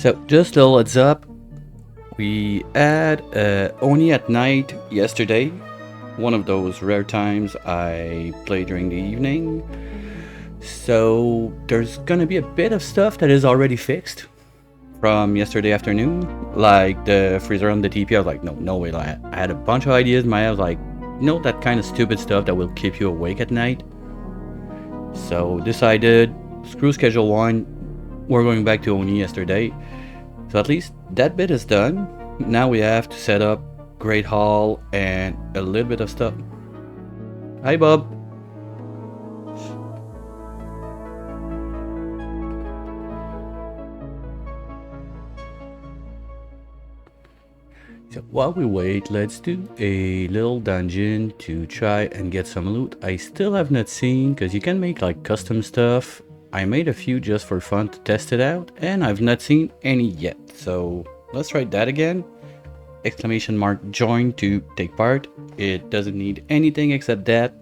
So just a little heads up, we had Oni at night yesterday. One of those rare times I play during the evening. So there's gonna be a bit of stuff that is already fixed from yesterday afternoon. Like the freezer on the TP, I was like, no way. Like, I had a bunch of ideas in my head. I was like, that kind of stupid stuff that will keep you awake at night. So decided, screw schedule 1, we're going back to Oni yesterday. So at least that bit is done. Now we have to set up Great Hall and a little bit of stuff. Hi Bob. So while we wait, let's do a little dungeon to try and get some loot. I still have not seen, because you can make like custom stuff. I made a few just for fun to test it out, and I've not seen any yet. So let's try that again. Exclamation mark join to take part. It doesn't need anything except that.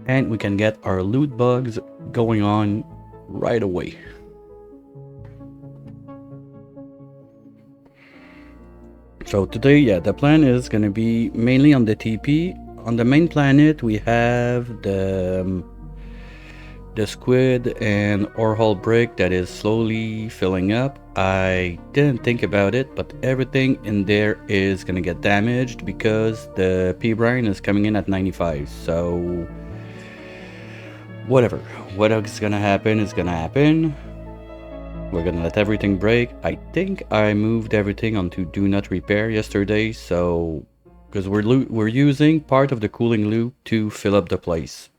And we can get our loot bugs going on right away. So today, yeah, the plan is going to be mainly on the TP. On the main planet, we have the squid and ore brick that is slowly filling up. I didn't think about it, but everything in there is going to get damaged because the P brine is coming in at 95. So whatever. What is going to happen is going to happen. We're gonna let everything break. I think I moved everything onto do not repair yesterday, so because we're using part of the cooling loop to fill up the place,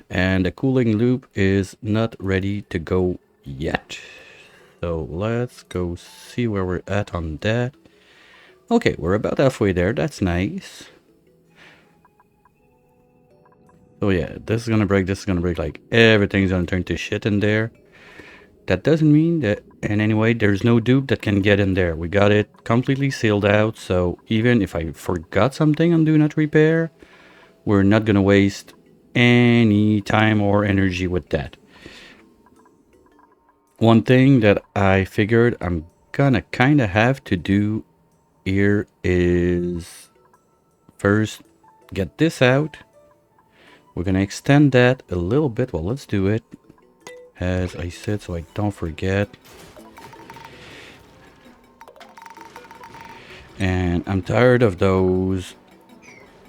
and the cooling loop is not ready to go yet. So let's go see where we're at on that. Okay, we're about halfway there. That's nice. So yeah, this is gonna break. This is gonna break. Like everything's gonna turn to shit in there. That doesn't mean that in any way there's no dupe that can get in there. We got it completely sealed out, so even if I forgot something on do not repair, we're not gonna waste any time or energy with that. One thing that I figured I'm gonna kinda have to do here is first get this out. We're gonna extend that a little bit. Well, let's do it. As I said, so I don't forget. And I'm tired of those.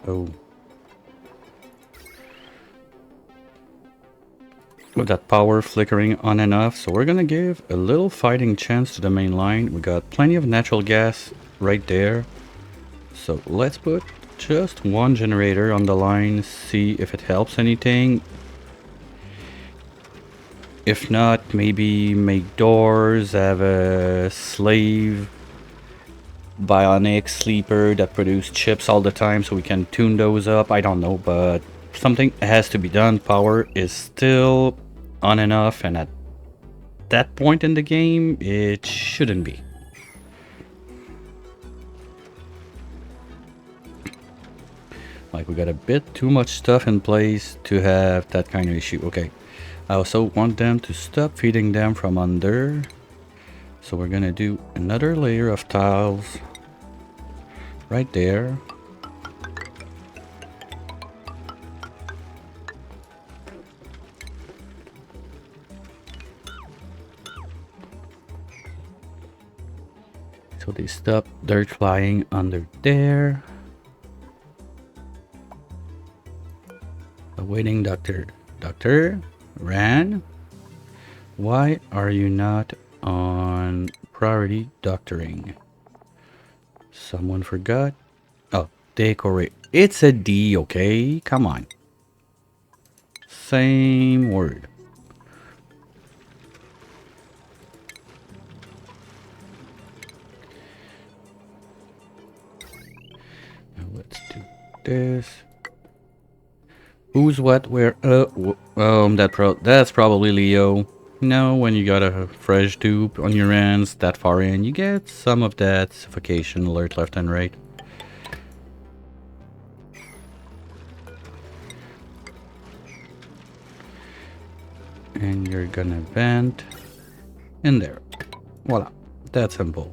Oh. With that power flickering on and off. So we're gonna give a little fighting chance to the main line. We got plenty of natural gas right there. So let's put just one generator on the line, see if it helps anything. If not, maybe make doors, have a slave bionic sleeper that produce chips all the time so we can tune those up. I don't know, but something has to be done. Power is still on and off, and at that point in the game, it shouldn't be. Like, we got a bit too much stuff in place to have that kind of issue. Okay. I also want them to stop feeding them from under. So we're gonna do another layer of tiles right there. So they stop dirt flying under there. Awaiting doctor. Doctor? Ran? Why are you not on priority doctoring? Someone forgot? Oh, decorate. It's a D, okay? Come on. Same word. Now let's do this. Who's what? Where? That's probably Leo. No, when you got a fresh dupe on your hands that far in, you get some of that suffocation alert left and right. And you're gonna vent in there. Voila, that's simple.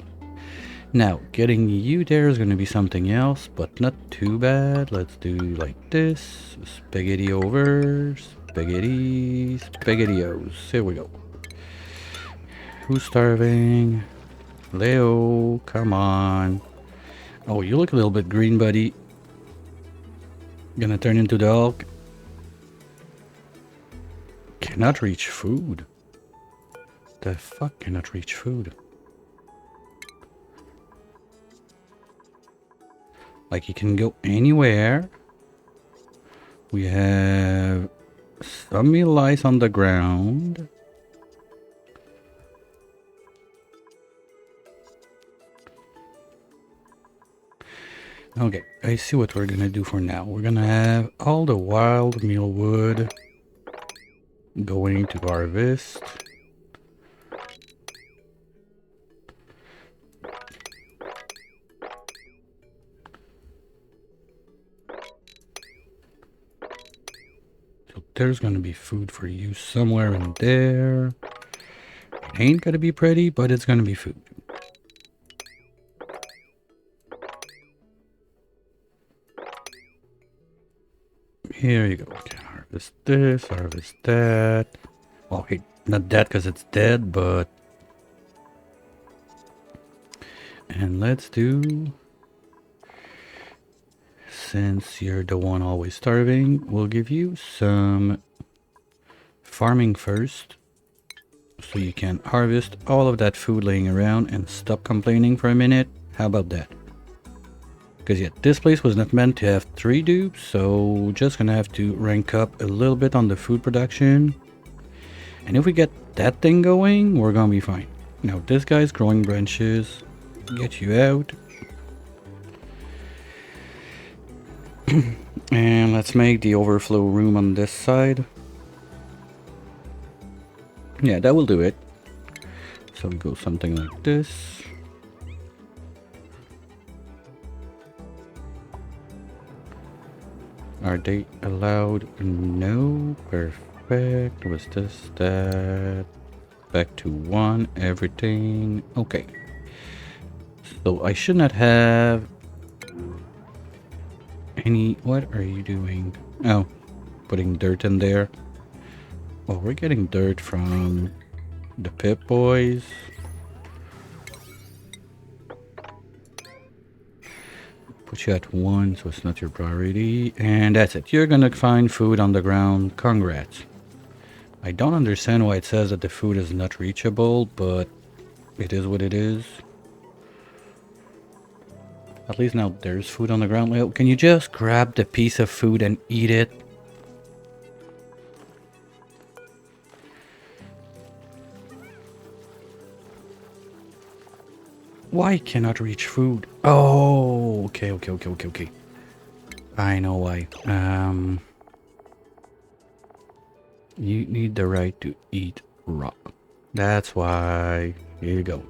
Now, getting you there is gonna be something else, but not too bad. Let's do like this. Spaghetti over, spaghetti, spaghettios. Here we go. Who's starving? Leo, come on. Oh, you look a little bit green, buddy. Gonna turn into the Hulk. Cannot reach food. The fuck cannot reach food? Like, you can go anywhere. We have some lice on the ground. Okay, I see what we're gonna do for now. We're gonna have all the wild mealwood going to harvest. So there's gonna be food for you somewhere in there. It ain't gonna be pretty, but it's gonna be food. Here you go. Okay, harvest this, harvest that. Oh, hey, not that because it's dead, but... And let's do... Since you're the one always starving, we'll give you some farming first. So you can harvest all of that food laying around and stop complaining for a minute. How about that? Because yeah, this place was not meant to have 3 dupes, so just gonna have to rank up a little bit on the food production. And if we get that thing going, we're gonna be fine. Now this guy's growing branches. Get you out. And let's make the overflow room on this side. Yeah, that will do it. So we go something like this. Are they allowed? No. Perfect. Was this that? Back to 1. Everything. Okay. So I should not have any... What are you doing? Oh, putting dirt in there. Oh, we're getting dirt from the Pip Boys. Put you at 1, so it's not your priority. And that's it. You're gonna find food on the ground. Congrats. I don't understand why it says that the food is not reachable, but it is what it is. At least now there's food on the ground. Leo, can you just grab the piece of food and eat it? Why cannot reach food? Oh, okay. I know why. You need the right to eat raw. That's why. Here you go.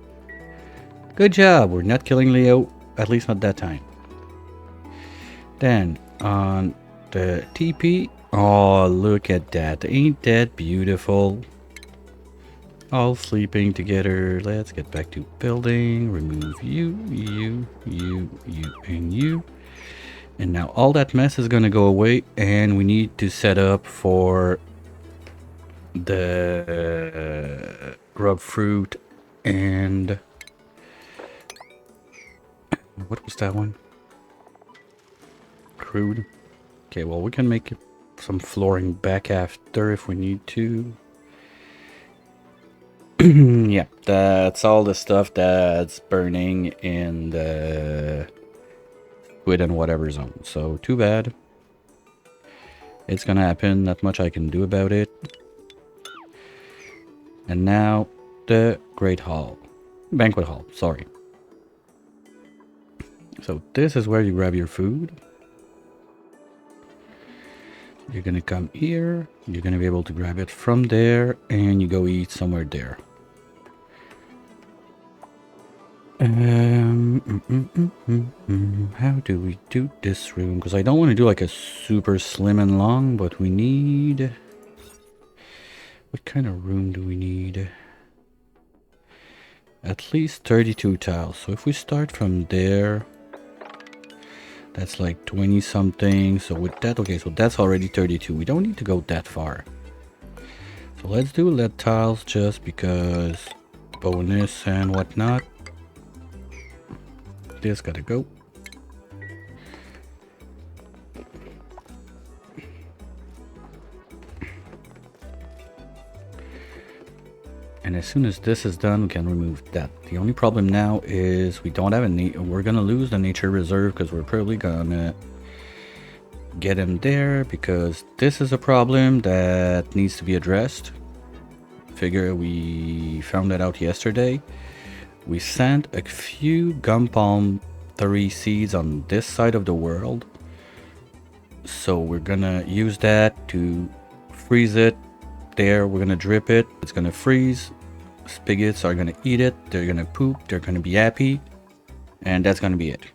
Good job. We're not killing Leo. At least not that time. Then on the TP. Oh, look at that. Ain't that beautiful? All sleeping together. Let's get back to building. Remove you, and you. And now all that mess is gonna go away, and we need to set up for the grub fruit and what was that one? Crude. Okay, well, we can make some flooring back after if we need to. Yeah, that's all the stuff that's burning in the squid and whatever zone. So, too bad. It's gonna happen. Not much I can do about it. And now, the Great Hall. Banquet Hall, sorry. So, this is where you grab your food. You're gonna come here. You're gonna be able to grab it from there. And you go eat somewhere there. How do we do this room? Because I don't want to do like a super slim and long, but we What kind of room do we need? At least 32 tiles. So if we start from there, that's like 20 something. So with that, okay, so that's already 32. We don't need to go that far. So let's do lead tiles just because bonus and whatnot. This gotta go. And as soon as this is done, we can remove that. The only problem now is we don't have we're gonna lose the nature reserve because we're probably gonna get him there because this is a problem that needs to be addressed. Figure we found that out yesterday. We sent a few gum palm 3 seeds on this side of the world. So we're gonna use that to freeze it there. We're gonna drip it. It's gonna freeze. Spigots are gonna eat it. They're gonna poop. They're gonna be happy. And that's gonna be it.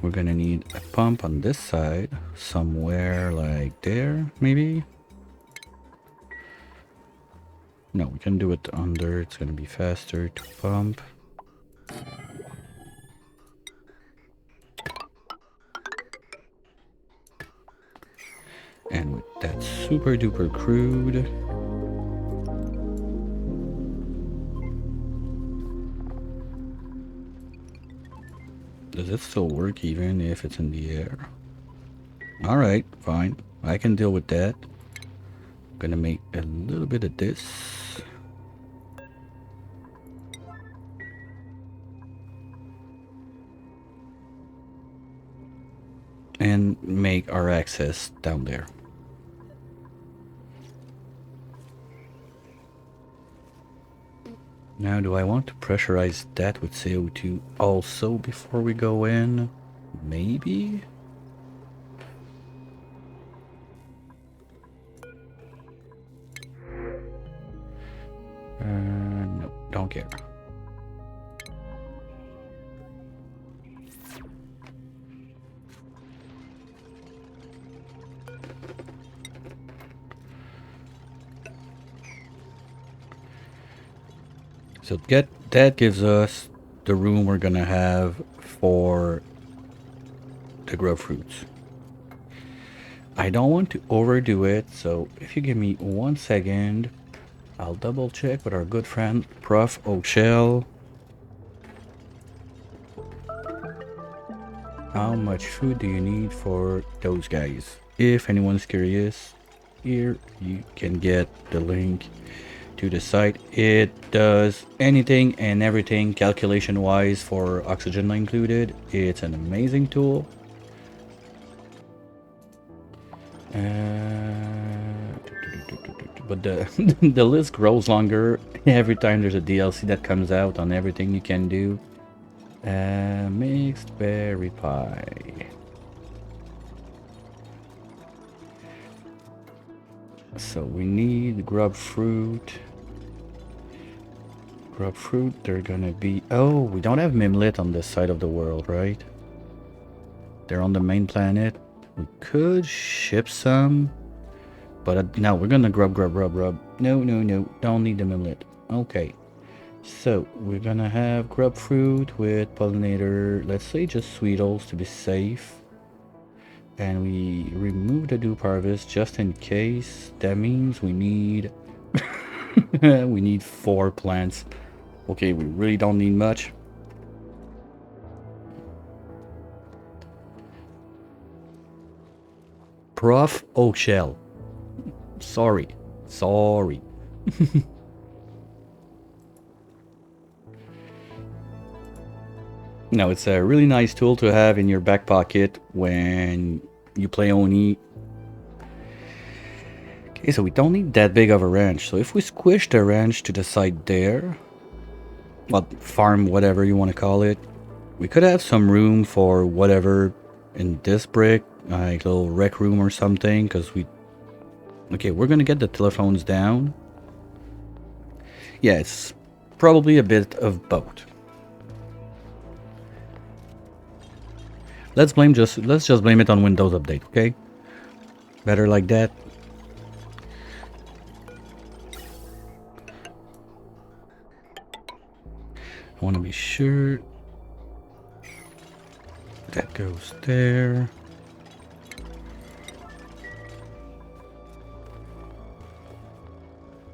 We're gonna need a pump on this side. Somewhere like there, maybe. No, we can do it under. It's gonna be faster to pump. And with that super duper crude. Does it still work even if it's in the air? Alright, fine. I can deal with that. I'm gonna make a little bit of this. And make our access down there. Now, do I want to pressurize that with CO2 also before we go in? Maybe? No, don't care. So that gives us the room we're gonna have for the grow fruits. I don't want to overdo it, so if you give me 1 second, I'll double check with our good friend Prof. O'Shell. How much food do you need for those guys? If anyone's curious, here you can get the link to the site. It does anything and everything calculation wise for oxygen included. It's an amazing tool. But the the list grows longer every time there's a DLC that comes out on everything you can do. Mixed berry pie. So we need grub fruit. Grub fruit, they're gonna be... Oh, we don't have mimlet on this side of the world, right? They're on the main planet. We could ship some. But no, we're gonna grub. No, don't need the mimlet. Okay. So, we're gonna have grub fruit with pollinator. Let's say just sweetles to be safe. And we remove the dupe harvest just in case. That means we need... we need 4 plants. Okay, we really don't need much. Prof. O'Shell. Sorry. No, it's a really nice tool to have in your back pocket when you play Oni. Okay, so we don't need that big of a ranch. So if we squish the ranch to the side there, well, farm, whatever you want to call it, we could have some room for whatever in this brick, like a little rec room or something, because we... Okay, we're gonna get the telephones down. Yeah, it's probably a bit of both. Let's just blame it on Windows Update, okay? Better like that. I want to be sure that goes there.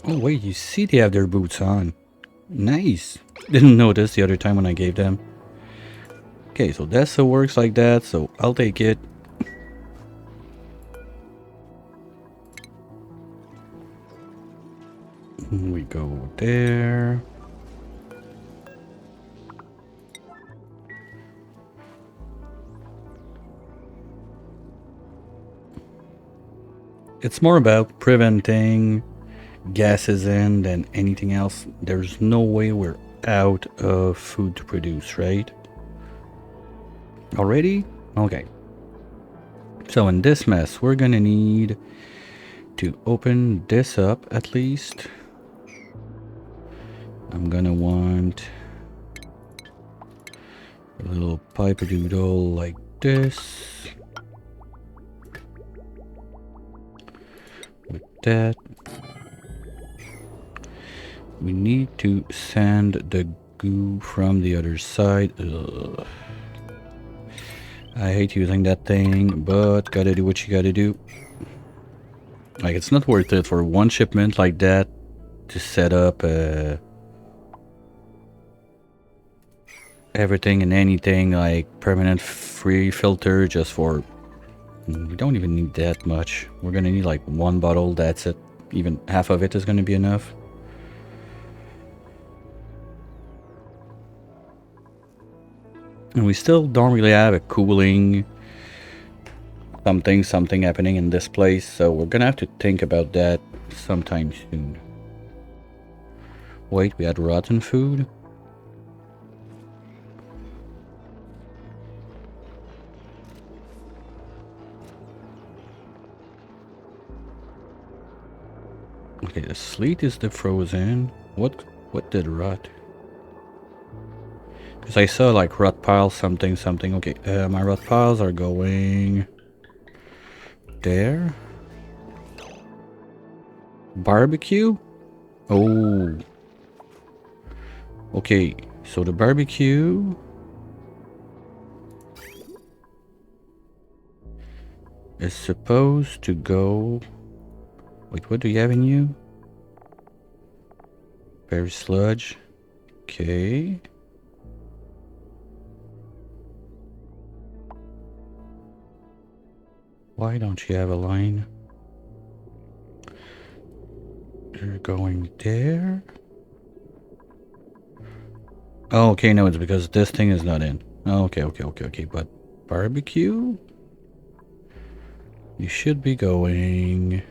Oh wait, you see they have their boots on. Nice. Didn't notice the other time when I gave them. Okay, so that still works like that, so I'll take it. We go there. It's more about preventing gases in than anything else. There's no way we're out of food to produce, right? Already? Okay. So in this mess, we're gonna need to open this up at least. I'm gonna want a little pipe doodle like this. With that. We need to sand the goo from the other side. Ugh. I hate using that thing, but gotta do what you gotta do. Like, it's not worth it for one shipment like that to set up everything and anything like permanent free filter just for... We don't even need that much. We're gonna need like one bottle, that's it. Even half of it is gonna be enough. And we still don't really have a cooling something happening in this place, so we're gonna have to think about that sometime soon. Wait, we had rotten food? Okay, the sleet is the frozen. What did rot? Because I saw like rot piles, something. Okay, my rot piles are going there. Barbecue? Oh. Okay, so the barbecue is supposed to go... Wait, what do you have in you? Berry sludge. Okay. Why don't you have a line? You're going there. Oh, okay, no, it's because this thing is not in. Oh, okay, but barbecue? You should be going...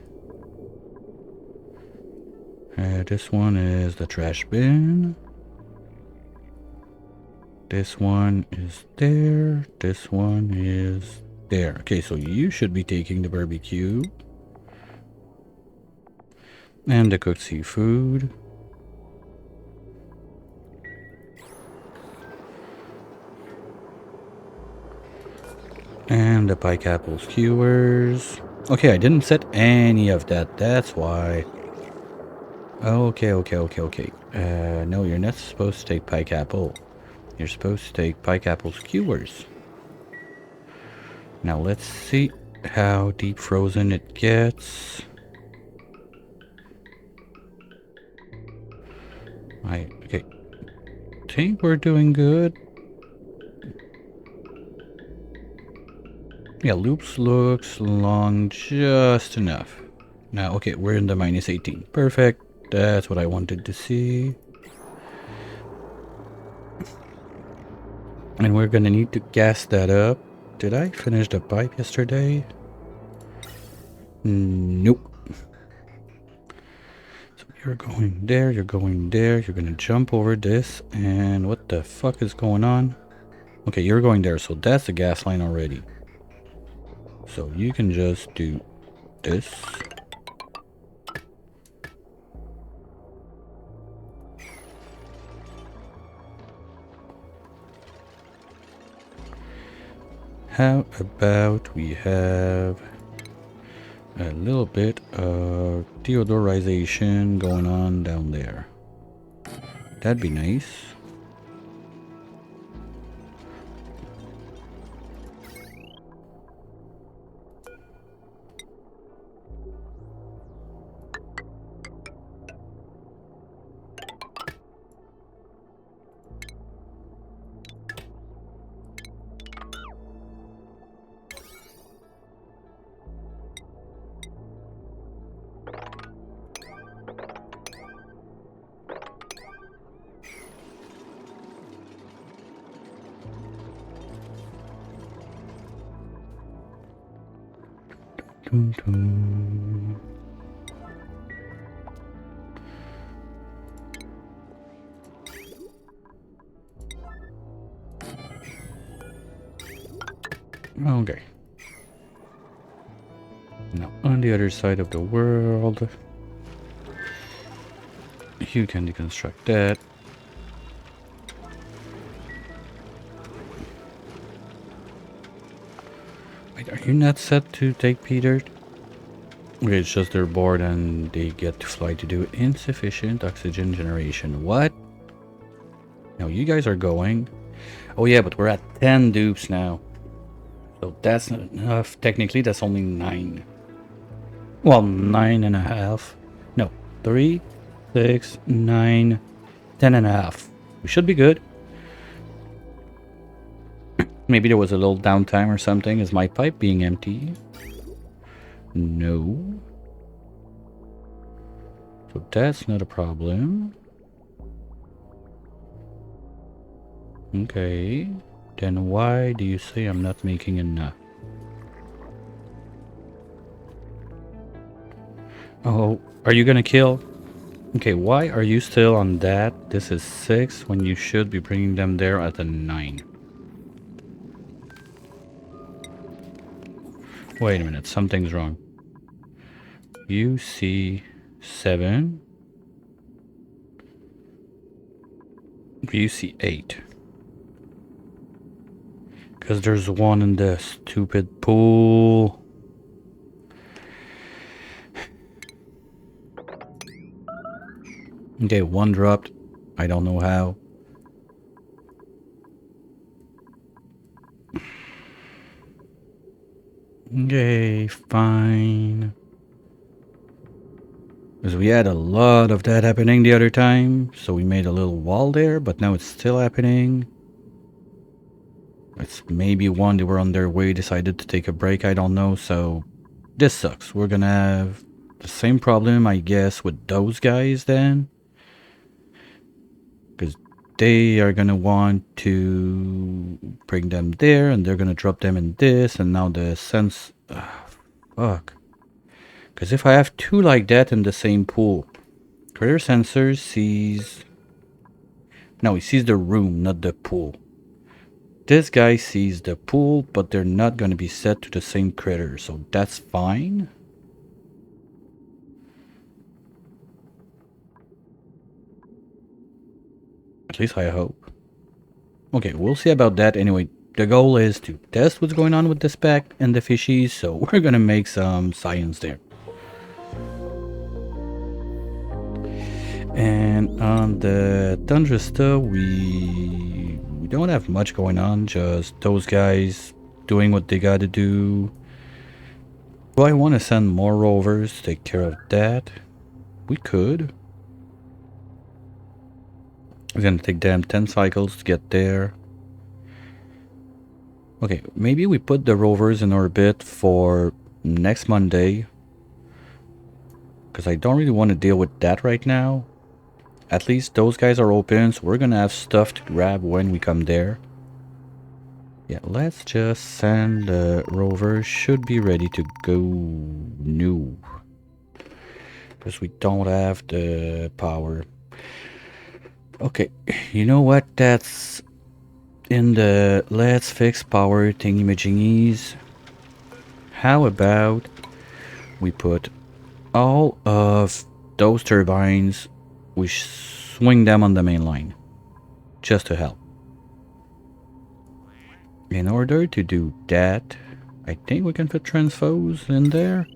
this one is the trash bin. This one is there. This one is there. Okay, so you should be taking the barbecue. And the cooked seafood. And the pike apple skewers. Okay, I didn't set any of that. That's why. Okay. No, you're not supposed to take pike apple. You're supposed to take pike apple skewers. Now let's see how deep frozen it gets. Okay. Think we're doing good. Yeah, loops looks long just enough. Now, okay, we're in the minus 18. Perfect. That's what I wanted to see. And we're gonna need to gas that up. Did I finish the pipe yesterday? Nope. So you're going there, you're going there, you're gonna jump over this, and what the fuck is going on? Okay, you're going there, so that's the gas line already. So you can just do this. How about we have a little bit of deodorization going on down there? That'd be nice. Dun, dun. Okay. Now on the other side of the world, you can deconstruct that. Wait, are you not set to take Peter? Okay, it's just they're bored and they get to fly to do insufficient oxygen generation. What? No, you guys are going. Oh yeah, but we're at 10 dupes now. So that's not enough. Technically, that's only 9. Well, 9.5. No, 3, 6, 9, 10.5. We should be good. Maybe there was a little downtime or something. Is my pipe being empty? No. So that's not a problem. Okay. Then why do you say I'm not making enough? Oh, are you gonna kill? Okay, why are you still on that? This is 6 when you should be bringing them there at a 9. Wait a minute, something's wrong. You see 7. You see 8. Because there's 1 in the stupid pool. Okay, 1 dropped. I don't know how. Okay, fine. Because we had a lot of that happening the other time. So we made a little wall there, but now it's still happening. It's maybe 1 they were on their way, decided to take a break, I don't know. So this sucks. We're gonna have the same problem, I guess, with those guys then. Because they are gonna want to bring them there, and they're gonna drop them in this, and now the sense... fuck. Because if I have 2 like that in the same pool, critter sensor sees... No, he sees the room, not the pool. This guy sees the pool, but they're not gonna be set to the same critter, so that's fine. At least I hope. Okay, we'll see about that. Anyway, the goal is to test what's going on with this pack and the fishies, so we're gonna make some science there. And on the Tundra stuff, we don't have much going on, just those guys doing what they gotta do. Do I want to send more rovers to take care of that? We could. It's gonna take them 10 cycles to get there. Okay, maybe we put the rovers in orbit for next Monday. Because I don't really want to deal with that right now. At least those guys are open, so we're gonna have stuff to grab when we come there. Yeah, let's just send the rovers. Should be ready to go. No. Because we don't have the power. Okay, you know what? That's in the let's fix power thingy-majingies. How about we put all of those turbines, we swing them on the main line, just to help. In order to do that, I think we can put transpose in there.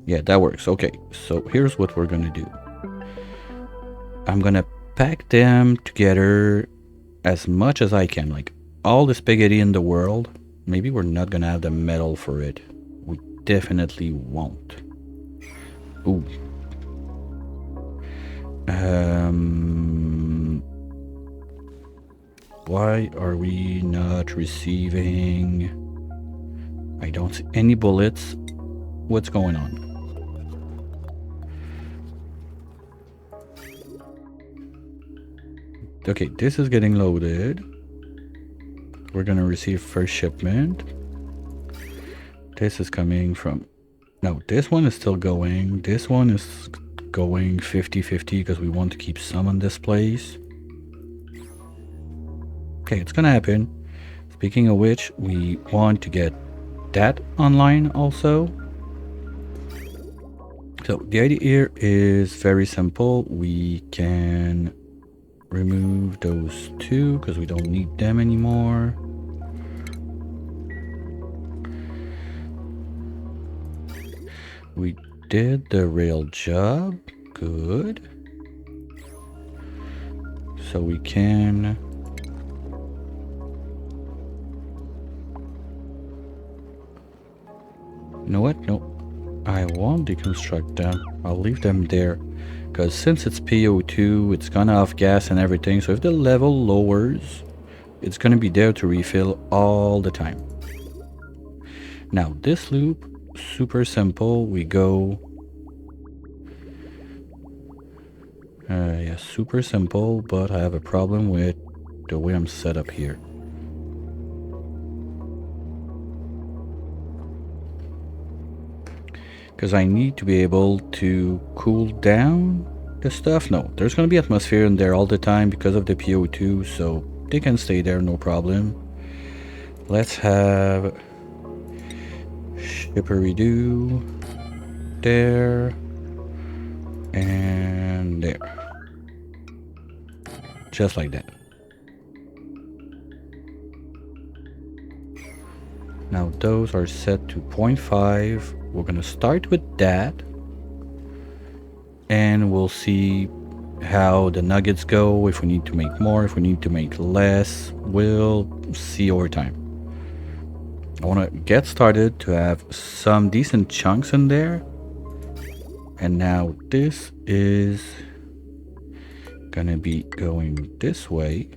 Yeah, that works. Okay, so here's what we're gonna do. I'm gonna pack them together as much as I can, like all the spaghetti in the world. Maybe we're not gonna have the metal for it. We definitely won't. Ooh. Why are we not receiving? I don't see any bullets. What's going on? Okay, this is getting loaded. We're gonna receive first shipment. This is coming from No, this one is still going. This one is going 50-50 because we want to keep some on this place. Okay, it's gonna happen. Speaking of which, we want to get that online also. So the idea here is very simple. We can remove those two because we don't need them anymore. We did the rail job. Good. So we can... You know what? No. I won't deconstruct them. I'll leave them there. Because since it's PO2, it's gonna have gas and everything. So if the level lowers, it's gonna be there to refill all the time. Now this loop, super simple. We go... yeah, super simple, but I have a problem with the way I'm set up here. Because I need to be able to cool down the stuff. No, there's going to be atmosphere in there all the time because of the PO2, so they can stay there, no problem. Let's have shippery-doo there and there. Just like that. Now those are set to 0.5. We're gonna start with that and we'll see how the nuggets go, if we need to make more, if we need to make less. We'll see over time. I want to get started to have some decent chunks in there. And now this is gonna be going this way.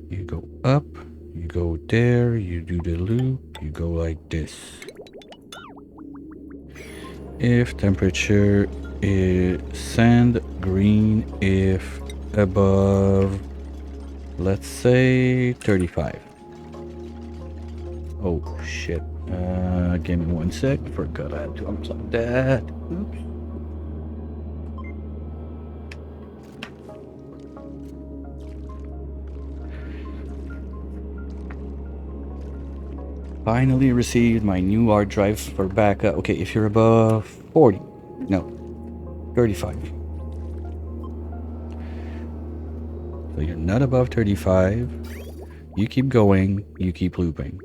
You go up, you go there, you do the loop, you go like this. If temperature is sand, green if above, let's say 35. Oh shit. Give me 1 sec. Forgot I had to unplug that. Oops. Finally received my new hard drive for backup. Okay, if you're above 40, no, 35. So you're not above 35. You keep going, you keep looping.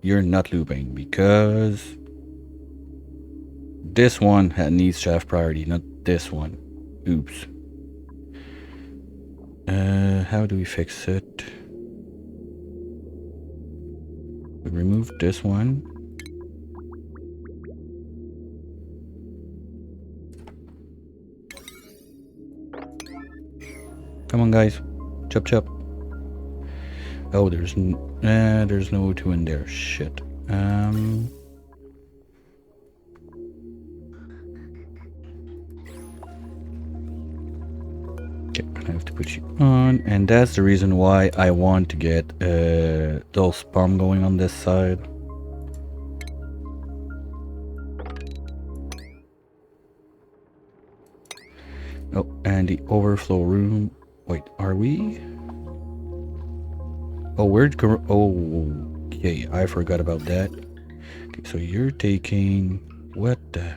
You're not looping because this one needs to have priority, not this one. Oops. How do we fix it? We remove this one. Come on, guys. Chop chop. Oh, there's no O2 in there. Shit. Okay, I have to put you on, and that's the reason why I want to get those pump going on this side. Oh, and the overflow room. Wait, are we? Oh, okay, I forgot about that. Okay, so you're taking what the?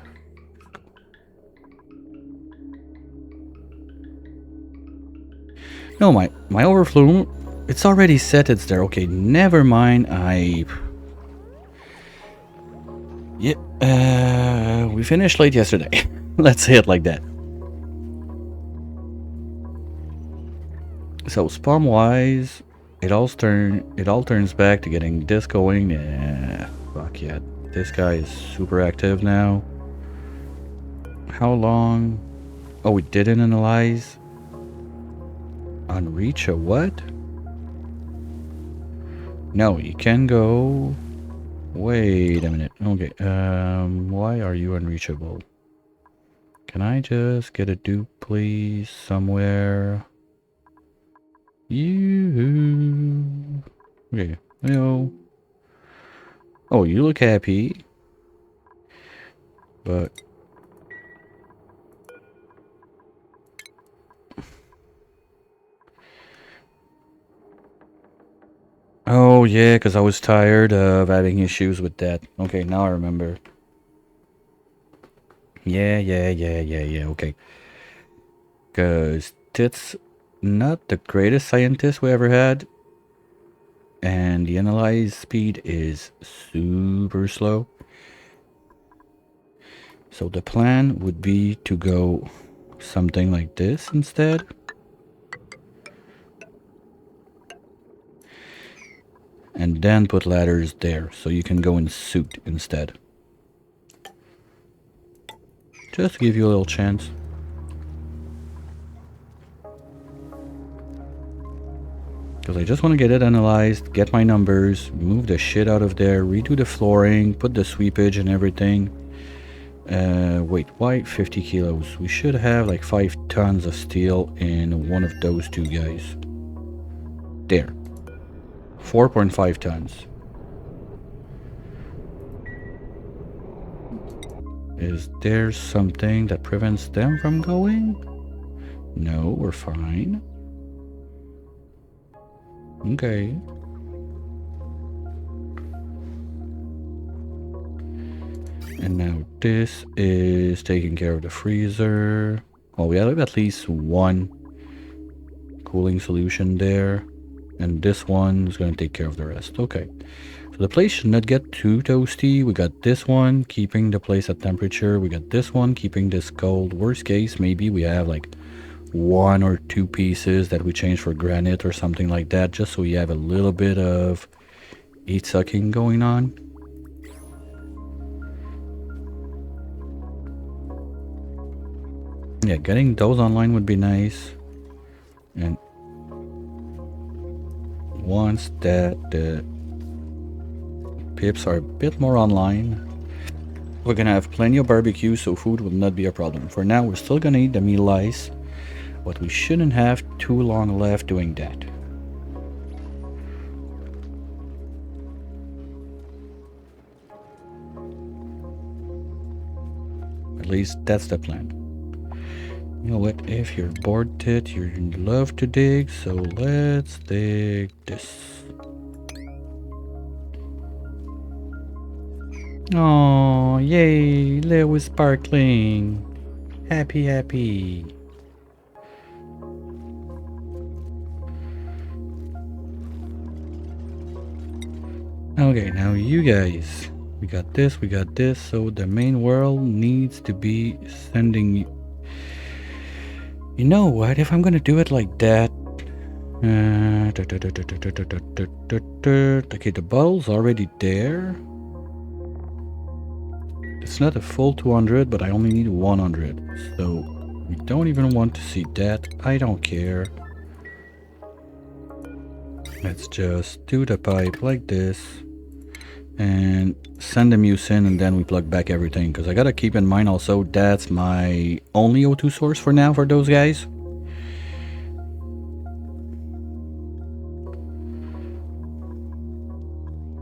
No, my overflow room, it's already set. It's there. Okay, never mind. Yeah, we finished late yesterday. Let's say it like that. So spawn wise, it all turns back to getting this going. Yeah, fuck yeah. This guy is super active now. How long? Oh, we didn't analyze. Unreach a what? No, you can go. Wait a minute. Okay. Why are you unreachable? Can I just get a dupe, please, somewhere? You. Okay. Hello. Oh, you look happy. But. Oh, yeah, because I was tired of having issues with that. Okay, now I remember. Yeah, okay. Because Tit's not the greatest scientist we ever had. And the analyze speed is super slow. So the plan would be to go something like this instead. And then put ladders there, so you can go in suit instead. Just to give you a little chance. Because I just want to get it analyzed, get my numbers, move the shit out of there, redo the flooring, put the sweepage and everything. Wait, why 50 kilos? We should have like 5 tons of steel in one of those two guys. There. 4.5 tons. Is there something that prevents them from going? No, we're fine. Okay. And now this is taking care of the freezer. Well, we have at least one cooling solution there. And this one is going to take care of the rest. Okay. So the place should not get too toasty. We got this one keeping the place at temperature. We got this one keeping this cold. Worst case, maybe we have like 1 or 2 pieces that we change for granite or something like that. Just so we have a little bit of heat sucking going on. Yeah, getting those online would be nice. And once that the pips are a bit more online, we're gonna have plenty of barbecue, so food will not be a problem. For now, we're still gonna eat the meal ice, but we shouldn't have too long left doing that. At least that's the plan. You know what, if you're bored Tit, you love to dig, so let's dig this. Oh, yay, Leo was sparkling. Happy, happy. Okay, now you guys. We got this, so the main world needs to be sending you. You know what, if I'm gonna do it like that... okay, the bottle's already there. It's not a full 200, but I only need 100. So, we don't even want to see that. I don't care. Let's just do the pipe like this. And send the muse in, and then we plug back everything. Because I gotta keep in mind also, that's my only O2 source for now for those guys.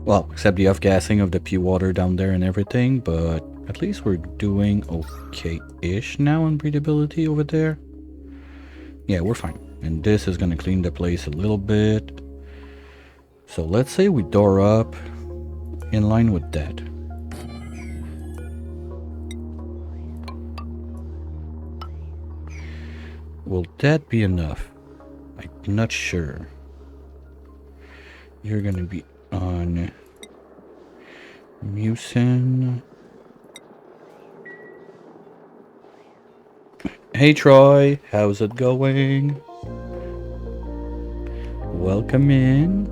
Well, except the off-gassing of the pea water down there and everything, but at least we're doing okay-ish now on breathability over there. Yeah, we're fine. And this is gonna clean the place a little bit. So let's say we door up in line with that. Will that be enough? I'm not sure. You're gonna be on Mucin. Hey Troy, how's it going? Welcome in.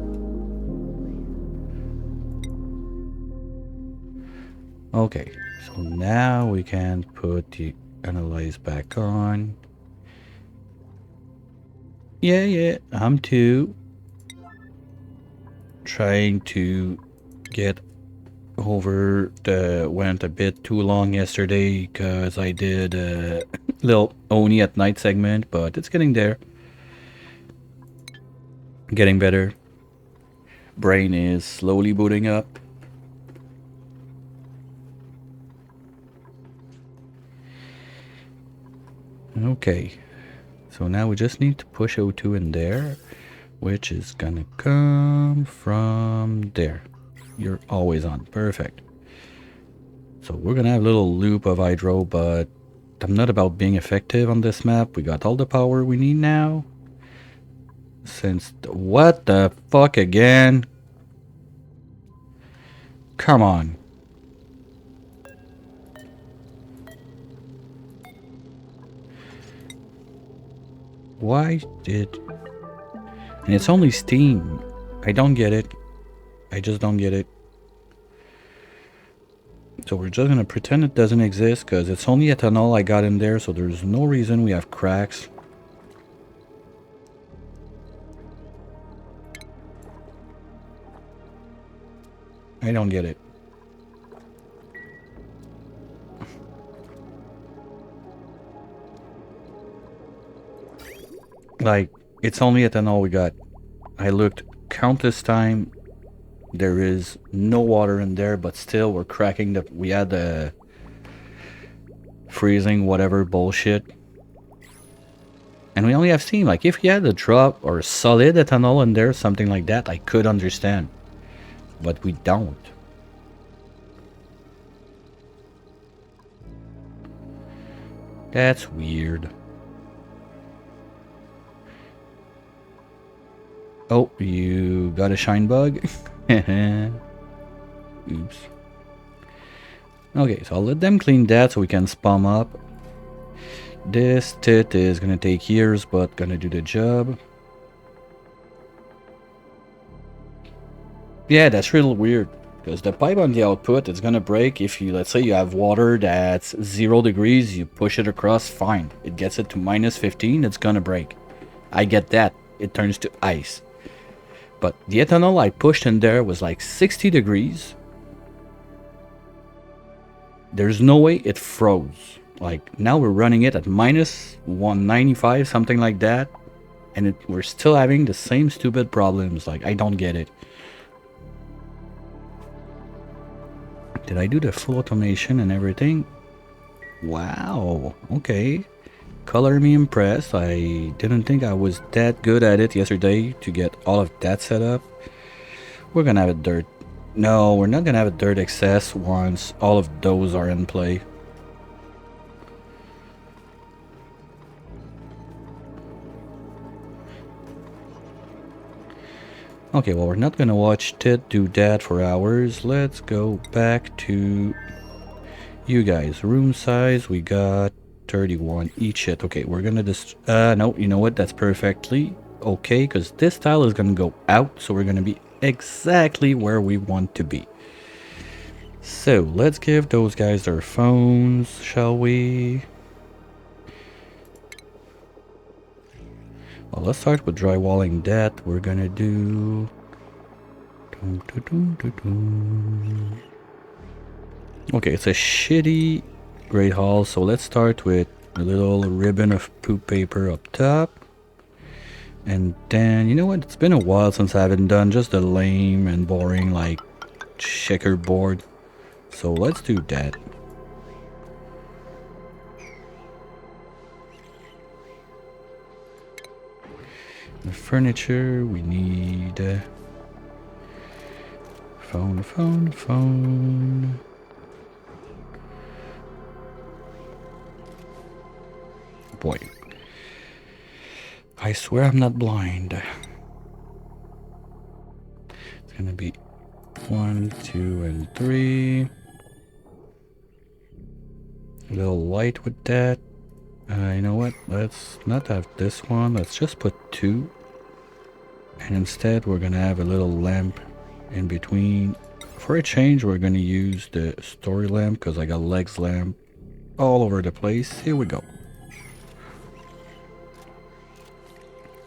Okay, so now we can put the analyze back on. Yeah, I'm too. Trying to get over went a bit too long yesterday because I did a little Oni at night segment, but it's getting there. Getting better. Brain is slowly booting up. Okay. So now we just need to push O2 in there, which is gonna come from there. You're always on. Perfect. So we're gonna have a little loop of hydro, but I'm not about being effective on this map. We got all the power we need now. What the fuck again? Come on. Why did... And it's only steam. I don't get it. I just don't get it. So we're just gonna pretend it doesn't exist because it's only ethanol I got in there, so there's no reason we have cracks. I don't get it. Like, it's only ethanol we got. I looked countless time. There is no water in there, but still we're cracking the... We had the freezing whatever bullshit. And we only have steam. Like, if you had a drop or solid ethanol in there, something like that, I could understand. But we don't. That's weird. Oh, you got a shine bug? Oops. Okay, so I'll let them clean that so we can spam up. This tit is gonna take years, but gonna do the job. Yeah, that's real weird. Because the pipe on the output is gonna break if you, let's say you have water that's 0 degrees, you push it across, fine. It gets it to -15, it's gonna break. I get that. It turns to ice. But the ethanol I pushed in there was like 60 degrees. There's no way it froze. Like, now we're running it at -195, something like that. And we're still having the same stupid problems. Like, I don't get it. Did I do the full automation and everything? Wow. Okay. Color me impressed. I didn't think I was that good at it yesterday to get all of that set up. We're gonna have a dirt. No, we're not gonna have a dirt excess once all of those are in play. Okay, well, we're not gonna watch Ted do that for hours. Let's go back to you guys. Room size, we got 31. Eat shit. Okay, we're gonna just... no, you know what? That's perfectly okay, because this tile is gonna go out, so we're gonna be exactly where we want to be. So, let's give those guys their phones, shall we? Well, let's start with drywalling that. We're gonna do... Okay, it's a shitty Great Hall, so let's start with a little ribbon of poop paper up top. And then, you know what? It's been a while since I haven't done just a lame and boring, like, checkerboard. So let's do that. The furniture, we need phone. Boy, I swear I'm not blind. It's gonna be 1, 2, and 3. A little light with that. You know what? Let's not have this one. Let's just put 2. And instead, we're gonna have a little lamp in between. For a change, we're gonna use the story lamp because I got legs lamp all over the place. Here we go.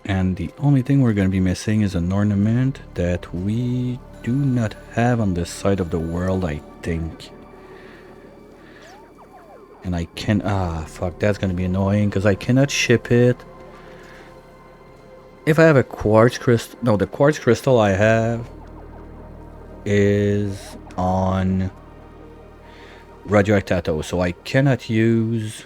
And the only thing we're gonna be missing is an ornament that we do not have on this side of the world, I think. And I can... fuck, that's gonna be annoying because I cannot ship it. if I have a quartz crystal, no, the quartz crystal I have is on radioactato, so I cannot use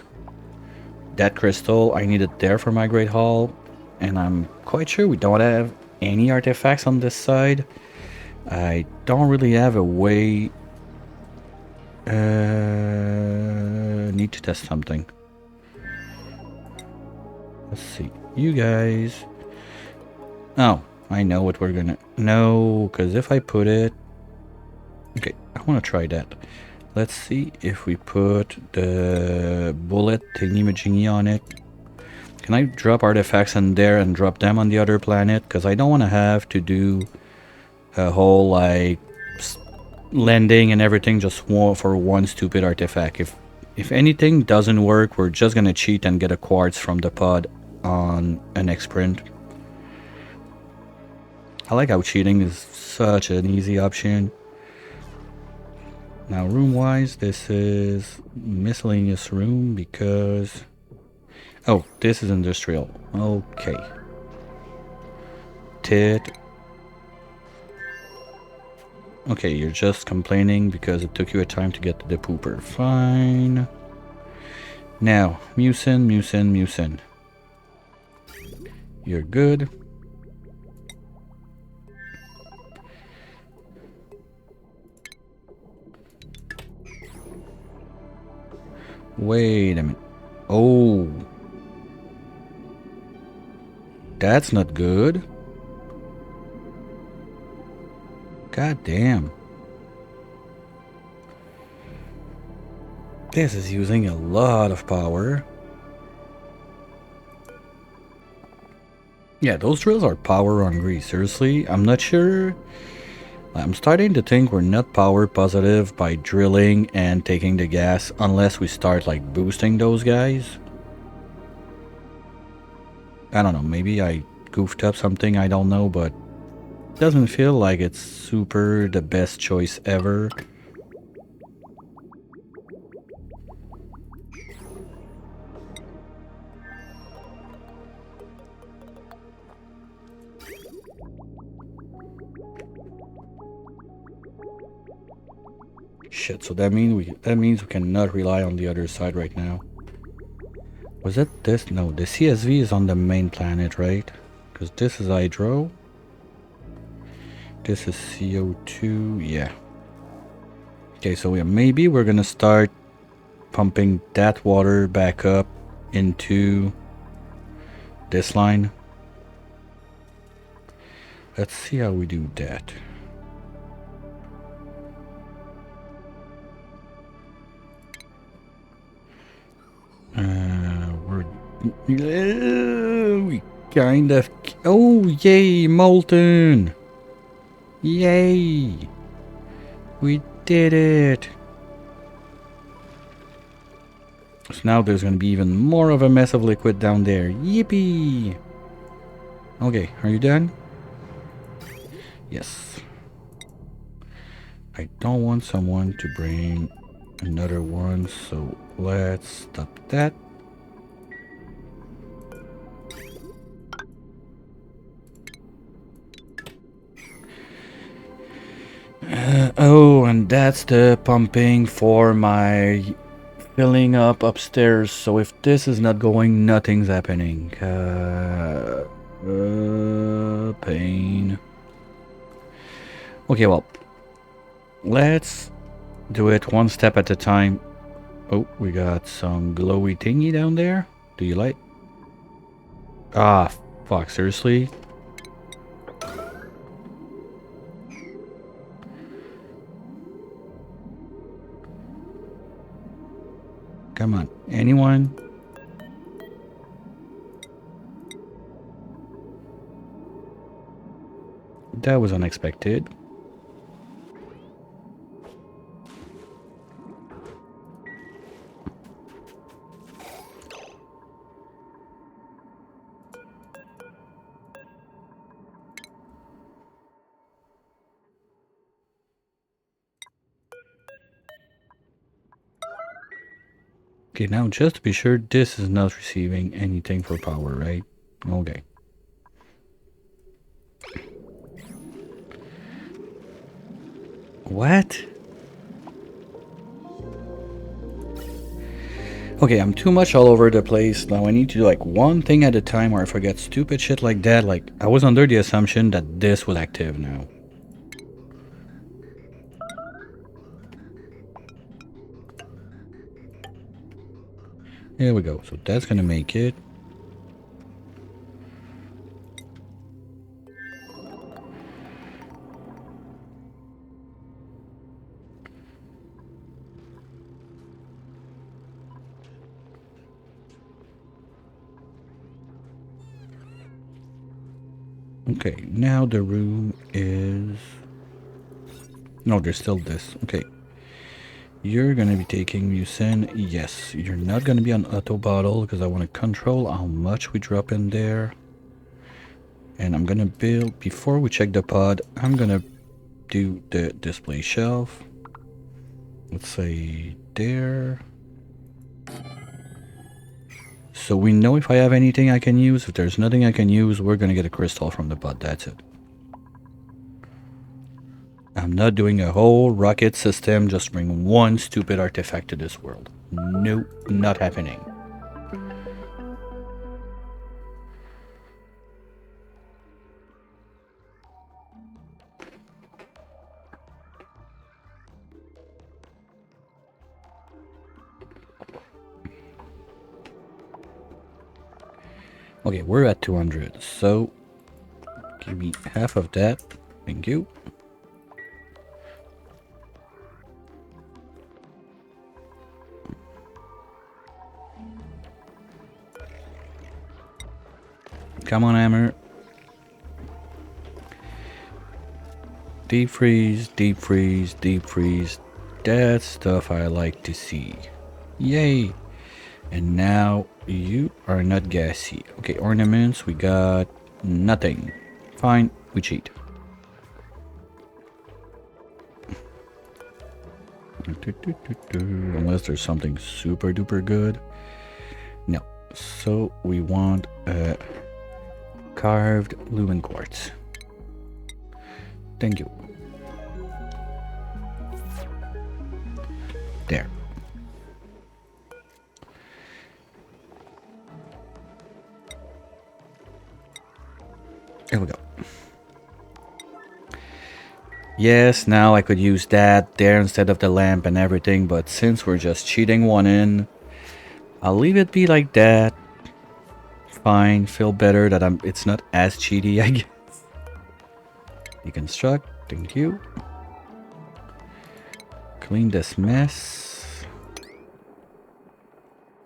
that crystal. I need it there for my Great Hall, and I'm quite sure we don't have any artifacts on this side. I don't really have a way. Need to test something. Let's see. You guys. Oh, I know what we're gonna. No, because if I put it. Okay, I want to try that. Let's see if we put the bullet thingy-majiggy on it. Can I drop artifacts in there and drop them on the other planet? Because I don't want to have to do a whole, like, landing and everything just for one stupid artifact. If anything doesn't work, we're just gonna cheat and get a quartz from the pod on a next sprint. I like how cheating is such an easy option. Now, room-wise, this is miscellaneous room because... Oh, this is industrial. Okay. Tit. Okay, you're just complaining because it took you a time to get to the pooper. Fine. Now, Mucin. You're good. Wait a minute. Oh. That's not good. God damn. This is using a lot of power. Yeah, those drills are power hungry. Seriously, I'm not sure. I'm starting to think we're not power positive by drilling and taking the gas unless we start like boosting those guys. I don't know, maybe I goofed up something, I don't know, but it doesn't feel like it's super the best choice ever. Shit, so that means we cannot rely on the other side right now. Was it this? No, the CSV is on the main planet, right? Because this is hydro. This is CO2, yeah. Okay, so yeah, maybe we're gonna start pumping that water back up into this line. Let's see how we do that. We kind of... Oh, yay, molten! Yay! We did it! So now there's gonna be even more of a mess of liquid down there. Yippee! Okay, are you done? Yes. I don't want someone to bring another one, so let's stop that. Oh, and that's the pumping for my filling up upstairs. So if this is not going, nothing's happening. Pain. Okay, well, let's do it one step at a time. Oh, we got some glowy thingy down there. Do you like? Ah, fuck, seriously? Come on, anyone? That was unexpected. Okay, now just to be sure, this is not receiving anything for power, right? Okay. What? Okay, I'm too much all over the place. Now I need to do like one thing at a time or I forget stupid shit like that. Like, I was under the assumption that this was active now. There we go. So that's gonna make it. Okay, now the room is... No, there's still this. Okay. You're gonna be taking mucin. Yes, you're not gonna be on auto bottle because I want to control how much we drop in there. And I'm gonna build, before we check the pod, I'm gonna do the display shelf. Let's say there. So we know if I have anything I can use. If there's nothing I can use, we're gonna get a crystal from the pod. That's it. I'm not doing a whole rocket system just to bring one stupid artifact to this world. Nope, not happening. Okay, we're at 200, so give me half of that. Thank you. Come on, Hammer. Deep freeze, deep freeze, deep freeze. That's stuff I like to see. Yay! And now you are not gassy. Okay, ornaments, we got nothing. Fine, we cheat. Unless there's something super duper good. No. So we want a carved lumen quartz. Thank you. There. There we go. Yes, now I could use that there instead of the lamp and everything, but since we're just cheating one in, I'll leave it be like that. Fine, feel better that it's not as cheaty, I guess. Deconstruct, thank you. Clean this mess.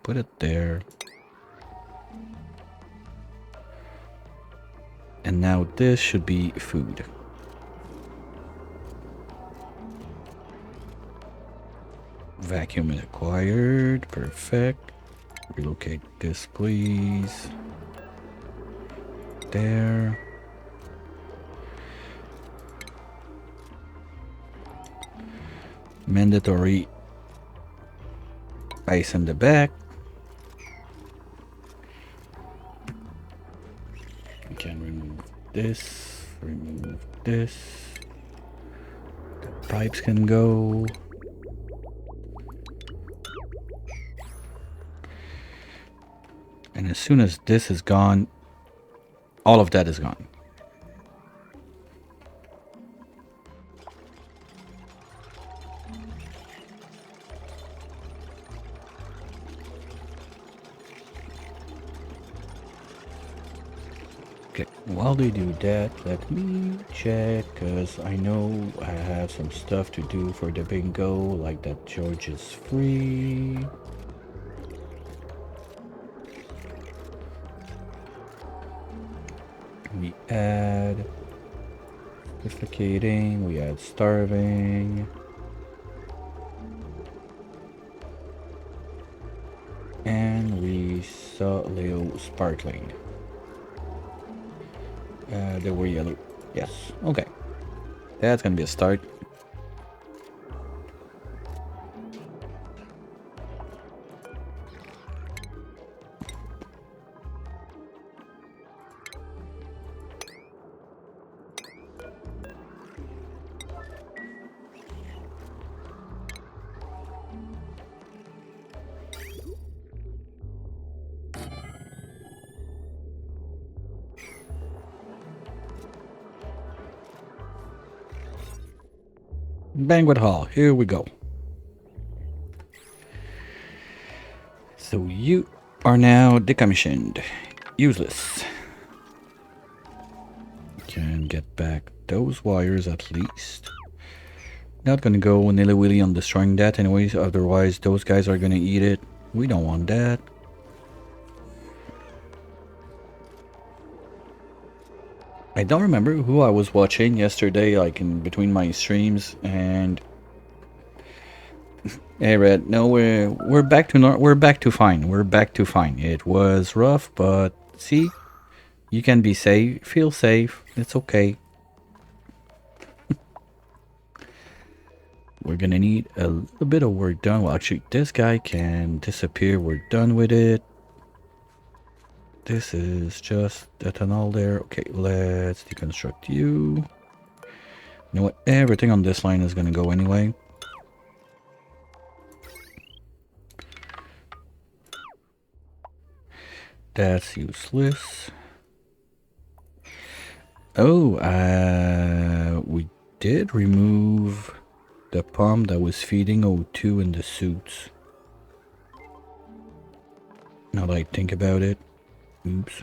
Put it there. And now this should be food. Vacuum is acquired. Perfect. Relocate this, please. There. Mandatory ice in the back. We can remove this. Remove this. The pipes can go. And as soon as this is gone, all of that is gone. Okay, while they do that, let me check, because I know I have some stuff to do for the bingo, like that George is free. We add suffocating, we add starving. And we saw Leo sparkling. They were yellow. Yes, okay. That's gonna be a start. Banquet hall, here we go. So you are now decommissioned. Useless. Can get back those wires at least. Not gonna go nilly-willy on destroying that anyways, otherwise those guys are gonna eat it. We don't want that. I don't remember who I was watching yesterday, like in between my streams, and hey Red, no, we're back to we're back to fine. We're back to fine. It was rough, but see, you can be safe, feel safe. It's okay. We're gonna need a little bit of work done. Well, actually, this guy can disappear. We're done with it. This is just a tunnel there. Okay, let's deconstruct you. You know what? Everything on this line is gonna go anyway. That's useless. Oh, we did remove the pump that was feeding O2 in the suits. Now that I think about it. Oops.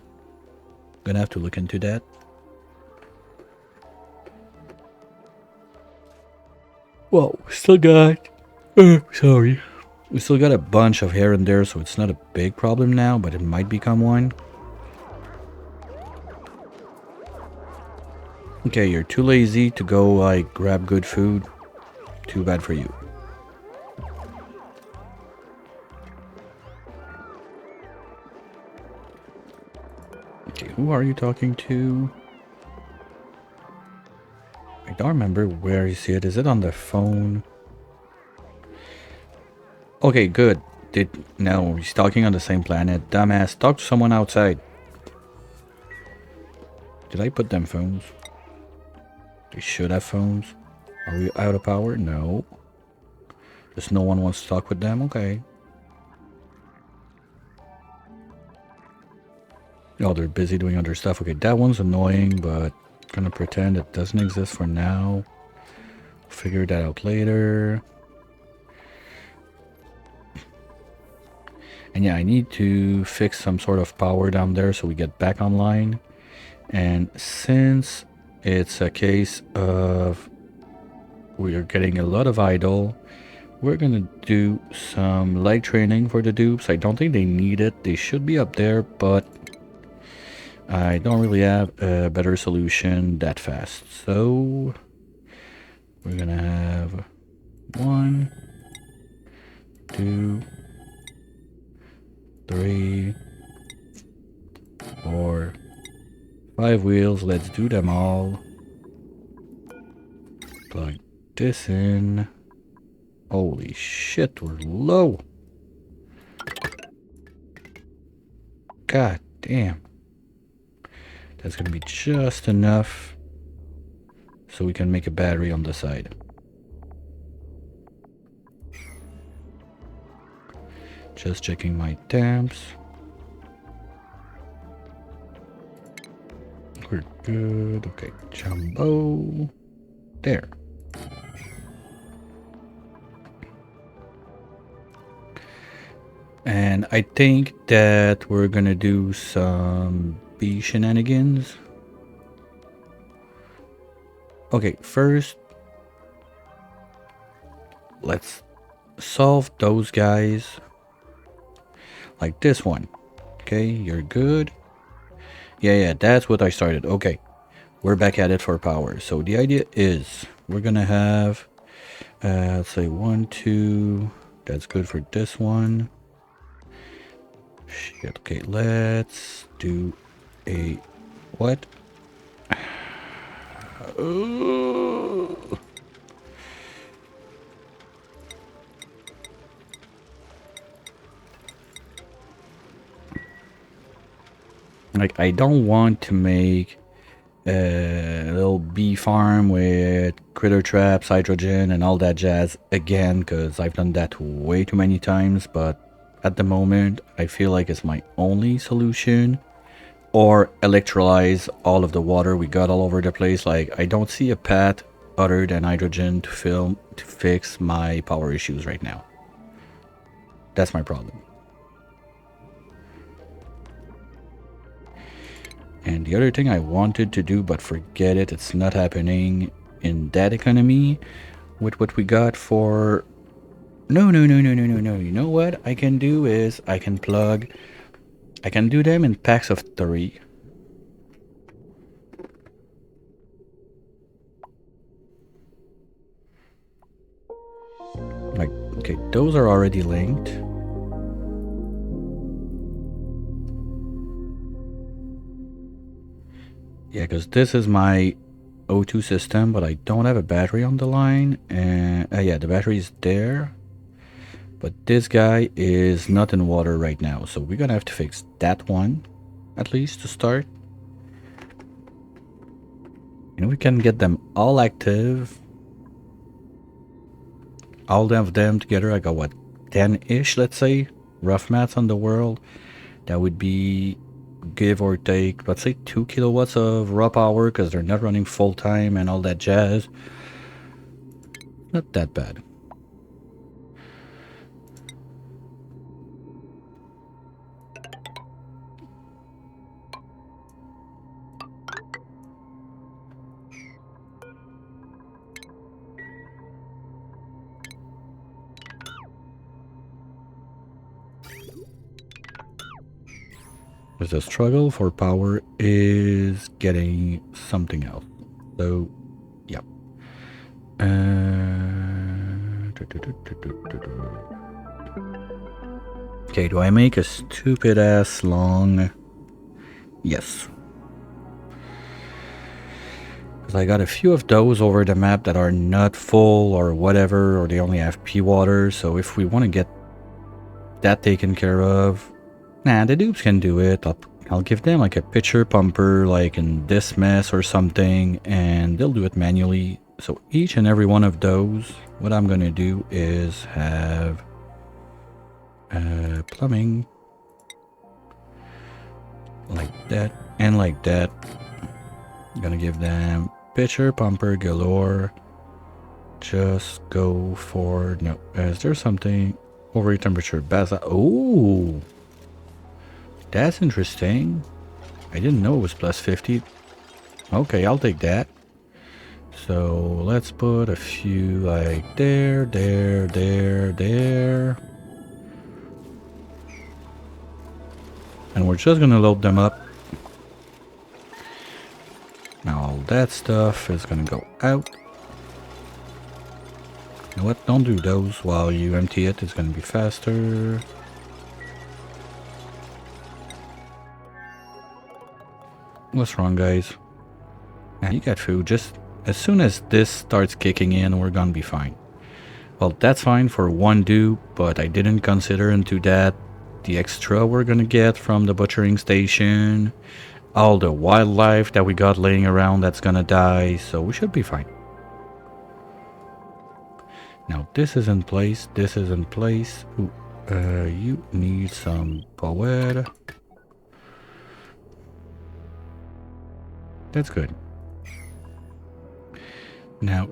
Gonna have to look into that. Well, we still got... sorry. We still got a bunch of hair in there, so it's not a big problem now, but it might become one. Okay, you're too lazy to go, like, grab good food. Too bad for you. Okay, who are you talking to? I don't remember where you see it. Is it on the phone? Okay, good. No, he's talking on the same planet. Dumbass, talk to someone outside. Did I put them phones? They should have phones. Are we out of power? No. Just no one wants to talk with them? Okay. Oh, they're busy doing other stuff. Okay, that one's annoying, but I'm gonna pretend it doesn't exist for now. Figure that out later. And yeah, I need to fix some sort of power down there so we get back online. And since it's a case of we are getting a lot of idle, we're gonna do some leg training for the dupes. I don't think they need it. They should be up there, but I don't really have a better solution that fast. So we're gonna have 1, 2, 3, 4, 5 wheels. Let's do them all. Plug this in. Holy shit, we're low. God damn. That's gonna be just enough so we can make a battery on the side. Just checking my temps. We're good. Okay, jumbo. There. And I think that we're gonna do some bee shenanigans. Okay, first let's solve those guys. Like this one. Okay, you're good. Yeah, that's what I started. Okay, we're back at it for power. So the idea is we're gonna have let's say 1, 2. That's good for this one. Shit, okay, let's do a what? Like, I don't want to make a little bee farm with critter traps, hydrogen, and all that jazz again, because I've done that way too many times, but at the moment, I feel like it's my only solution. Or electrolyze all of the water we got all over the place. Like, I don't see a path other than hydrogen to fix my power issues right now. That's my problem. And the other thing I wanted to do, but forget it, it's not happening in that economy with what we got for... No. You know what I can do is I can do them in packs of 3. Like, okay, those are already linked. Yeah, because this is my O2 system, but I don't have a battery on the line. And yeah, the battery is there. But this guy is not in water right now. So we're gonna have to fix that one, at least to start. You know, we can get them all active. All of them together, I got what, 10-ish, let's say, rough maths on the world. That would be, give or take, let's say 2 kilowatts of raw power because they're not running full time and all that jazz. Not that bad. The struggle for power is getting something else. So, yeah. Okay, do I make a stupid ass long? Yes. Because I got a few of those over the map that are not full or whatever, or they only have pea water. So if we want to get that taken care of, nah, the dupes can do it. I'll give them like a pitcher pumper, like in this mess or something, and they'll do it manually. So each and every one of those, what I'm gonna do is have plumbing like that and like that. I'm gonna give them pitcher pumper galore. Just go for no. Is there something over temperature? Baza. Oh. That's interesting. I didn't know it was plus 50. Okay, I'll take that. So let's put a few like there. And we're just gonna load them up. Now all that stuff is gonna go out. You know what? Don't do those while you empty it. It's gonna be faster. What's wrong, guys? Nah, you got food. Just as soon as this starts kicking in, we're gonna be fine. Well, that's fine for one dupe, but I didn't consider into that the extra we're gonna get from the butchering station, all the wildlife that we got laying around that's gonna die, so we should be fine. Now this is in place, this is in place. Ooh, you need some power. That's good. Now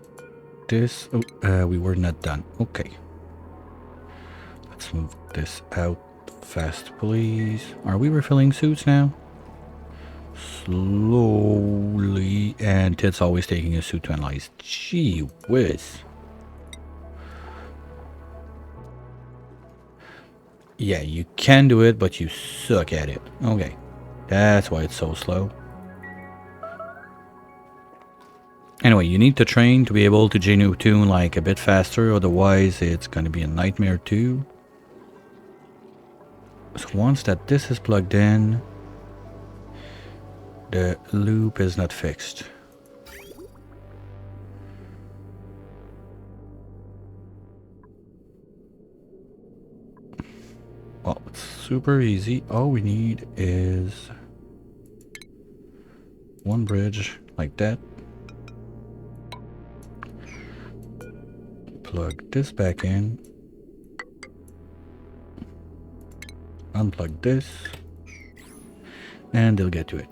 this, we were not done. Okay. Let's move this out fast, please. Are we refilling suits now? Slowly, and Tit's always taking a suit to analyze. Gee whiz. Yeah, you can do it, but you suck at it. Okay, that's why it's so slow. Anyway, you need to train to be able to genu tune like a bit faster, otherwise it's gonna be a nightmare too. So once that this is plugged in, the loop is not fixed. Well, it's super easy. All we need is one bridge like that. Plug this back in. Unplug this. And they'll get to it.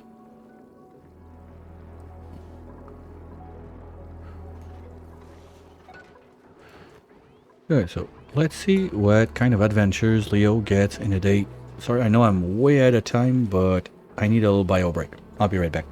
Okay, so let's see what kind of adventures Leo gets in a day. Sorry, I know I'm way out of time, but I need a little bio break. I'll be right back.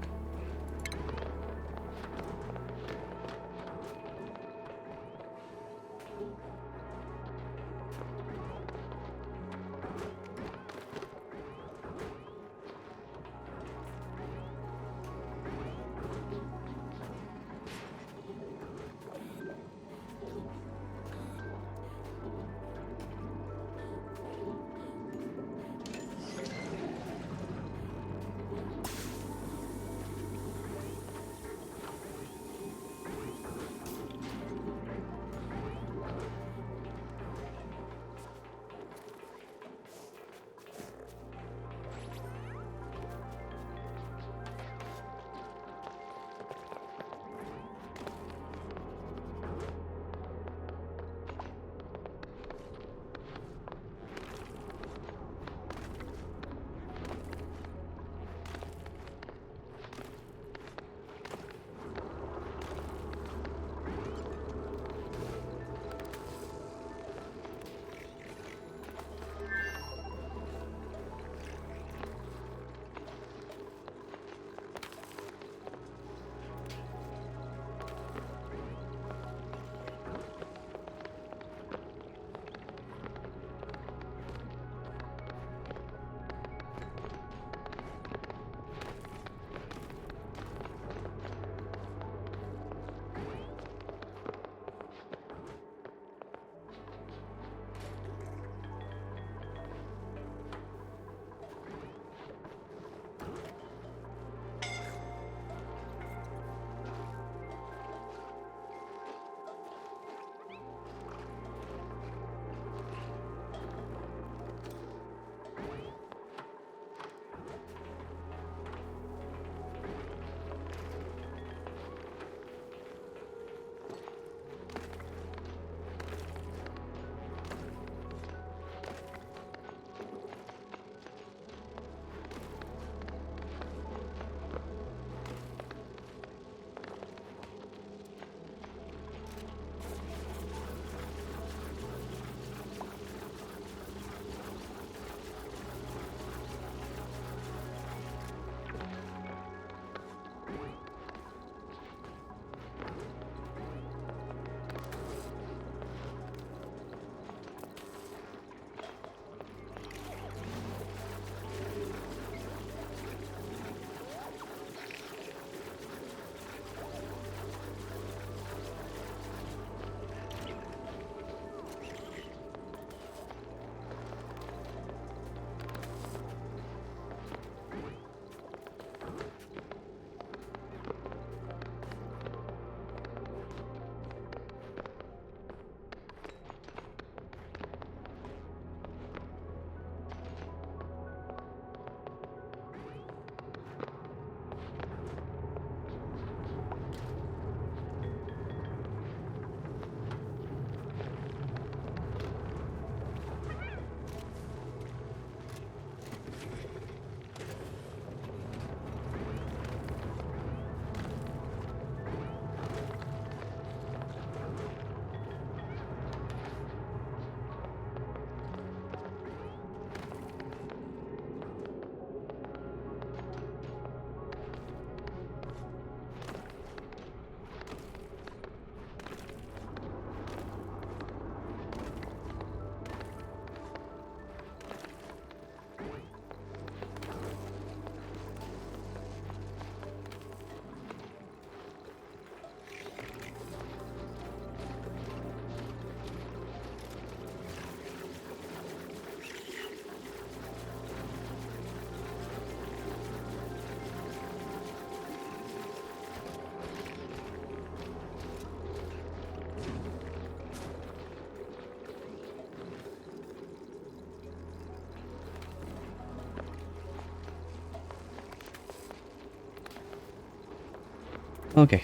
Okay.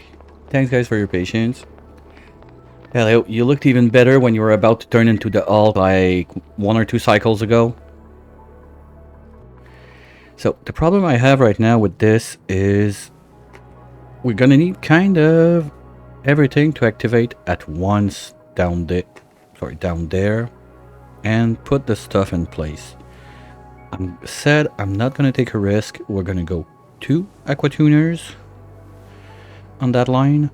Thanks, guys, for your patience. Hello, you looked even better when you were about to turn into the alt like 1 or 2 cycles ago. So, the problem I have right now with this is we're gonna need kind of everything to activate at once down there. sorry, down there, and put the stuff in place. I'm not gonna take a risk. We're gonna go 2 aqua tuners on that line.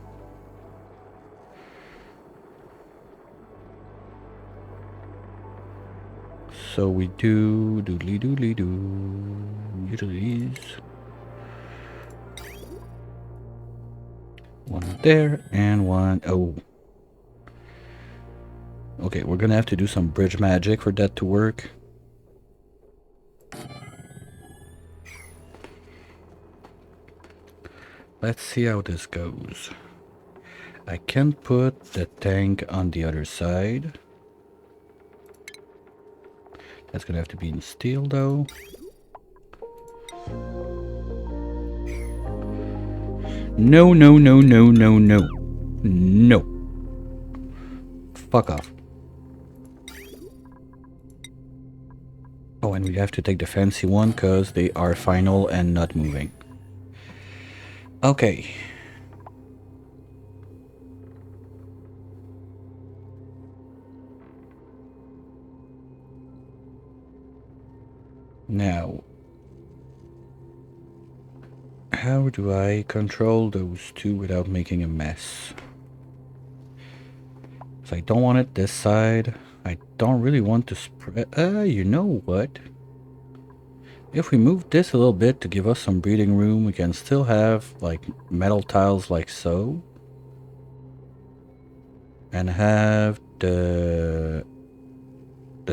So we do doodly doodly doo utilities. One there and one. Oh. Okay, we're gonna have to do some bridge magic for that to work. Let's see how this goes. I can put the tank on the other side. That's gonna have to be in steel though. No, no, no, no, no, no. No. Fuck off. Oh, and we have to take the fancy one because they are final and not moving. Okay. Now, how do I control those two without making a mess? So I don't want it this side. I don't really want to spread. You know what? If we move this a little bit to give us some breathing room, we can still have like metal tiles like so. And have the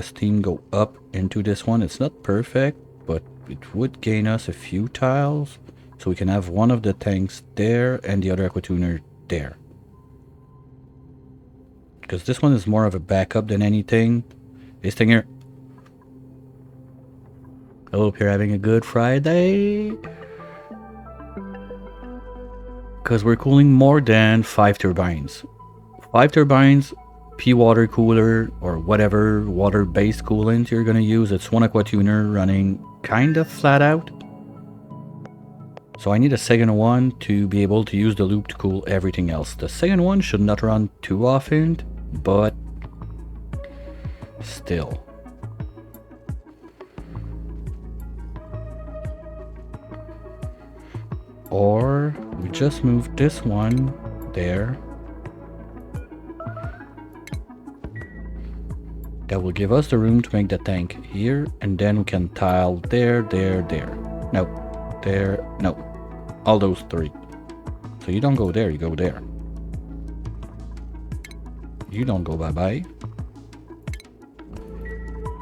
steam go up into this one. It's not perfect, but it would gain us a few tiles. So we can have one of the tanks there and the other aqua tuner there. Because this one is more of a backup than anything. Hey, Stinger. I hope you're having a good Friday. Because we're cooling more than 5 turbines. 5 turbines, P-water cooler, or whatever water-based coolant you're going to use. It's one aqua tuner running kind of flat out. So I need a second one to be able to use the loop to cool everything else. The second one should not run too often, but still. Or we just move this one there. That will give us the room to make the tank here, and then we can tile there, there, there. No, there, no. All those 3. So you don't go there, you go there. You don't go bye-bye.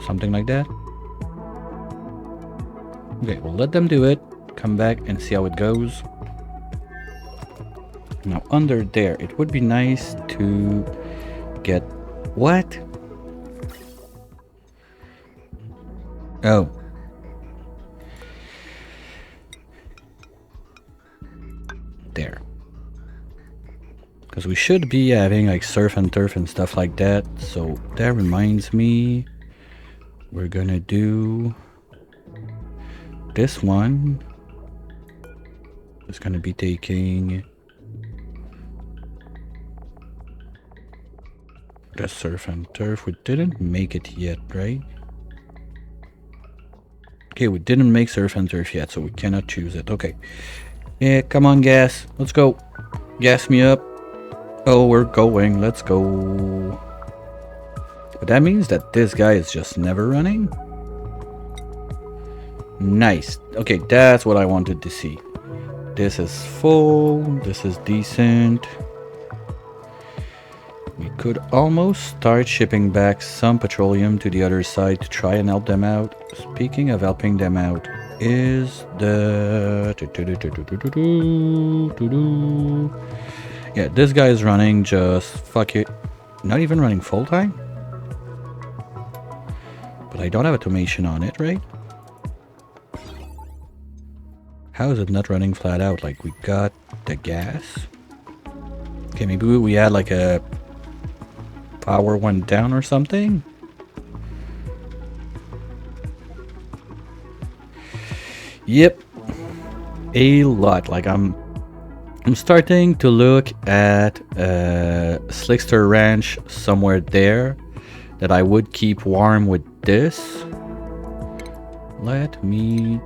Something like that. Okay, we'll let them do it. Come back and see how it goes. Now under there, it would be nice to get... What? Oh. There. Because we should be having like surf and turf and stuff like that. So that reminds me, we're gonna do this one. It's gonna be taking the surf and turf. We didn't make it yet, right? Okay, we didn't make surf and turf yet, so we cannot choose it. Okay. Yeah, come on, gas. Let's go. Gas me up. Oh, we're going. Let's go. But that means that this guy is just never running. Nice. Okay, that's what I wanted to see. This is full. This is decent. We could almost start shipping back some petroleum to the other side to try and help them out. Speaking of helping them out, is the... Yeah, this guy is running just... Fuck it. Not even running full time? But I don't have automation on it, right? How is it not running flat out? Like, we got the gas. Okay, maybe we had like a... Power went down or something? Yep. A lot. Like, I'm starting to look at Slickster Ranch somewhere there. that I would keep warm with this. Let me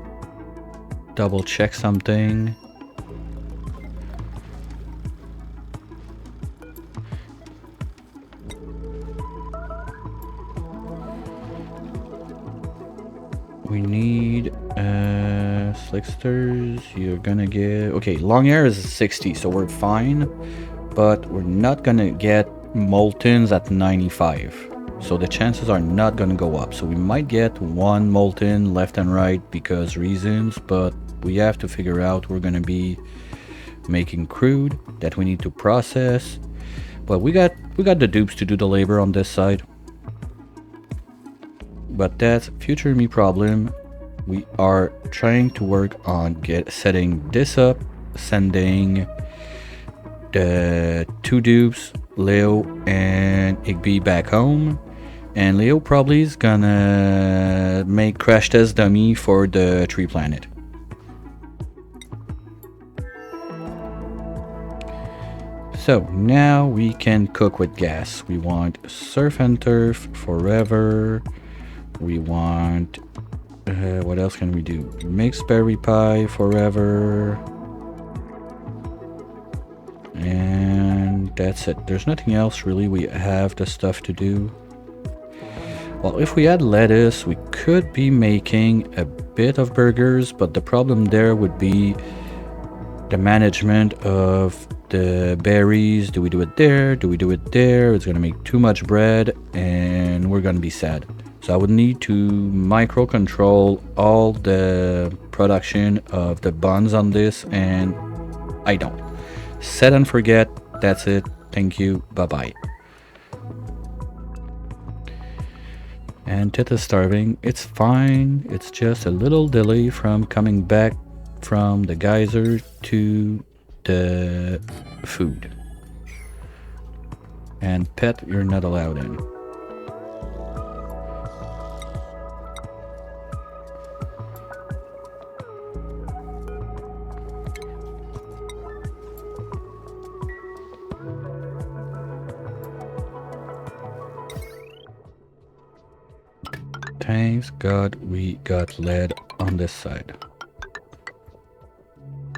double check something. We need slicksters. You're gonna get okay. Long air is 60, so we're fine, but we're not gonna get moltens at 95. So the chances are not gonna go up. So we might get one molten left and right because reasons, but we have to figure out we're gonna be making crude that we need to process. But we got the dupes to do the labor on this side. But that's future me problem. We are trying to work on setting this up, sending the two dupes, Leo and Igby, back home. And Leo probably is gonna make crash test dummy for the tree planet. So now we can cook with gas. We want surf and turf forever. We want what else can we do? Mixed berry pie forever. And that's it. There's nothing else really. We have the stuff to do. Well, if we had lettuce, we could be making a bit of burgers, but the problem there would be the management of the berries. Do we do it there? Do we do it there? It's gonna make too much bread and we're gonna be sad. So I would need to micro control all the production of the buns on this, and I don't. Set and forget. That's it. Thank you. Bye-bye. And Tit is starving. It's fine. It's just a little delay from coming back from the geyser to the food. And pet, you're not allowed in. Thanks God we got lead on this side.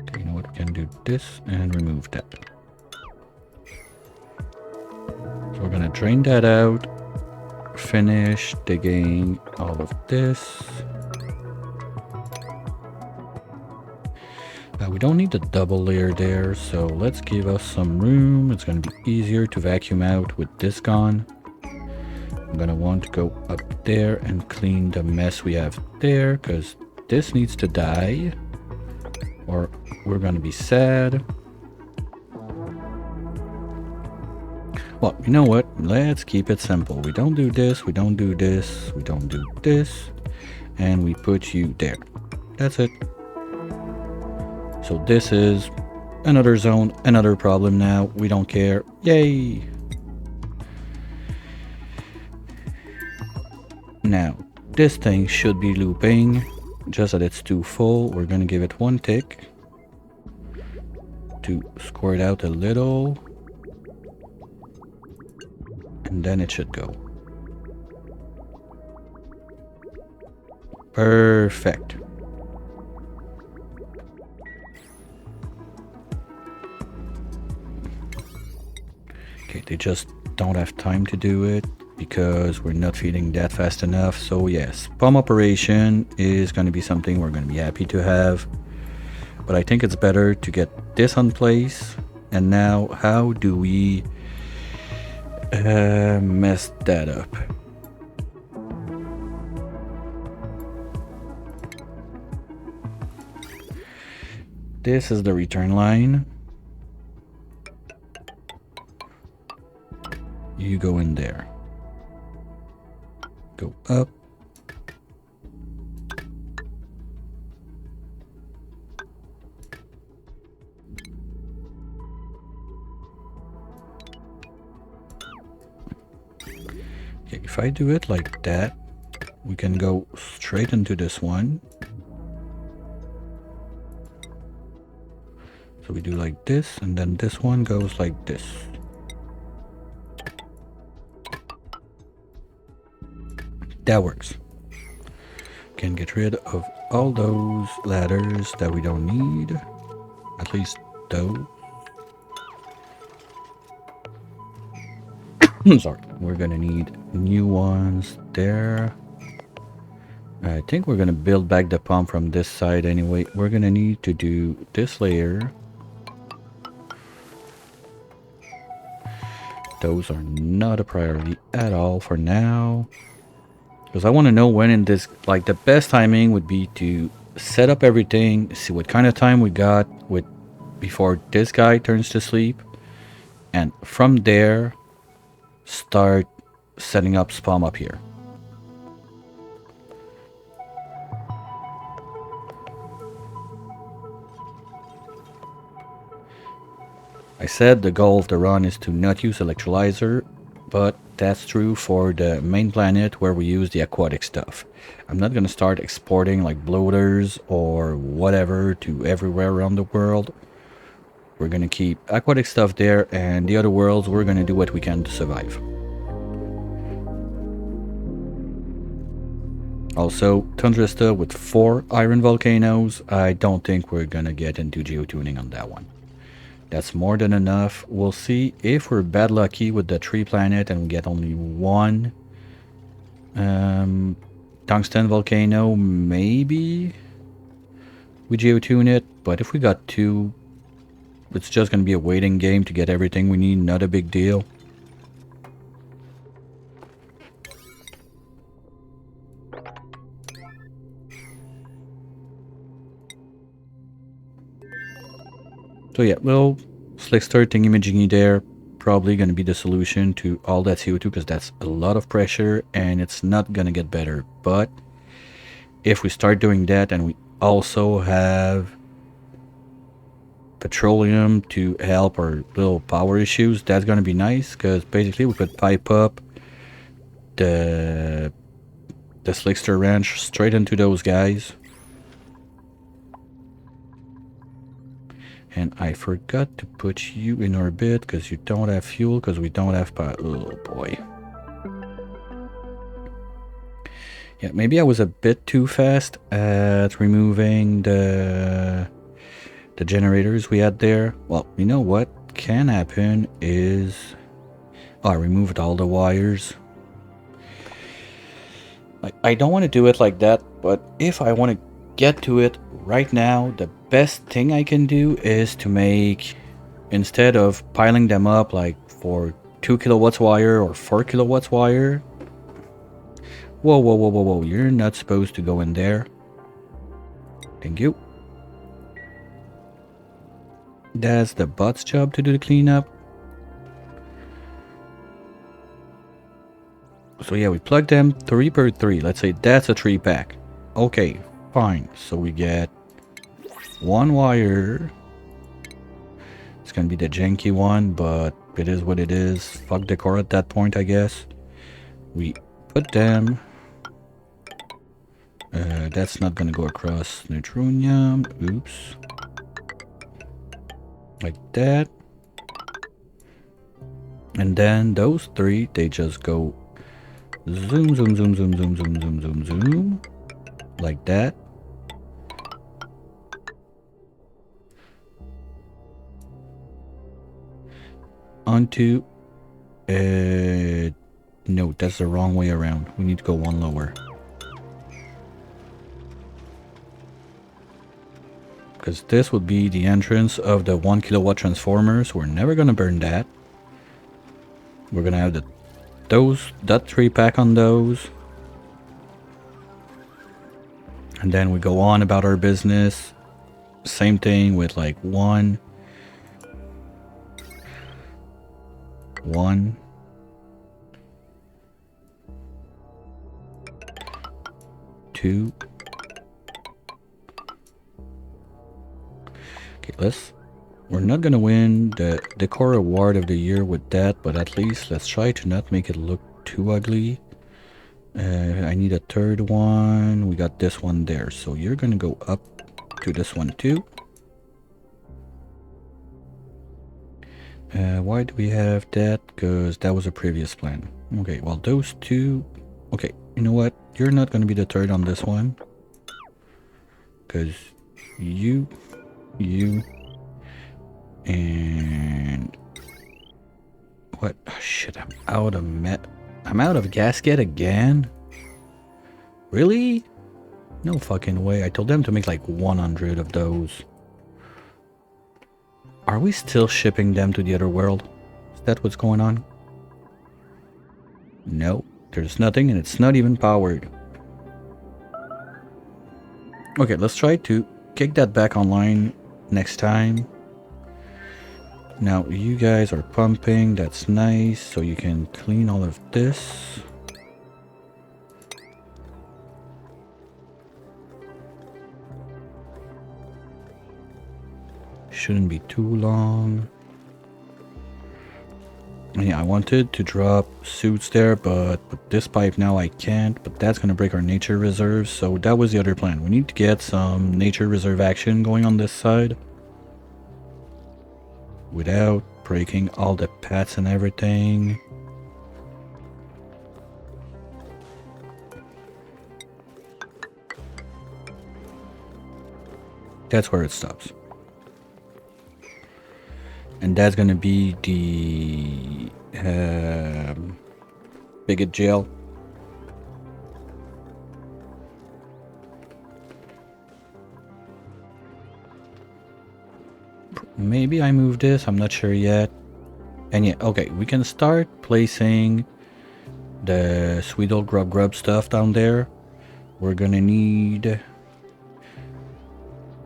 Okay, you know what? We can do this and remove that. So we're gonna drain that out. Finish digging all of this. We don't need the double layer there, so let's give us some room. It's gonna be easier to vacuum out with this gone. I'm gonna want to go up there and clean the mess we have there, because this needs to die or we're gonna be sad. Well, you know what? Let's keep it simple. We don't do this, we don't do this, we don't do this, and we put you there. That's it. So this is another zone, another problem now. We don't care. Yay! Now, this thing should be looping, just that it's too full. We're gonna give it one tick to squirt out a little, and then it should go. Perfect. Okay, they just don't have time to do it because we're not feeding that fast enough. So yes, pump operation is going to be something we're going to be happy to have, but I think it's better to get this on place. And now how do we mess that up? This is the return line. You go in there. Go up. Okay, if I do it like that, we can go straight into this one. So we do like this, and then this one goes like this. That works. Can get rid of all those ladders that we don't need. At least those. Sorry. We're gonna need new ones there. I think we're gonna build back the pump from this side anyway. We're gonna need to do this layer. Those are not a priority at all for now. Because I want to know when in this, like the best timing would be to set up everything, see what kind of time we got with before this guy turns to sleep. And from there, start setting up spawn up here. I said the goal of the run is to not use electrolyzer, but that's true for the main planet where we use the aquatic stuff. I'm not gonna start exporting like bloaters or whatever to everywhere around the world. We're gonna keep aquatic stuff there, and the other worlds we're gonna do what we can to survive. Also, Tundrasta with 4 iron volcanoes, I don't think we're gonna get into geotuning on that one. That's more than enough. We'll see if we're bad lucky with the tree planet and we get only 1 tungsten volcano, maybe we geotune it. But if we got 2, it's just going to be a waiting game to get everything we need. Not a big deal. So yeah, little slickster thingy-majiggy there. Probably going to be the solution to all that CO2 because that's a lot of pressure and it's not going to get better. But if we start doing that and we also have petroleum to help our little power issues, that's going to be nice because basically we could pipe up the slickster ranch straight into those guys. And I forgot to put you in orbit because you don't have fuel because we don't have power. Oh boy. Yeah, maybe I was a bit too fast at removing the generators we had there. Well, you know what can happen is... Oh, I removed all the wires. I don't want to do it like that, but if I want to get to it right now, the best thing I can do is to make, instead of piling them up like for 2 kilowatts wire or 4 kilowatts wire. Whoa, whoa, whoa, whoa, whoa, you're not supposed to go in there. Thank you. That's the bot's job to do the cleanup. So yeah, we plug them 3 per 3. Let's say that's a 3 pack. Okay, fine. So we get 1 wire. It's gonna be the janky one, but it is what it is. Fuck decor at that point, I guess. We put them. That's not gonna go across neutronium. Oops. Like that. And then those 3, they just go zoom, zoom, zoom, zoom, zoom, zoom, zoom, zoom, zoom. Like that. Onto... no, that's the wrong way around. We need to go 1 lower. Because this would be the entrance of the 1 kilowatt transformers. We're never gonna burn that. We're gonna have that 3 pack on those. And then we go on about our business. Same thing with like 1, 2. Okay, we're not gonna win the decor award of the year with that, but at least let's try to not make it look too ugly. I need a 3rd one. We got this one there, so you're gonna go up to this one too. Why do we have that? Because that was a previous plan. Okay, well those 2... Okay, You know what? You're not gonna be the third on this one. Because you, and... What? Oh, shit, I'm out of gasket again? Really? No fucking way. I told them to make like 100 of those. Are we still shipping them to the other world? Is that what's going on? No, there's nothing and it's not even powered. Okay, let's try to kick that back online next time. Now, you guys are pumping. That's nice. So you can clean all of this. Shouldn't be too long. Yeah, I wanted to drop suits there, but with this pipe now I can't. But that's going to break our nature reserves. So that was the other plan. We need to get some nature reserve action going on this side. Without breaking all the paths and everything. That's where it stops. And that's gonna be the bigot jail. Maybe I move this, I'm not sure yet. And yeah, okay, we can start placing the Speedo grub stuff down there. We're gonna need...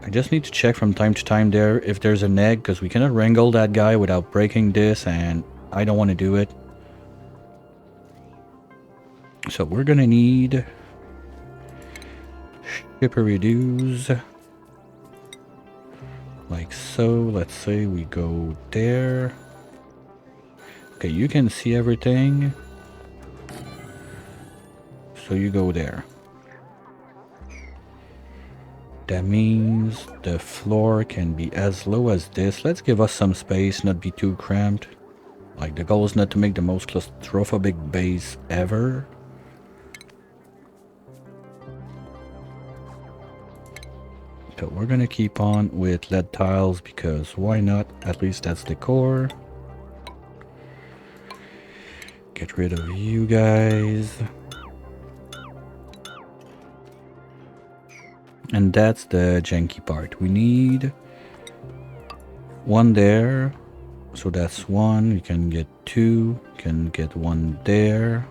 I just need to check from time to time there if there's an egg, because we cannot wrangle that guy without breaking this, and I don't want to do it. So we're gonna need shippery dues. Like so, let's say we go there. Okay, you can see everything. So you go there. That means the floor can be as low as this. Let's give us some space, not be too cramped. Like, the goal is not to make the most claustrophobic base ever. So we're gonna keep on with lead tiles because why not? At least that's the core. Get rid of you guys. And that's the janky part. We need one there. So that's one. You can get two. You can get one there.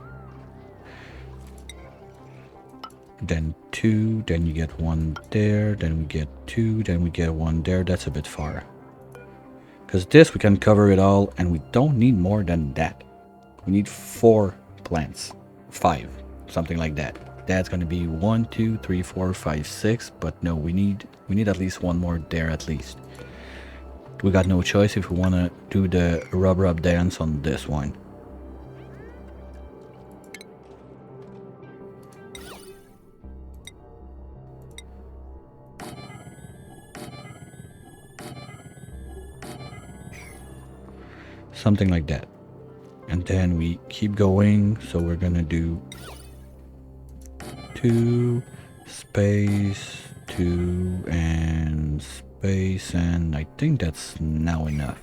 Then two. Then you get one there. Then we get two. Then we get one there. That's a bit far. Because this, we can cover it all. And we don't need more than that. We need 4 plants. 5. Something like that. That's going to be 1, 2, 3, 4, 5, 6. But no, we need at least one more there at least. We got no choice if we want to do the rub dance on this one. Something like that. And then we keep going. So we're going to do 2 space 2 and space, and I think that's now enough.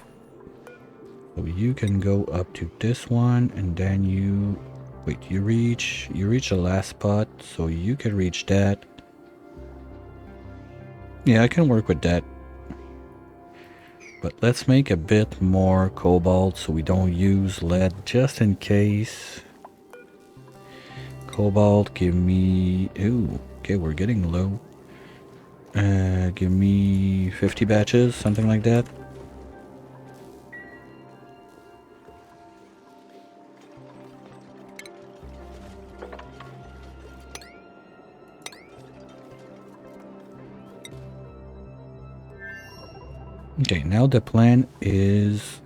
So you can go up to this one, and then you wait, you reach the last spot, so you can reach that. Yeah, I can work with that. But let's make a bit more cobalt so we don't use lead just in case. Cobalt, give me... Ooh, okay, we're getting low. Give me 50 batches, something like that. Okay, now the plan is...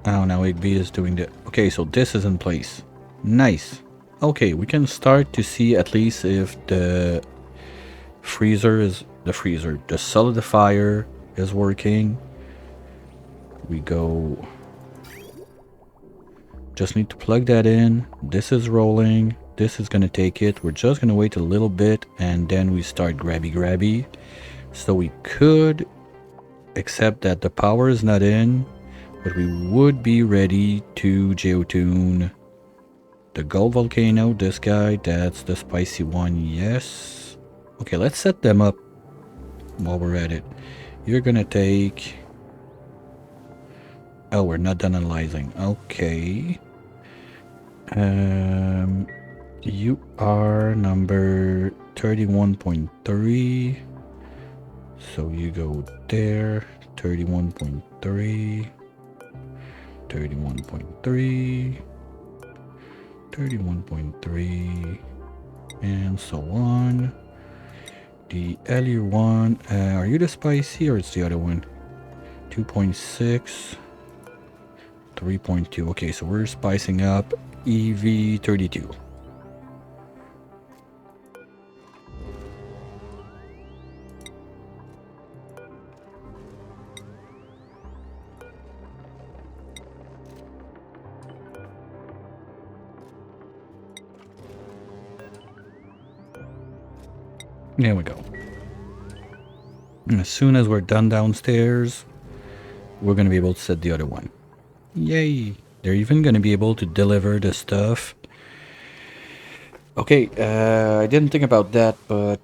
Oh, now AQUA is doing the... Okay, so this is in place. Nice. Okay, we can start to see at least if the freezer is... The solidifier is working. We go... Just need to plug that in. This is rolling. this is gonna take it. We're just gonna wait a little bit and then we start grabby. So we could accept that the power is not in, but we would be ready to geotune the gold volcano. This guy, that's the spicy one. Yes. Okay, let's set them up while we're at it. You're gonna take... Oh, we're not done analyzing. Okay. You are number 31.3. So you go there. 31.3. 31.3. 31.3. And so on. The earlier one, are you the spicy or it's the other one? 2.6. 3.2. Okay, so we're spicing up EV32. There we go. And as soon as we're done downstairs, we're going to be able to set the other one. Yay! They're even going to be able to deliver the stuff. Okay, I didn't think about that, but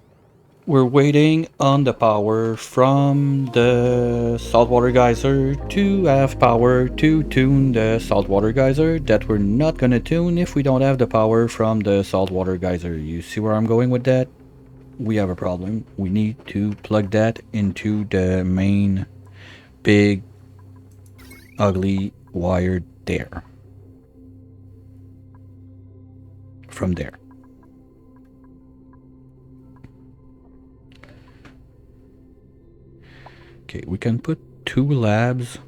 we're waiting on the power from the saltwater geyser to have power to tune the saltwater geyser that we're not going to tune if we don't have the power from the saltwater geyser. You see where I'm going with that? We have a problem. We need to plug that into the main big ugly wire there. From there. Okay, we can put 2 labs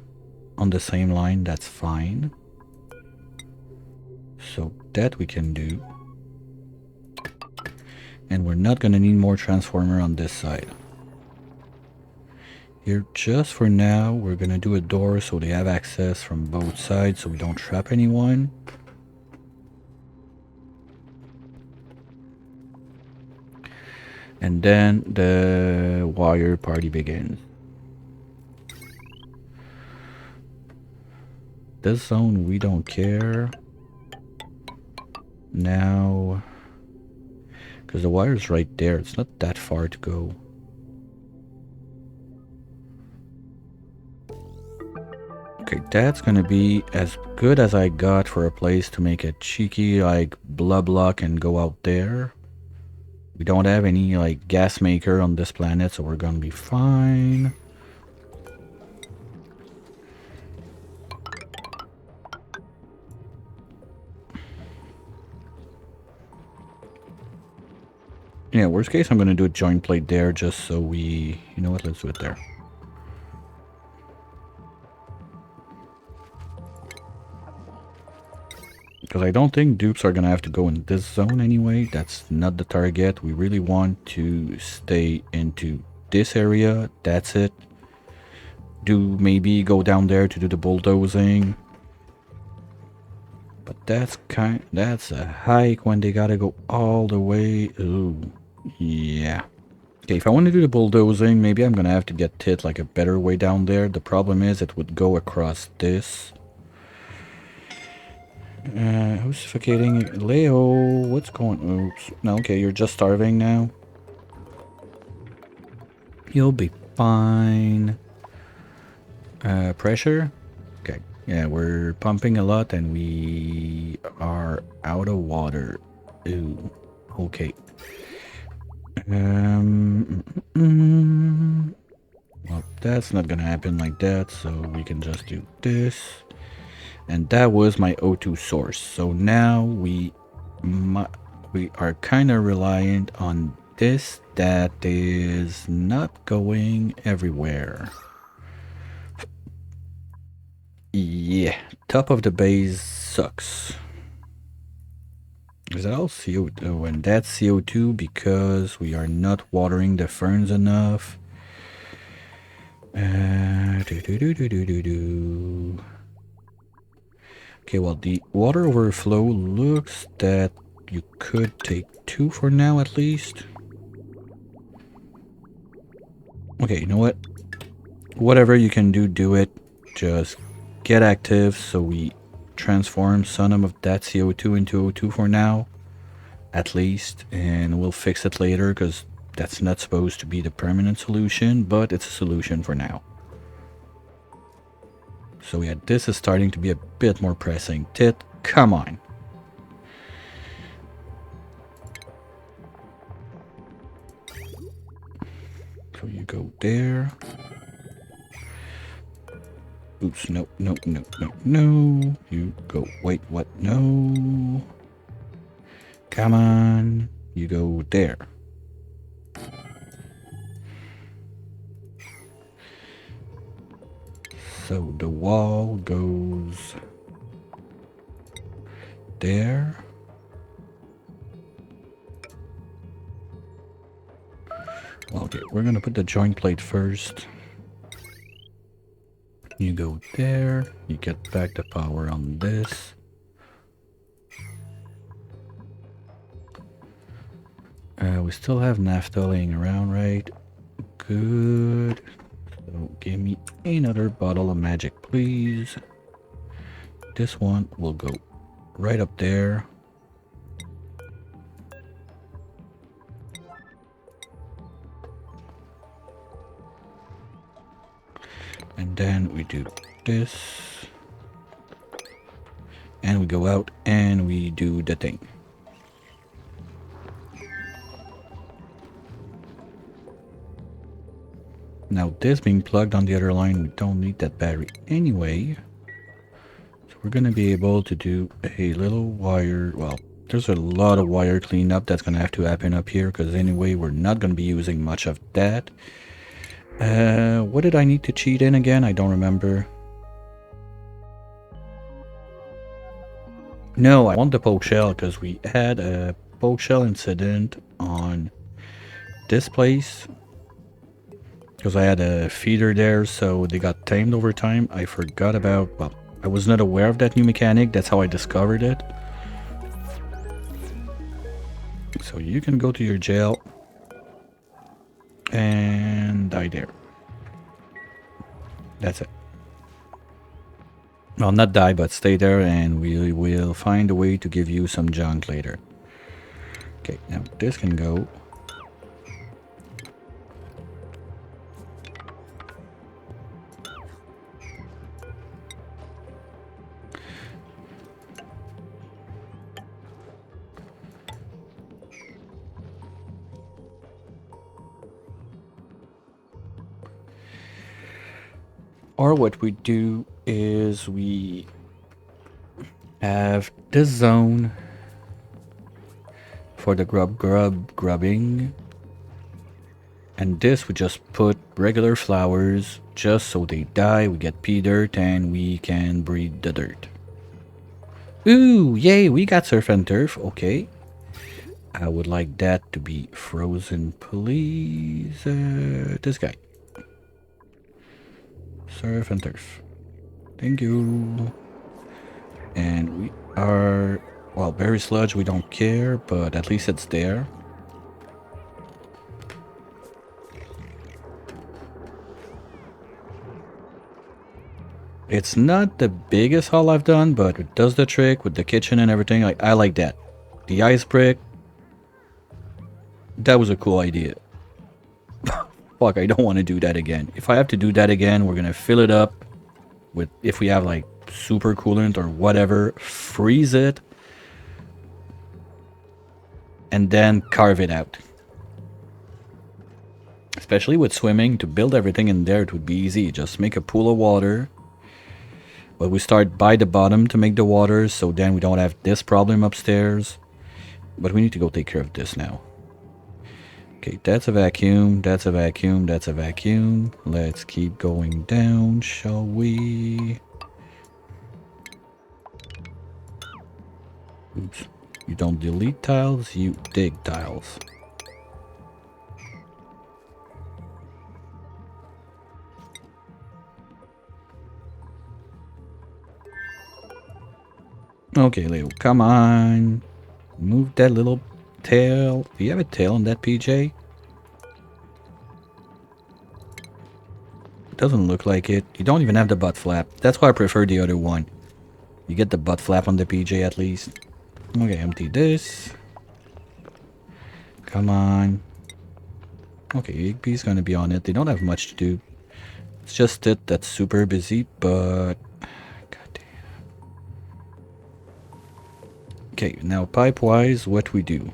on the same line, that's fine. So that we can do. And we're not gonna need more transformer on this side. Here, just for now, we're gonna do a door so they have access from both sides so we don't trap anyone. And then the wire party begins. This zone, we don't care. Now, because the wire's right there, it's not that far to go. Okay, that's gonna be as good as I got for a place to make a cheeky, like, blob block and go out there. We don't have any, like, gas maker on this planet, so we're gonna be fine. Yeah, worst case, I'm gonna do a joint plate there just so we... You know what, let's do it there. Because I don't think dupes are gonna have to go in this zone anyway. That's not the target. We really want to stay into this area. That's it. Do maybe go down there to do the bulldozing. But that's a hike when they gotta go all the way. Ooh, yeah. Okay, if I want to do the bulldozing, maybe I'm gonna have to get Tit like a better way down there. The problem is it would go across this. Who's suffocating? Leo, what's going... Oops. No, okay, you're just starving now. You'll be fine. Pressure? Okay. Yeah, we're pumping a lot and we are out of water. Ooh. Okay. Well, that's not gonna happen like that, so we can just do this. And that was my O2 source. So now we are kind of reliant on this that is not going everywhere. Yeah, top of the base sucks. Is that all CO2? And that's CO2 because we are not watering the ferns enough. Okay, well, the water overflow looks that you could take 2 for now at least. Okay, you know what? Whatever you can do, do it. Just get active so we transform some of that CO2 into O2 for now, at least, and we'll fix it later because that's not supposed to be the permanent solution, but it's a solution for now. So yeah, this is starting to be a bit more pressing. Tit, come on. So you go there. Oops, no, no, no, no, no. You go, wait, what? No. Come on. You go there. So the wall goes there. Okay, we're gonna put the joint plate first. You go there. You get back the power on this. We still have naphtha laying around, right? Good. So give me another bottle of magic, please. This one will go right up there. And then we do this. And we go out and we do the thing. Now this being plugged on the other line, we don't need that battery anyway. So we're going to be able to do a little wire, well, there's a lot of wire cleanup that's going to have to happen up here because anyway, we're not going to be using much of that. What did I need to cheat in again? I don't remember. No, I want the poke shell because we had a poke shell incident on this place. Because I had a feeder there, so they got tamed over time. I forgot about, well, I was not aware of that new mechanic. That's how I discovered it. So you can go to your jail and die there. That's it. Well, not die, but stay there and we will find a way to give you some junk later. Okay, now this can go. Or what we do is we have this zone for the grubbing. And this we just put regular flowers just so they die, we get pea dirt and we can breed the dirt. Ooh, yay, we got surf and turf, okay. I would like that to be frozen, please. This guy. Surf and turf. Thank you. And we are, well, berry sludge, we don't care, but at least it's there. It's not the biggest haul I've done, but it does the trick with the kitchen and everything. I like that. The ice brick. That was a cool idea. Fuck, I don't want to do that again. If I have to do that again, we're gonna fill it up with, if we have like super coolant or whatever, freeze it, and then carve it out. Especially with swimming, to build everything in there, it would be easy. Just make a pool of water. But we start by the bottom to make the water, so then we don't have this problem upstairs. But we need to go take care of this now. Okay, that's a vacuum, that's a vacuum, that's a vacuum. Let's keep going down, shall we? Oops. You don't delete tiles, you dig tiles. Okay, Leo, come on. Move remove that little tail. Do you have a tail on that PJ? Doesn't look like it. You don't even have the butt flap. That's why I prefer the other one. You get the butt flap on the PJ at least. Okay, empty this. Come on. Okay, Igby's gonna be on it. They don't have much to do. It's just it that's super busy, but... God damn. Okay, now pipe-wise, what we do?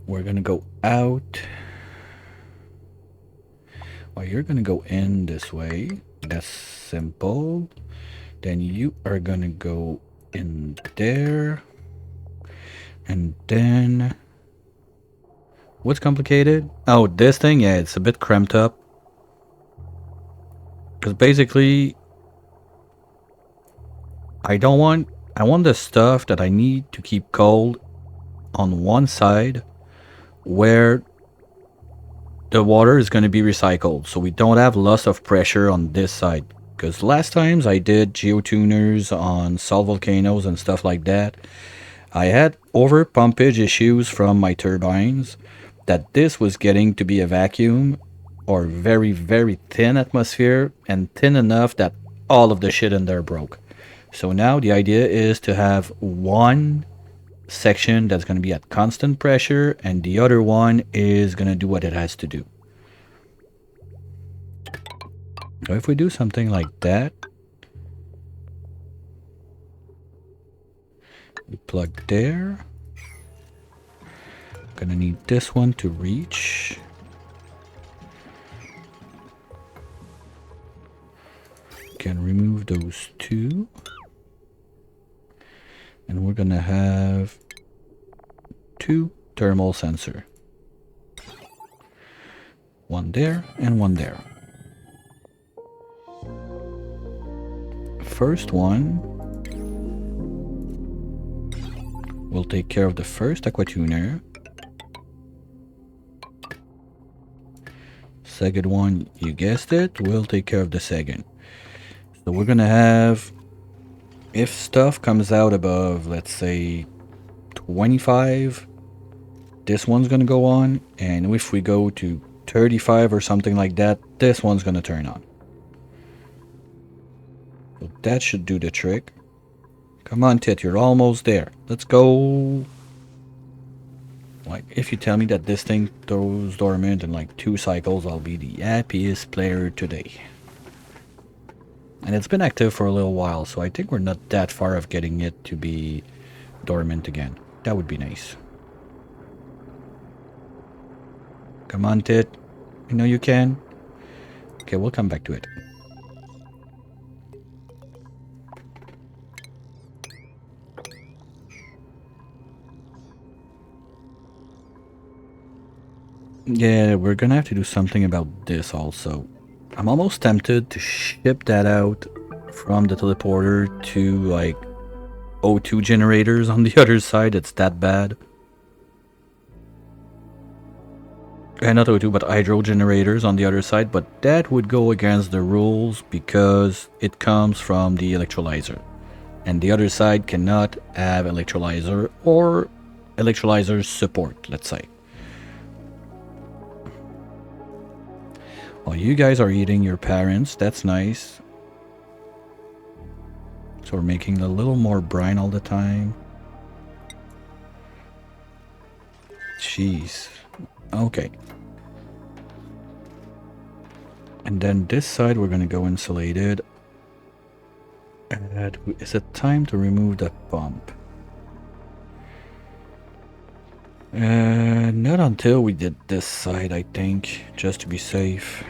We're gonna go out. Well, you're gonna go in this way. That's simple. Then you are gonna go in there. And then... What's complicated? Oh, this thing? Yeah, it's a bit cramped up. Because basically... I want the stuff that I need to keep cold on one side where the water is going to be recycled, so we don't have loss of pressure on this side. Because last times I did geotuners on salt volcanoes and stuff like that, I had over pumpage issues from my turbines that this was getting to be a vacuum or very, very thin atmosphere, and thin enough that all of the shit in there broke. So now the idea is to have one section that's going to be at constant pressure and the other one is going to do what it has to do. So if we do something like that, we plug there. Gonna need this one to reach. Can remove those two. And we're gonna have two thermal sensor. One there and one there. First one will take care of the first aqua tuner. Second one, you guessed it, will take care of the second. So we're gonna have, if stuff comes out above, let's say 25, this one's gonna go on, and if we go to 35 or something like that, this one's gonna turn on. So that should do the trick. Come on, Tit, you're almost there. Let's go. Like, if you tell me that this thing goes dormant in like 2 cycles, I'll be the happiest player today. And it's been active for a little while, so I think we're not that far of getting it to be dormant again. That would be nice. Come on, Tit. I know you can. Okay, we'll come back to it. Yeah, we're gonna have to do something about this also. I'm almost tempted to ship that out from the teleporter to like O2 generators on the other side. It's that bad. And not O2, but hydro generators on the other side, but that would go against the rules because it comes from the electrolyzer. And the other side cannot have electrolyzer or electrolyzer support, let's say. Well, you guys are eating your parents, that's nice. So we're making a little more brine all the time. Jeez. Okay. And then this side we're gonna go insulated. And is it time to remove the pump? Not until we did this side, I think, just to be safe.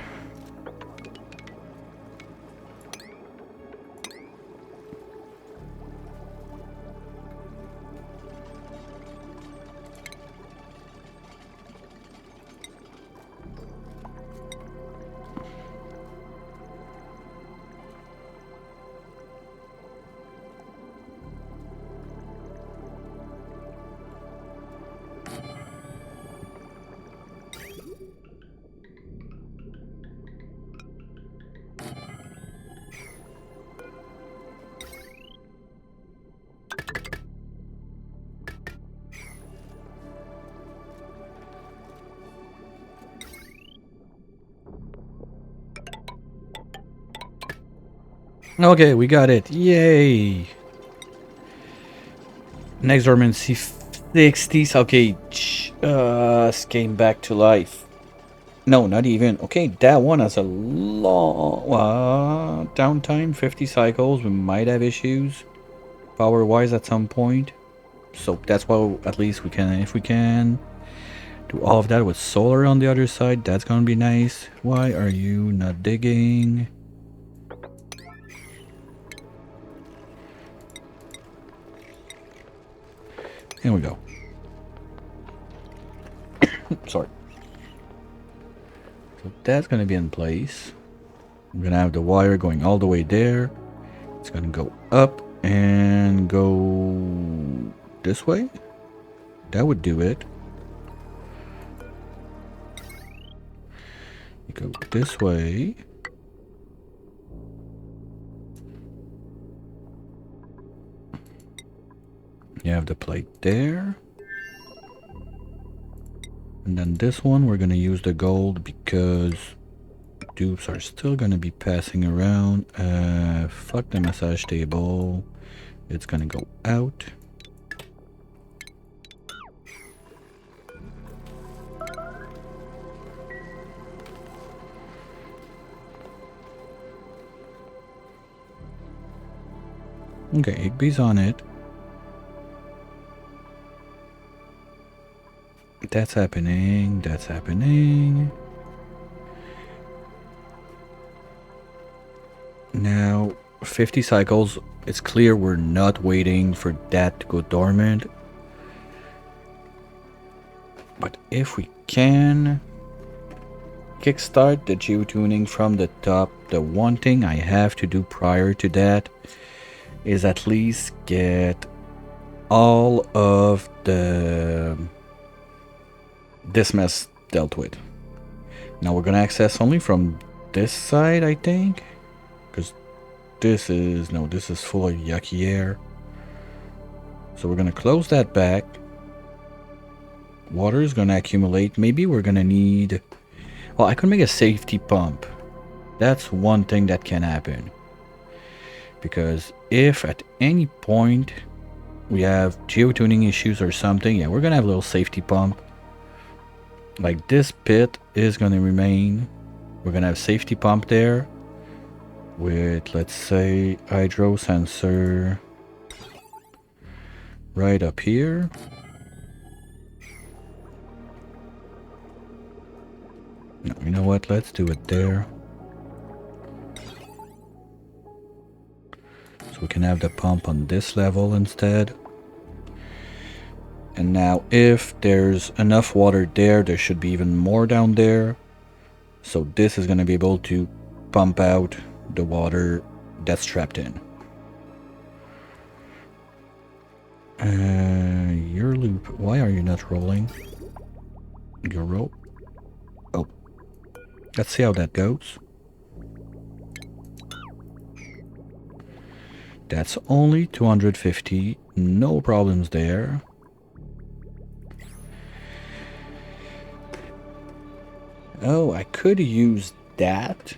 Okay, we got it. Yay! Next dormancy 60s. Okay, just came back to life. No, not even. Okay, that one has a long downtime, 50 cycles. We might have issues power-wise at some point. So that's why at least we can, if we can, do all of that with solar on the other side. That's gonna be nice. Why are you not digging? Here we go. Sorry. So that's gonna be in place. I'm gonna have the wire going all the way there. It's gonna go up and go this way. That would do it. You go this way. You have the plate there. And then this one, we're gonna use the gold because dupes are still gonna be passing around. Fuck the massage table. It's gonna go out. Okay, Igby's on it. That's happening. That's happening. Now, 50 cycles. It's clear we're not waiting for that to go dormant. But if we can kickstart the geotuning from the top, the one thing I have to do prior to that is at least get all of this mess dealt with. Now we're gonna access only from this side, I think, because this is full of yucky air. So we're gonna close that back. Water is gonna accumulate. Maybe we're gonna need, well, I could make a safety pump. That's one thing that can happen, because if at any point we have geotuning issues or something, yeah, we're gonna have a little safety pump. Like this pit is gonna remain. We're gonna have safety pump there with, let's say, hydro sensor right up here. No, you know what? Let's do it there. So we can have the pump on this level instead. And now if there's enough water there, there should be even more down there. So this is going to be able to pump out the water that's trapped in. Your loop, why are you not rolling? Your roll? Oh. Let's see how that goes. That's only 250, no problems there. Oh, I could use that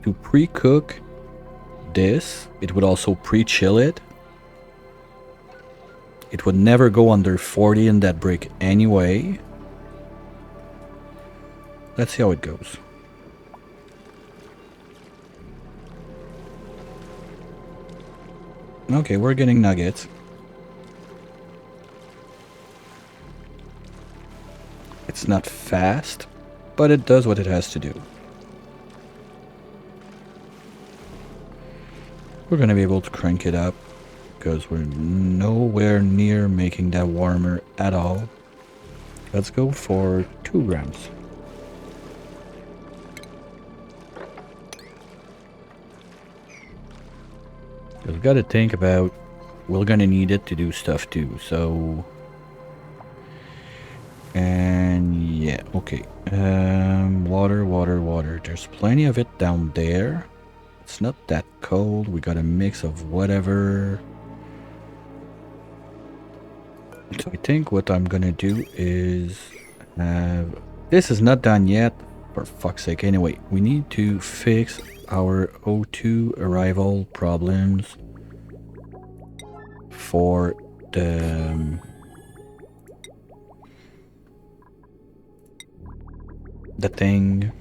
to pre-cook this. It would also pre-chill it. It would never go under 40 in that brick anyway. Let's see how it goes. Okay, we're getting nuggets. It's not fast, but it does what it has to do. We're gonna be able to crank it up because we're nowhere near making that warmer at all. Let's go for 2 grams. We've got to think about, we're gonna need it to do stuff too, so... And yeah, okay. Water. There's plenty of it down there. It's not that cold. We got a mix of whatever. So I think what I'm gonna do is have... This is not done yet, for fuck's sake. Anyway, we need to fix our O2 arrival problems for the thing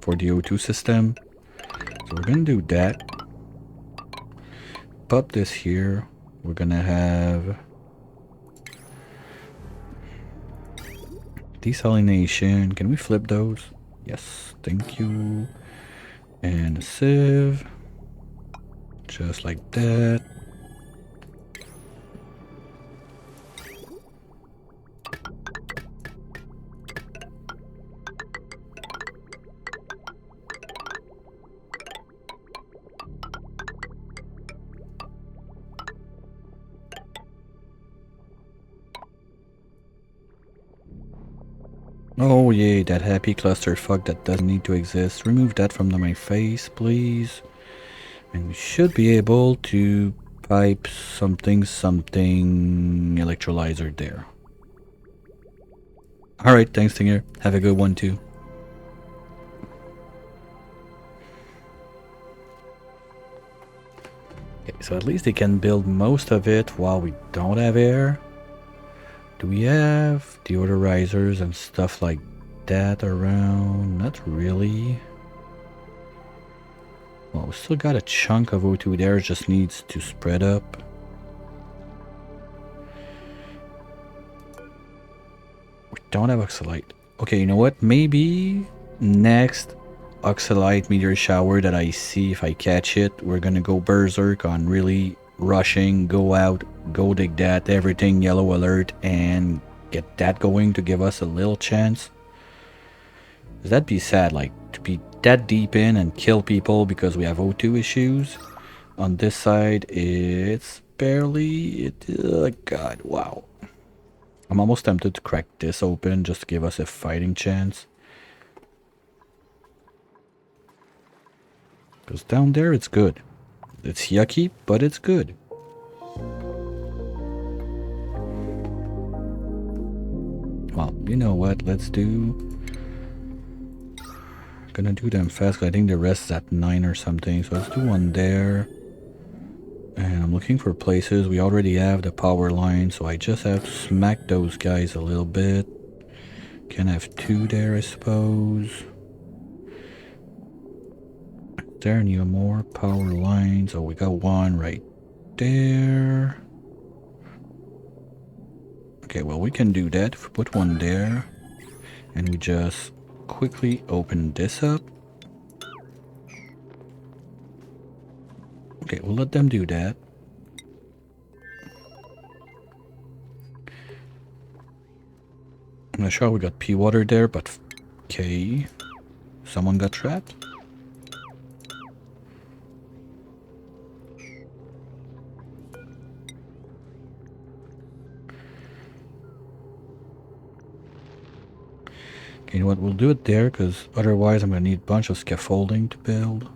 for the O2 system. So we're gonna do that. Pop this here. We're gonna have desalination. Can we flip those? Yes, thank you. And a sieve. Just like that. Oh yay, that happy clusterfuck that doesn't need to exist. Remove that from my face, please. And we should be able to pipe something electrolyzer there. Alright, thanks Stinger. Have a good one too. Okay, so at least they can build most of it while we don't have air. Do we have deodorizers and stuff like that around? Not really. Well, we still got a chunk of O2 there, just needs to spread up. We don't have oxalite. Okay, you know what? Maybe next oxalite meteor shower that I see, if I catch it, we're gonna go berserk on really rushing, go out, go dig that, everything yellow alert, and get that going to give us a little chance. That'd be sad, like, to be that deep in and kill people because we have O2 issues. On this side, it's barely... God, wow. I'm almost tempted to crack this open just to give us a fighting chance. Because down there, it's good. It's yucky, but it's good. Well, you know what? Let's do... Gonna do them fast, 'cause I think the rest is at 9 or something. So let's do one there. And I'm looking for places. We already have the power line, so I just have to smack those guys a little bit. Can have 2 there, I suppose. Is there any more power lines? Oh, we got 1 right there. Okay, well, we can do that. If we put 1 there, and we just quickly open this up. Okay, we'll let them do that. I'm not sure we got pea water there, but okay. Someone got trapped. Okay, you know what? We'll do it there, because otherwise I'm going to need a bunch of scaffolding to build.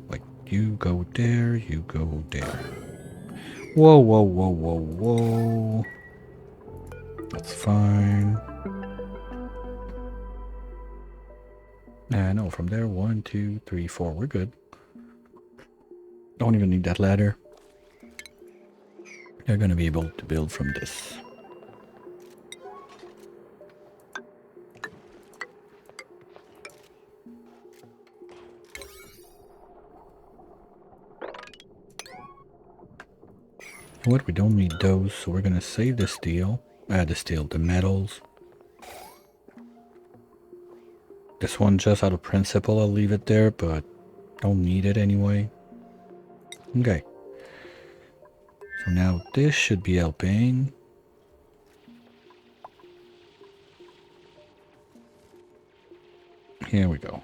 Like, you go there, you go there. Whoa, whoa, whoa, whoa, whoa. That's fine. No, from there, 1, 2, 3, 4. We're good. Don't even need that ladder. They're going to be able to build from this. What? We don't need those, so we're gonna save the steel. The metals. This one, just out of principle, I'll leave it there, but don't need it anyway. Okay. So now this should be helping. Here we go.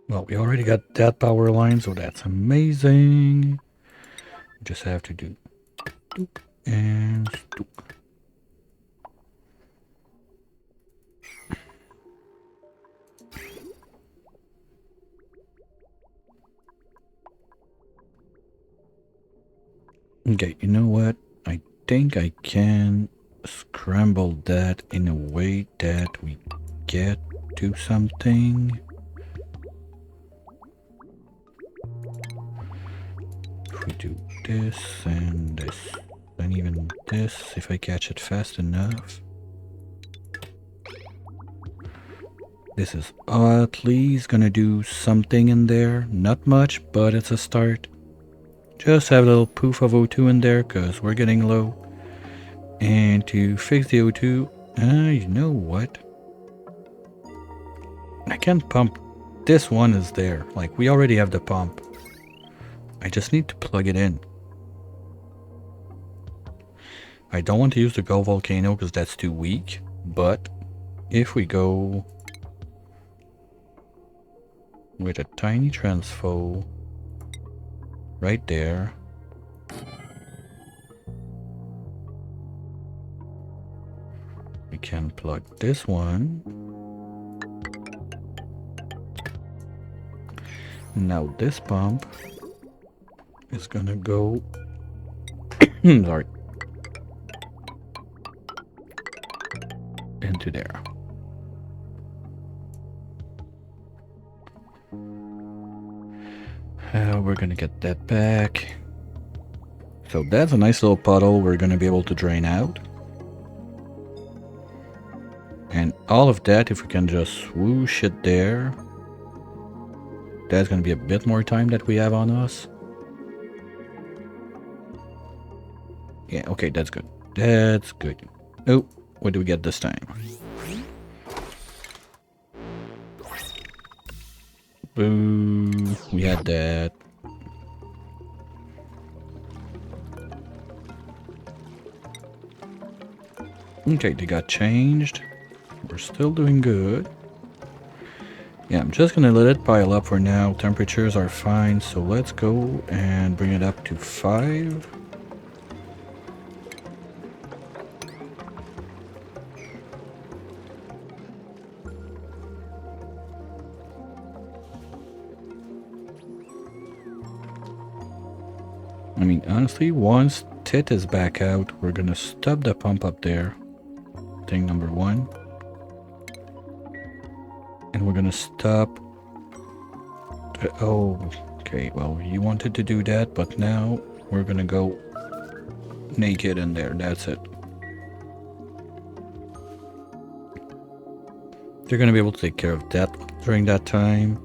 Well, we already got that power line, so that's amazing. We just have to do doop and doop. Okay, you know what? I think I can scramble that in a way that we get to something. If we do this and this, and even this, if I catch it fast enough. This is at least gonna do something in there. Not much, but it's a start. Just have a little poof of O2 in there, because we're getting low. And to fix the O2, you know what? I can't pump. This one is there. Like, we already have the pump. I just need to plug it in. I don't want to use the Gold Volcano because that's too weak. But if we go with a tiny transfo right there. We can plug this one. Now this pump is gonna go sorry, into there. We're gonna get that back. So that's a nice little puddle we're gonna be able to drain out. And all of that, if we can just swoosh it there, that's gonna be a bit more time that we have on us. Yeah, okay, that's good. That's good. Oh, what do we get this time? Boo, we had that. Okay, they got changed. We're still doing good. Yeah, I'm just gonna let it pile up for now. Temperatures are fine, so let's go and bring it up to 5. I mean, honestly, once Tit is back out, we're gonna stop the pump up there. Thing number 1. And we're gonna stop. Oh, okay, well, you wanted to do that, but now we're gonna go naked in there. That's it. They're gonna be able to take care of that during that time.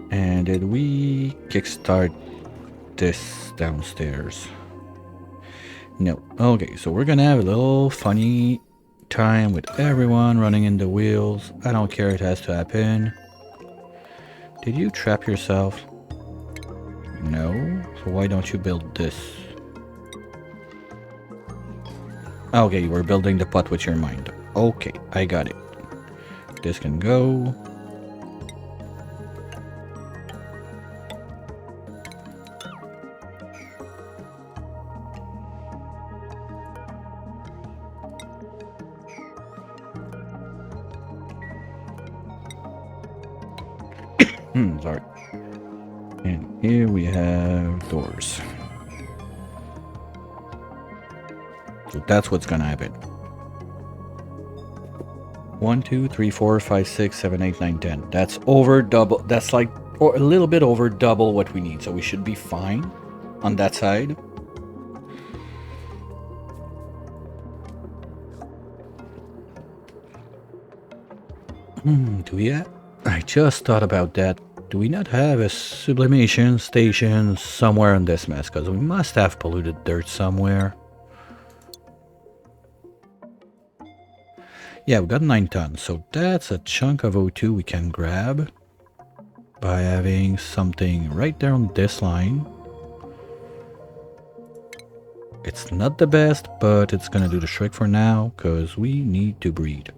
And did we kickstart this downstairs? No. Okay, so we're gonna have a little funny time with everyone running in the wheels. I don't care, it has to happen. Did you trap yourself? No. So why don't you build this? Okay, we're building the pot with your mind. Okay, I got it. This can go. Sorry. And here we have doors. So that's what's gonna happen. 1, 2, 3, 4, 5, 6, 7, 8, 9, 10. That's over double. That's like, or a little bit over double what we need. So we should be fine on that side. Do we have? I just thought about that. Do we not have a sublimation station somewhere in this mess? Because we must have polluted dirt somewhere. Yeah, we got 9 tons, so that's a chunk of O2 we can grab by having something right there on this line. It's not the best, but it's gonna do the trick for now, because we need to breed.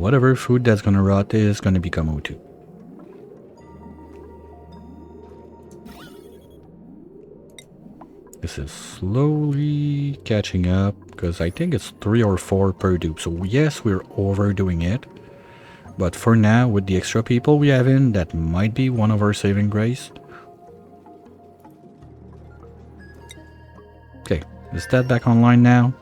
Whatever food that's gonna rot is gonna become O2. This is slowly catching up because I think it's 3 or 4 per dupe. So yes, we're overdoing it. But for now, with the extra people we have in, that might be one of our saving grace. Okay, is that back online now?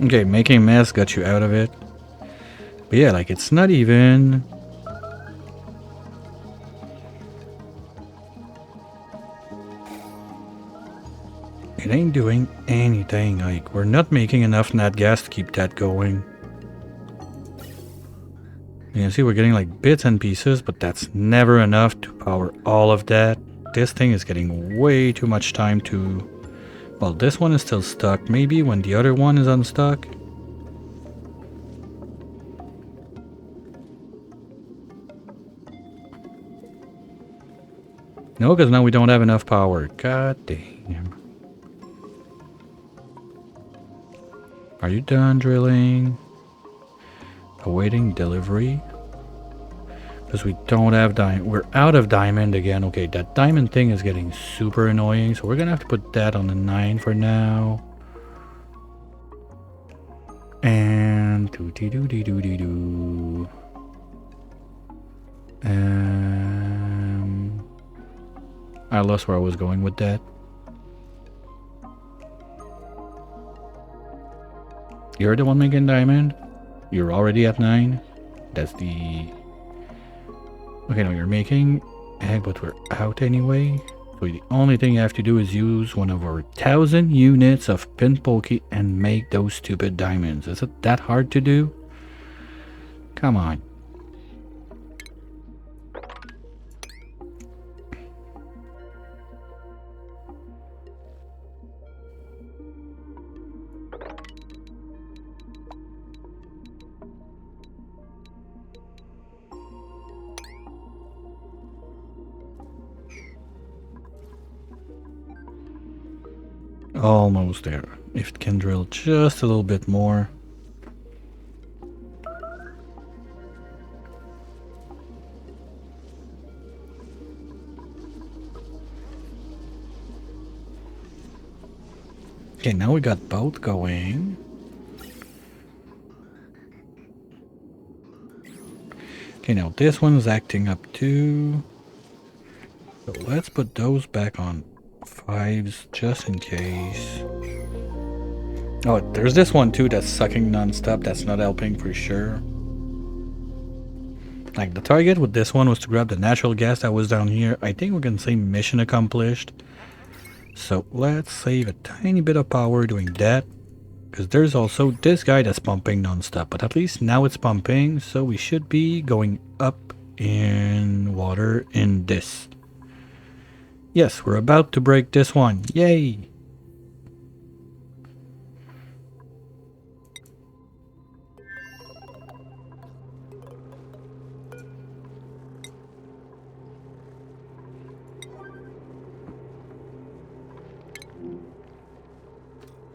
Okay, making a mess got you out of it. But yeah, like it's not even... It ain't doing anything. Like, we're not making enough nat gas to keep that going. You can see we're getting like bits and pieces, but that's never enough to power all of that. This thing is getting way too much time to... Well, this one is still stuck. Maybe when the other one is unstuck. No, because now we don't have enough power. God damn. Are you done drilling? Awaiting delivery. Because we don't have diamond. We're out of diamond again. Okay, that diamond thing is getting super annoying. So we're going to have to put that on the 9 for now. And... I lost where I was going with that. You're the one making diamond? You're already at 9? That's the... Okay, no, you're making egg, but we're out anyway. So the only thing you have to do is use one of our 1,000 units of pin pokey and make those stupid diamonds. Is it that hard to do? Come on. Almost there. If it can drill just a little bit more. Okay, now we got both going. Okay, now this one's acting up too. So let's put those back on 5s just in case. Oh, there's this one too that's sucking non-stop. That's not helping for sure. Like the target with this one was to grab the natural gas that was down here. I think we can say mission accomplished. So let's save a tiny bit of power doing that. Because there's also this guy that's pumping non-stop. But at least now it's pumping. So we should be going up in water in this. Yes, we're about to break this one. Yay!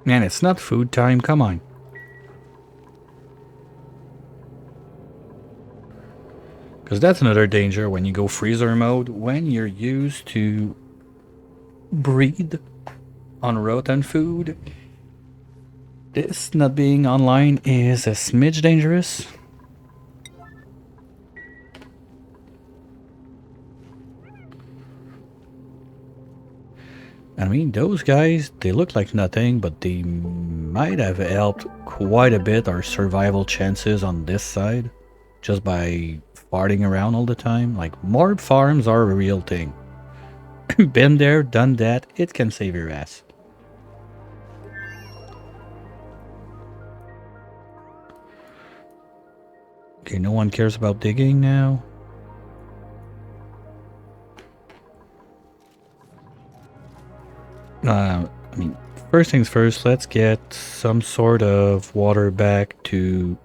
Man, it's not food time. Come on. Because that's another danger when you go freezer mode. When you're used to breed on rotten food, this not being online is a smidge dangerous. I mean, those guys, they look like nothing, but they might have helped quite a bit our survival chances on this side just by farting around all the time. Like, morb farms are a real thing. Been there, done that, it can save your ass. Okay, no one cares about digging now. I mean, first things first, let's get some sort of water back to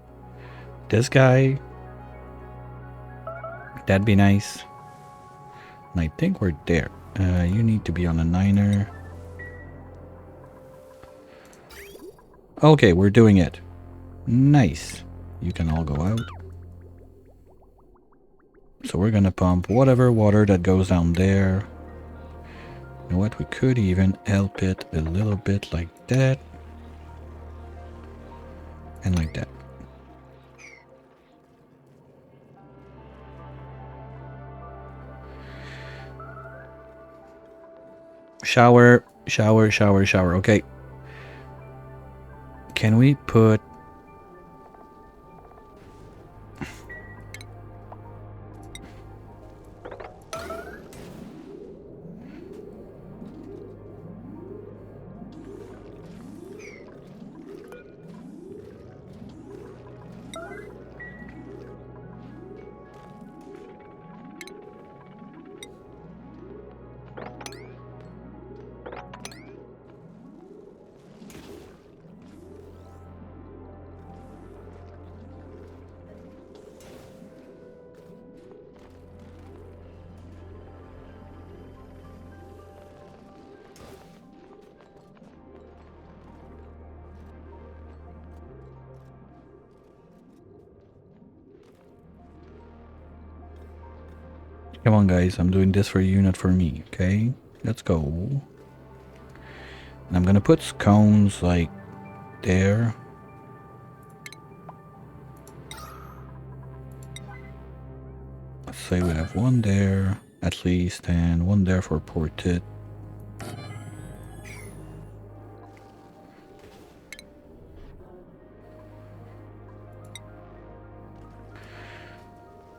this guy. That'd be nice. And I think we're there. You need to be on a 9er. Okay, we're doing it. Nice. You can all go out. So we're gonna pump whatever water that goes down there. You know what? We could even help it a little bit like that. And like that. Shower, shower, shower, shower. Okay. Can we put... Come on, guys. I'm doing this for you, not for me. Okay? Let's go. And I'm gonna put scones like there. Let's say we have one there at least, and one there for ported.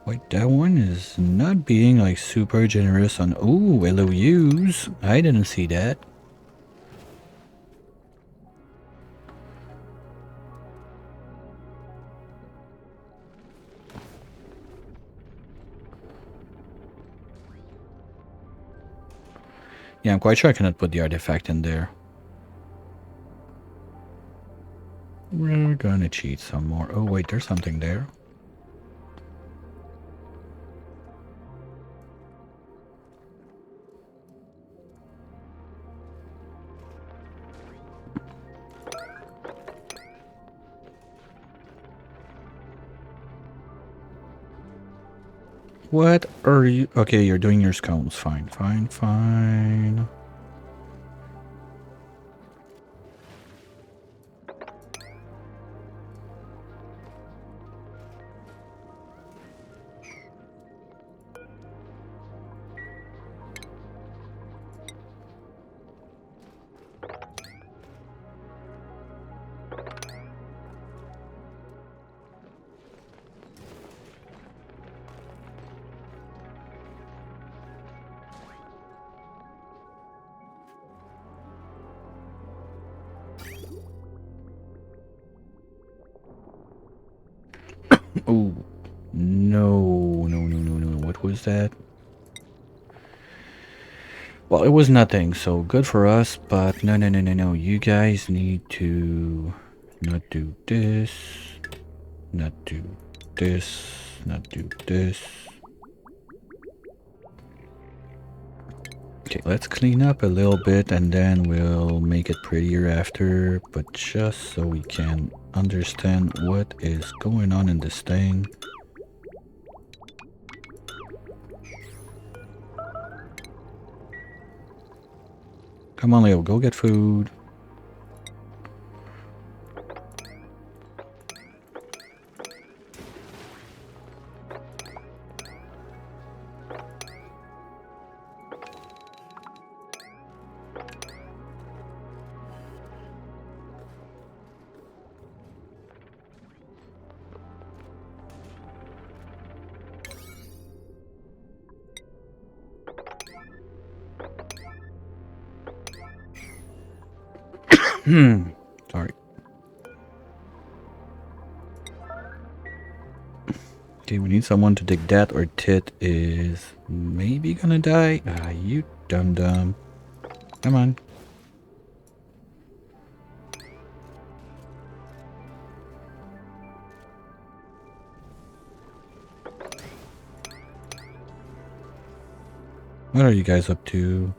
Wait, that one is not being like super generous on... Ooh, LOUs. I didn't see that. Yeah, I'm quite sure I cannot put the artifact in there. We're gonna cheat some more. Oh wait, there's something there. What are you... Okay, you're doing your scones. Fine, fine, fine. Oh, no, no, no, no, no. What was that? Well, it was nothing, so good for us, but no, no, no, no, no. You guys need to not do this, not do this, not do this. Okay, let's clean up a little bit and then we'll make it prettier after, but just so we can understand what is going on in this thing. Come on, Leo, go get food. Sorry. Okay, we need someone to dig that or Tit is maybe gonna die. Ah, you dum-dum. Come on. What are you guys up to?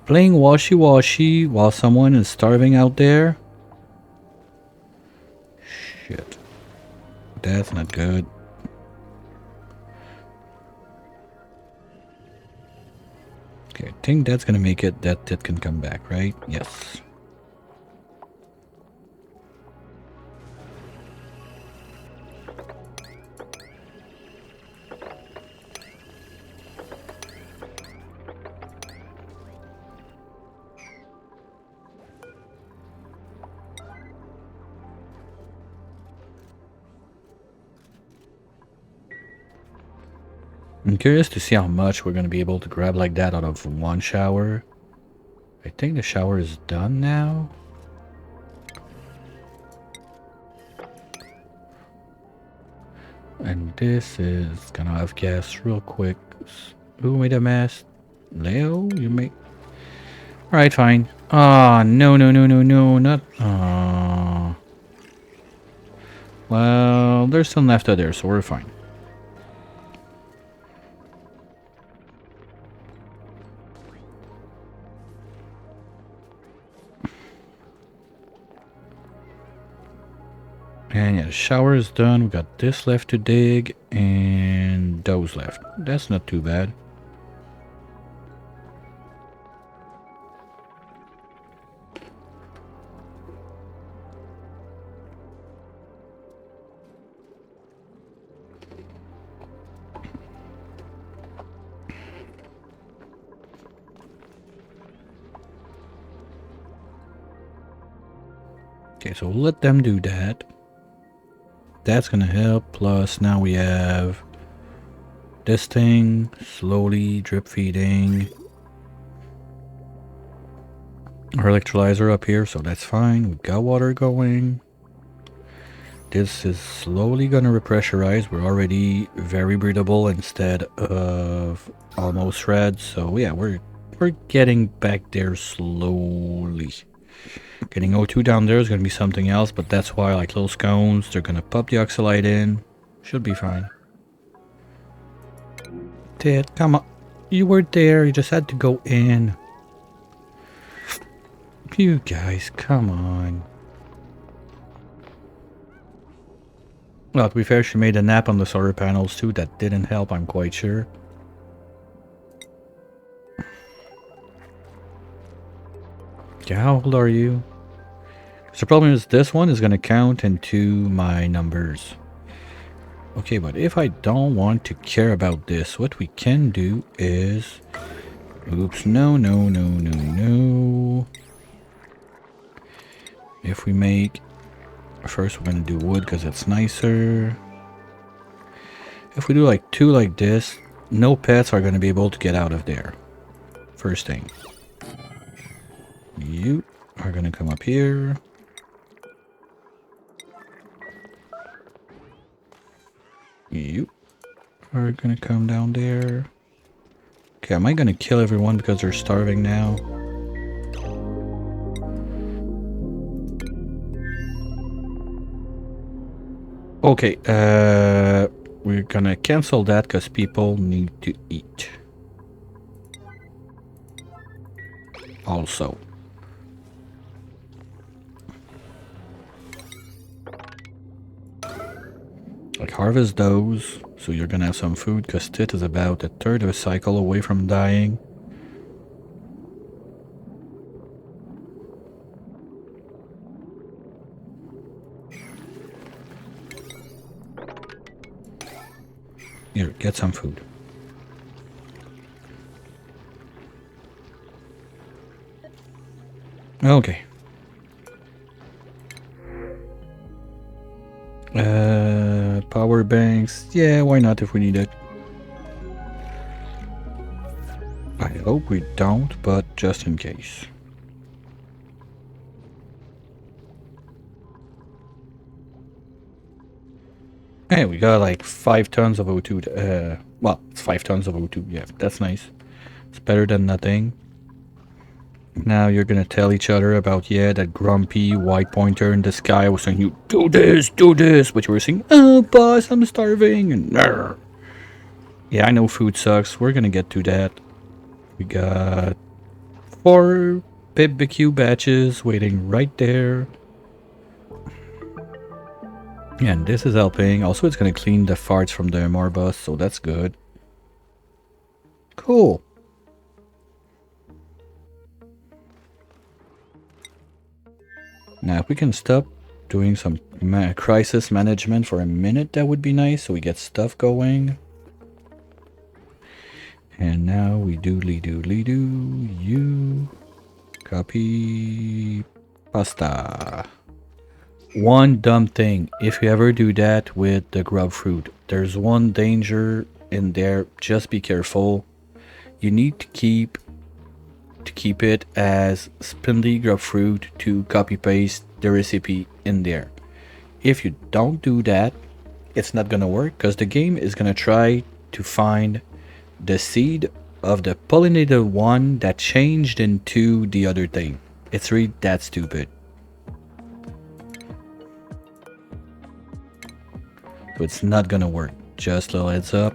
Playing washy-washy while someone is starving out there? Shit. That's not good. Okay, I think that's gonna make it that it can come back, right? Yes. I'm curious to see how much we're gonna be able to grab like that out of one shower. I think the shower is done now. And this is gonna have gas real quick. Who made a mess? Leo, you make... Alright, fine. Ah, no, no, no, no, no, not... Well, there's some left out there, so we're fine. And yeah, the shower is done. We got this left to dig, and those left. That's not too bad. Okay, so we'll let them do that. That's gonna help. Plus, now we have this thing slowly drip feeding our electrolyzer up here, so that's fine. We've got water going. This is slowly gonna repressurize. We're already very breathable instead of almost red, so yeah, we're getting back there slowly. Getting O2 down there is going to be something else, but that's why, like little scones, they're going to pop the oxalite in. Should be fine. Ted, come on. You were there. You just had to go in. You guys, come on. Well, to be fair, she made a nap on the solar panels too. That didn't help, I'm quite sure. Yeah, how old are you? So the problem is this one is going to count into my numbers. Okay, but if I don't want to care about this, what we can do is... Oops, no, no, no, no, no. If we make... First we're going to do wood because it's nicer. If we do like two like this, no pets are going to be able to get out of there. First thing. You are going to come up here. You are going to come down there. Okay, am I going to kill everyone because they're starving now? Okay, we're going to cancel that because people need to eat. Also. Like harvest those, so you're gonna have some food, because Tit is about a third of a cycle away from dying. Here, get some food. Okay. Power banks. Yeah, why not if we need it? I hope we don't, but just in case. Hey, we got like 5 tons of O2. Well, it's 5 tons of O2. Yeah, that's nice. It's better than nothing. Now you're gonna tell each other about, yeah, that grumpy white pointer in the sky was saying, you do this, but you were saying, oh boss, I'm starving, and Narr. Yeah, I know food sucks. We're gonna get to that. We got 4 BBQ batches waiting right there. And this is helping. Also, it's going to clean the farts from the Morbus, so that's good. Cool. Now, if we can stop doing some crisis management for a minute, that would be nice, so we get stuff going. And now we doodly doodly doo. You copy pasta. One dumb thing, if you ever do that with the grub fruit, there's one danger in there. Just be careful. You need to keep it as spindly grub fruit to copy paste the recipe in there. If you don't do that, it's not gonna work, because the game is gonna try to find the seed of the pollinated one that changed into the other thing. It's really that stupid. So it's not gonna work. Just a little heads up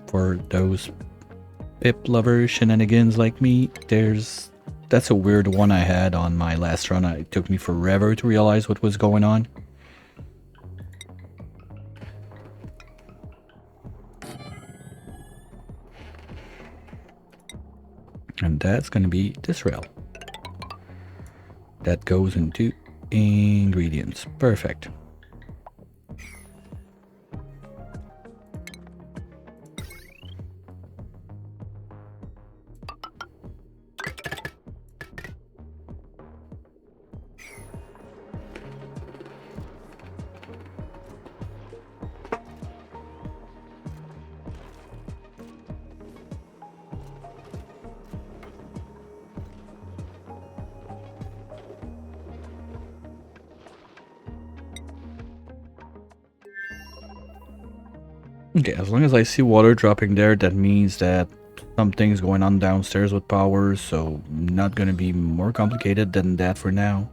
for those pip lover shenanigans like me. That's a weird one I had on my last run. It took me forever to realize what was going on. And that's gonna be this rail. That goes into ingredients. Perfect. Okay, as long as I see water dropping there, that means that something's going on downstairs with power, so not gonna be more complicated than that for now.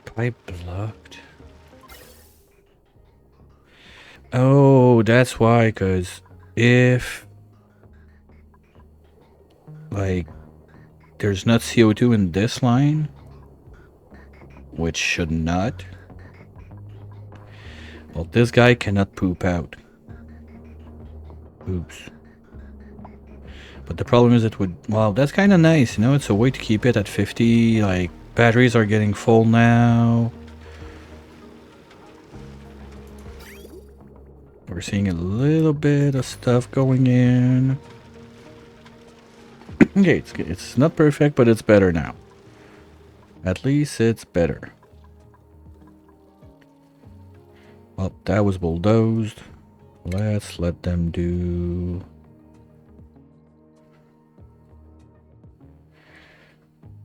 Pipe blocked. Oh, that's why, because if like there's not CO2 in this line, which should not. Well, this guy cannot poop out. Oops. But the problem is it would... Well, that's kind of nice, you know? It's a way to keep it at 50. Like, batteries are getting full now. We're seeing a little bit of stuff going in. Okay, it's not perfect, but it's better now. At least it's better. Well, that was bulldozed. Let's let them do...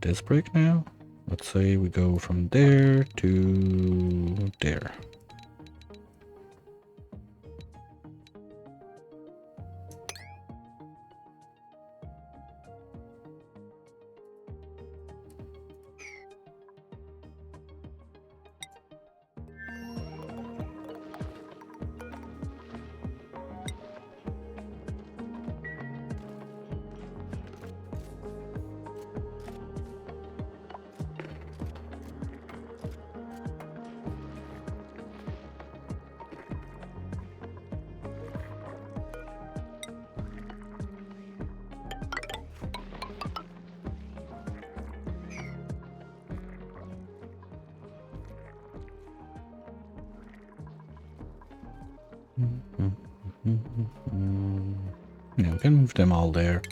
this break now. Let's say we go from there to there. Yeah, we can move them all there.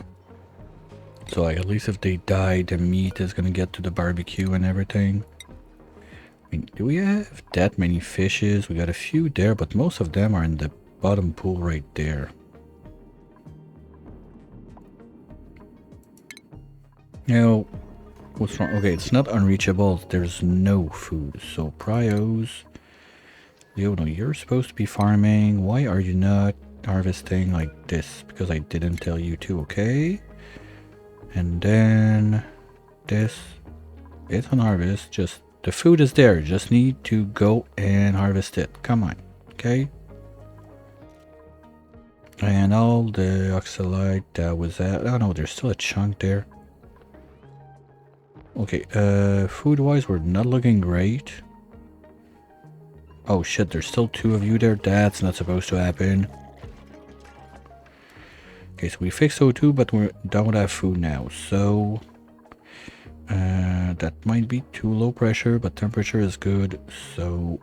So like, at least if they die, the meat is gonna get to the barbecue and everything. I mean, do we have that many fishes? We got a few there, but most of them are in the bottom pool right there. Now, what's wrong? Okay, it's not unreachable. There's no food. So prios. Leo, no, you're supposed to be farming. Why are you not harvesting like this? Because I didn't tell you to, okay? And then this, it's on harvest. Just the food is there. Just need to go and harvest it. Come on, okay? And all the oxalite that was at... Oh no, there's still a chunk there. Okay, food-wise, we're not looking great. Oh shit, there's still 2 of you there. That's not supposed to happen. Okay, so we fixed O2, but we don't have food now, so... that might be too low pressure, but temperature is good, so...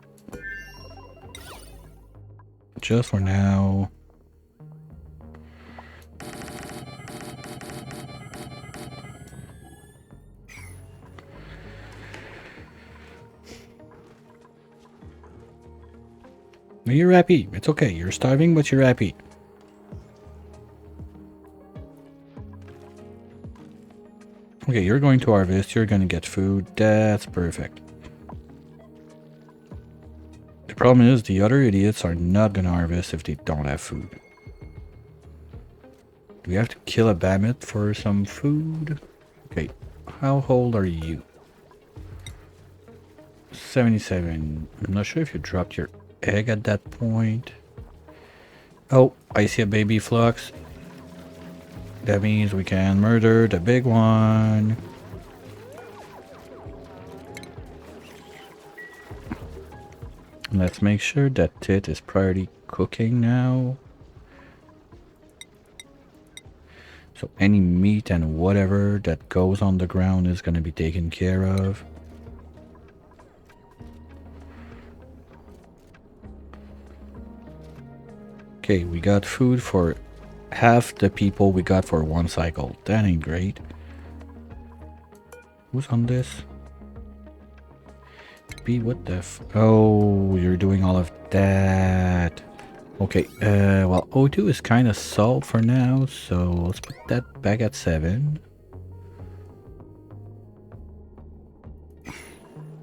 Just for now... You're happy. It's okay. You're starving, but you're happy. Okay, you're going to harvest. You're going to get food. That's perfect. The problem is the other idiots are not going to harvest if they don't have food. Do we have to kill a mammoth for some food? Okay, how old are you? 77. I'm not sure if you dropped your egg at that point. Oh, I see a baby flux. That means we can murder the big one. Let's make sure that tit is priority cooking now. So any meat and whatever that goes on the ground is going to be taken care of. Okay, we got food for half the people we got for 1 cycle. That ain't great. Who's on this? B, what the f... Oh, you're doing all of that. Okay, well, O2 is kind of solved for now, so let's put that back at 7.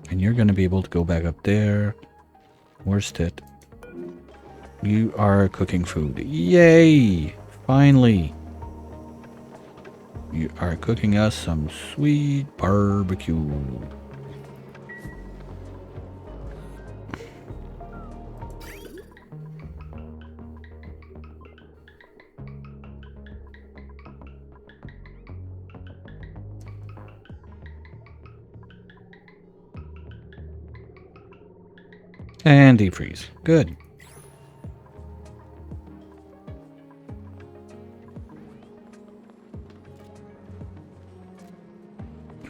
And you're gonna be able to go back up there. Where's it? You are cooking food. Yay! Finally! You are cooking us some sweet barbecue. And deep freeze. Good.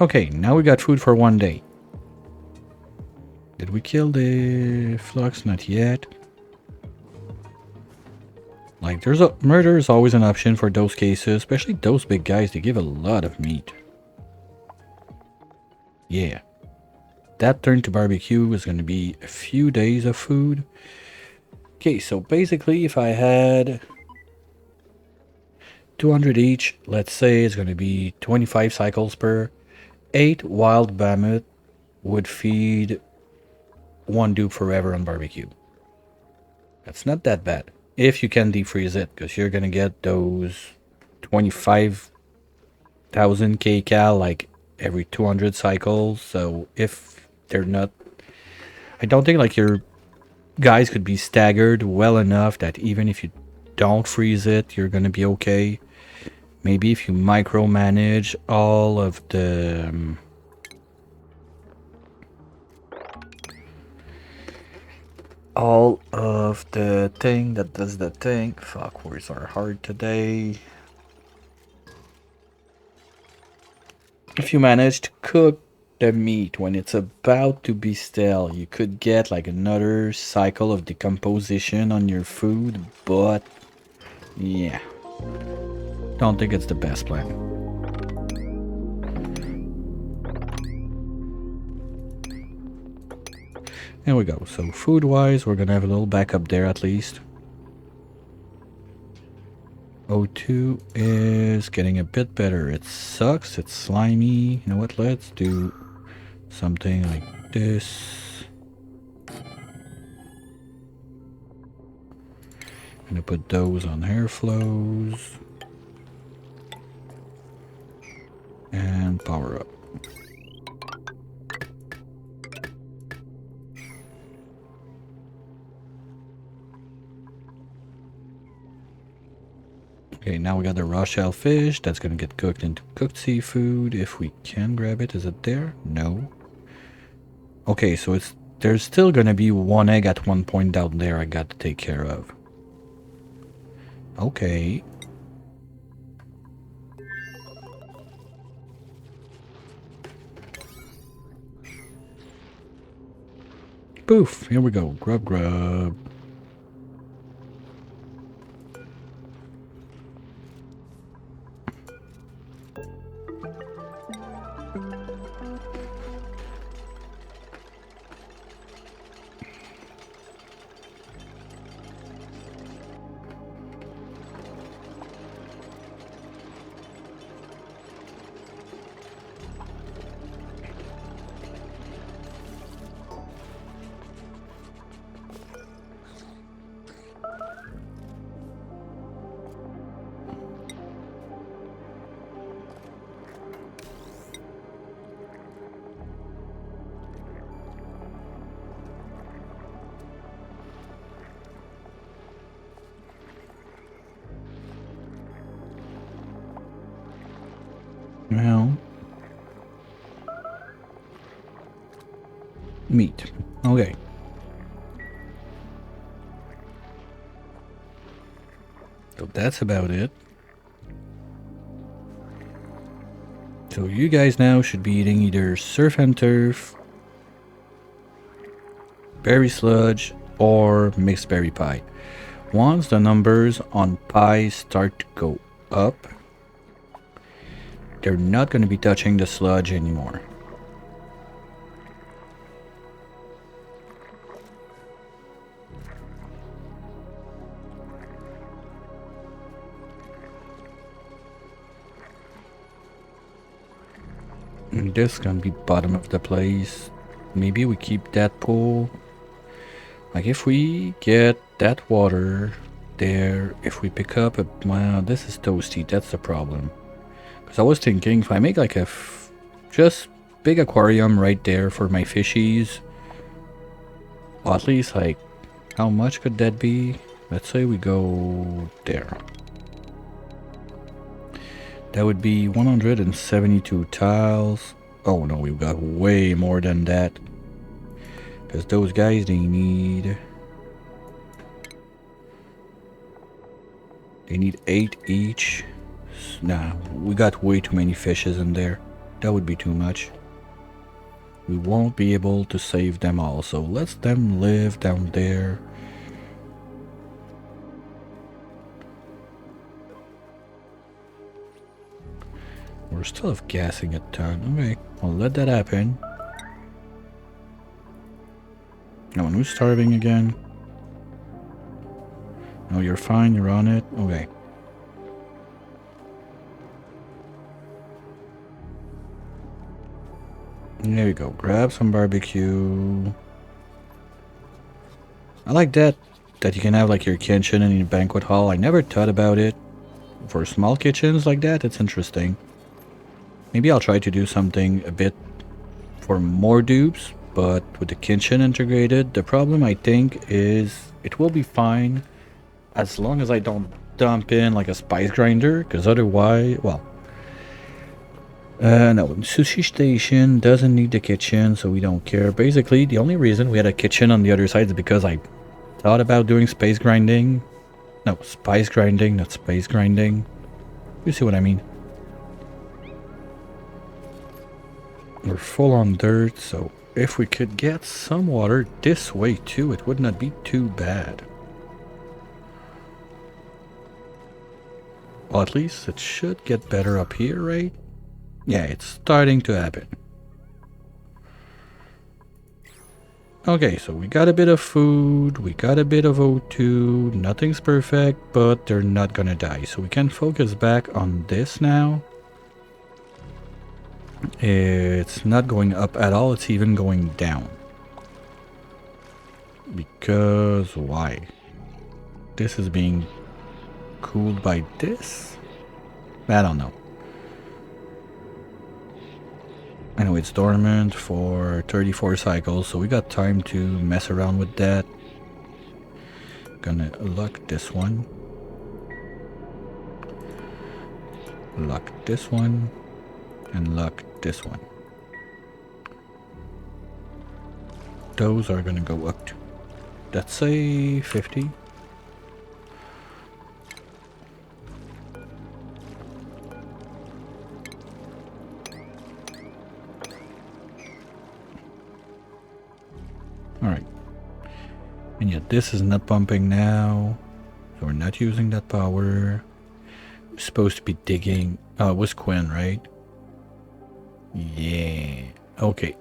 Okay, now we got food for 1 day. Did we kill the flux? Not yet. Like, there's a murder is always an option for those cases, especially those big guys. They give a lot of meat. Yeah. That turn to barbecue is going to be a few days of food. Okay, so basically if I had 200 each, let's say it's going to be 25 cycles per. 8 wild mammoth would feed 1 dupe forever on barbecue. That's not that bad. If you can defreeze it, because you're going to get those 25,000 kcal like every 200 cycles. So if they're not... I don't think like your guys could be staggered well enough that even if you don't freeze it, you're going to be okay. Maybe if you micromanage all of the... all of the thing that does the thing. Fuck, words are hard today. If you manage to cook the meat when it's about to be stale, you could get like another cycle of decomposition on your food, but yeah. Don't think it's the best plan. There we go. So food-wise, we're gonna have a little backup there at least. O2 is getting a bit better. It sucks. It's slimy. You know what? Let's do something like this. Gonna put those on air flows. And power up. Okay, now we got the raw shellfish. That's gonna get cooked into cooked seafood. If we can grab it, is it there? No. Okay, so there's still gonna be one egg at one point down there I got to take care of. Okay. Poof, here we go. Grub grub. Well, meat. Okay. So that's about it. So you guys now should be eating either surf and turf, berry sludge, or mixed berry pie. Once the numbers on pie start to go up, they're not going to be touching the sludge anymore. And this is going to be bottom of the place. Maybe we keep that pool. Like if we get that water there, if we pick up a... Well, this is toasty, that's the problem. Because I was thinking if I make like a just big aquarium right there for my fishies, well, at least like how much could that be? Let's say we go there. That would be 172 tiles. Oh no, we've got way more than that. Because those guys, they need 8 each. Nah, we got way too many fishes in there. That would be too much. We won't be able to save them all, so let them live down there. We're still have gassing a ton. Okay, I'll let that happen. No, who's starving again? No, you're fine, you're on it. Okay. There you go. Grab some barbecue. I like that you can have like your kitchen in your banquet hall. I never thought about it. For small kitchens like that, it's interesting. Maybe I'll try to do something a bit for more dupes, but with the kitchen integrated. The problem I think is it will be fine as long as I don't dump in like a spice grinder, because otherwise, well, no, sushi station doesn't need the kitchen, so we don't care. Basically, the only reason we had a kitchen on the other side is because I thought about doing space grinding. No, spice grinding, not space grinding. You see what I mean? We're full on dirt, so if we could get some water this way too, it would not be too bad. Well, at least it should get better up here, right? Yeah, it's starting to happen. Okay, so we got a bit of food, we got a bit of O2, nothing's perfect, but they're not gonna die. So we can focus back on this now. It's not going up at all, it's even going down. Because why? This is being cooled by this? I don't know. I know it's dormant for 34 cycles, so we got time to mess around with that. Gonna lock this one. Lock this one. And lock this one. Those are gonna go up to, let's say, 50. Alright. And yet this is not pumping now. So we're not using that power. We're supposed to be digging. Oh, it was Quinn, right? Yeah. Okay.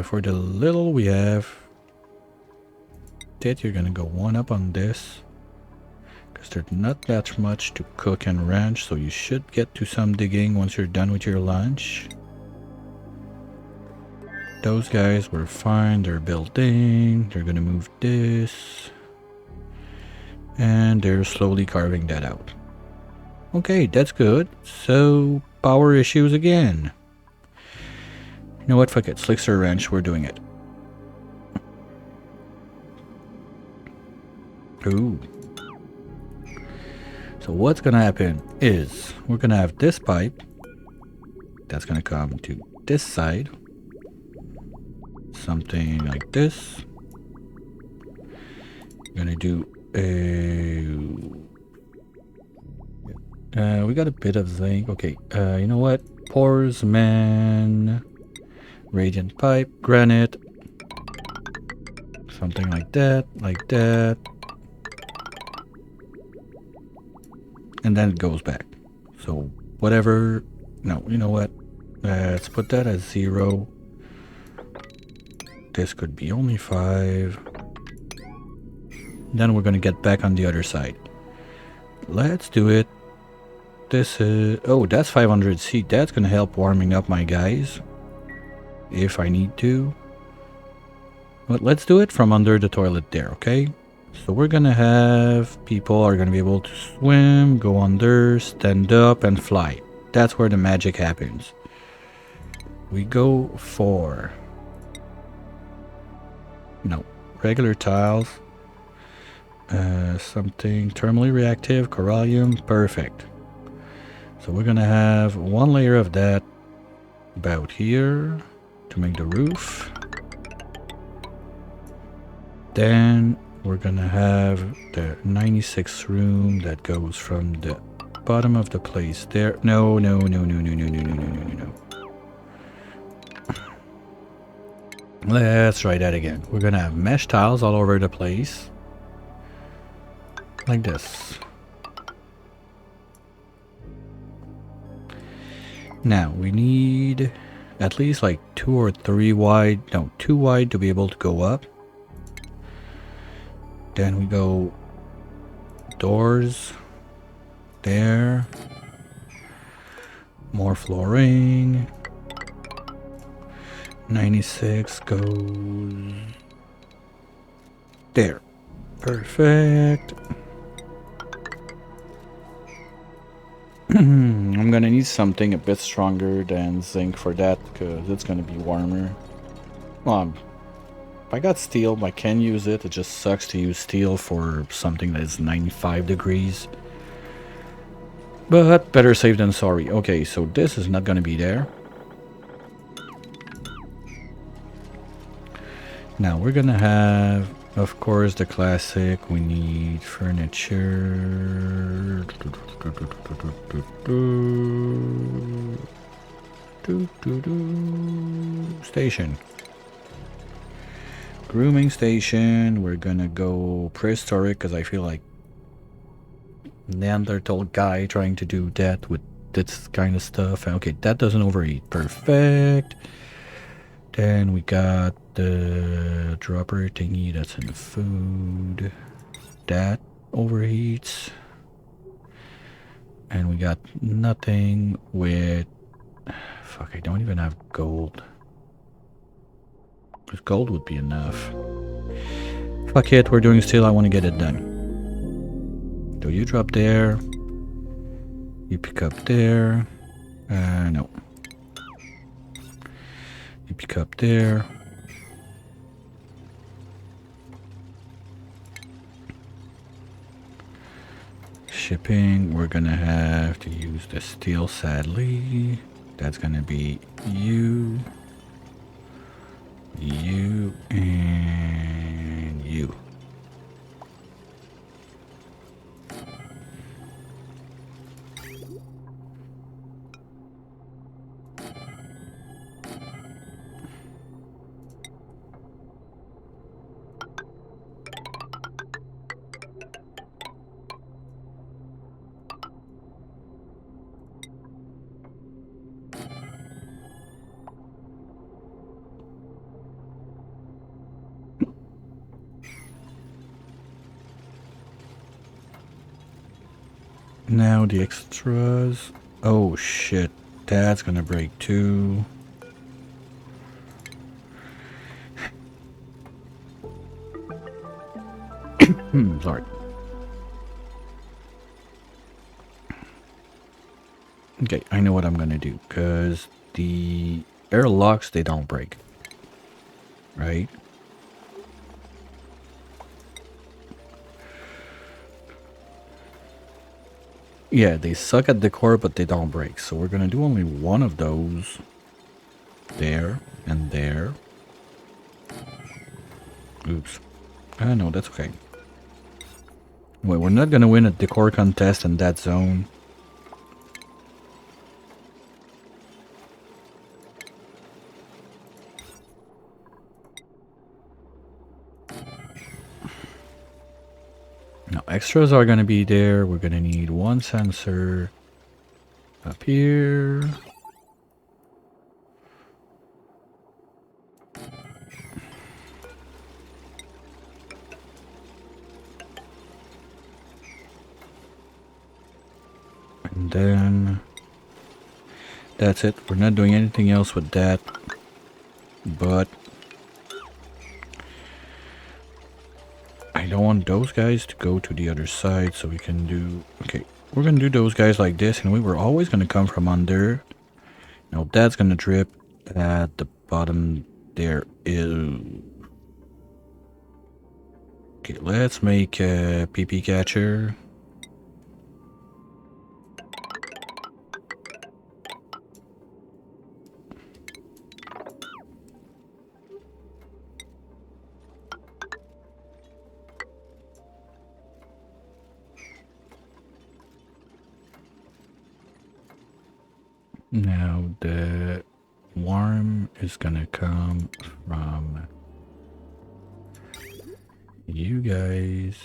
For the little we have, that you're gonna go one up on this. Because there's not that much to cook and ranch. So you should get to some digging once you're done with your lunch. Those guys were fine, they're building, they're gonna move this. And they're slowly carving that out. Okay, that's good. So, power issues again. You know what, fuck it, Slickster Ranch, we're doing it. Ooh. So what's gonna happen is, we're gonna have this pipe. That's gonna come to this side. Something like this. I'm gonna do a... we got a bit of zinc. Okay, you know what? Pores, man. Radiant pipe, granite. Something like that, like that. And then it goes back. So, whatever. No, you know what? Let's put that as 0. This could be only 5. Then we're gonna get back on the other side. Let's do it. This is... Oh, that's 500 C. That's gonna help warming up my guys. If I need to. But let's do it from under the toilet there, okay? So we're gonna have... People are gonna be able to swim, go under, stand up, and fly. That's where the magic happens. We go for... No, regular tiles. Something thermally reactive, corallium, perfect. So we're gonna have one layer of that about here to make the roof. Then we're gonna have the 96 room that goes from the bottom of the place there. No. Let's try that again. We're gonna have mesh tiles all over the place. Like this. Now we need at least like 2 or 3 wide. No, 2 wide to be able to go up. Then we go doors. There. More flooring. 96 goes there. Perfect. I'm gonna need something a bit stronger than zinc for that because it's gonna be warmer. If I got steel, I can use it. It just sucks to use steel for something that is 95 degrees. But better safe than sorry. Okay, so this is not gonna be there. Now we're gonna have, of course, the classic. We need furniture. Station. Grooming station. We're gonna go prehistoric because I feel like Neanderthal guy trying to do that with this kind of stuff. Okay, that doesn't overheat. Perfect. Then we got the dropper thingy that's in the food. That overheats. And we got nothing with... Fuck, I don't even have gold. Because gold would be enough. Fuck it, we're doing steel, I want to get it done. So you drop there. You pick up there. No. You pick up there. shipping, we're gonna have to use the steel, sadly. That's gonna be you, you, and you. Now the extras. Oh shit, that's gonna break too. Sorry. Okay, I know what I'm gonna do, because the airlocks, they don't break. Right? Yeah, they suck at decor, but they don't break. So we're gonna do only one of those. There and there. Oops. No, that's okay. Wait, we're not gonna win a decor contest in that zone. Now, extras are gonna be there. We're gonna need one sensor up here. And then that's it. We're not doing anything else with that. But I don't want those guys to go to the other side, so we can do... Okay, we're gonna do those guys like this, and we were always gonna come from under. Now that's gonna drip at the bottom there. Ew. Okay, let's make a PP catcher. Now the worm is gonna come from you guys.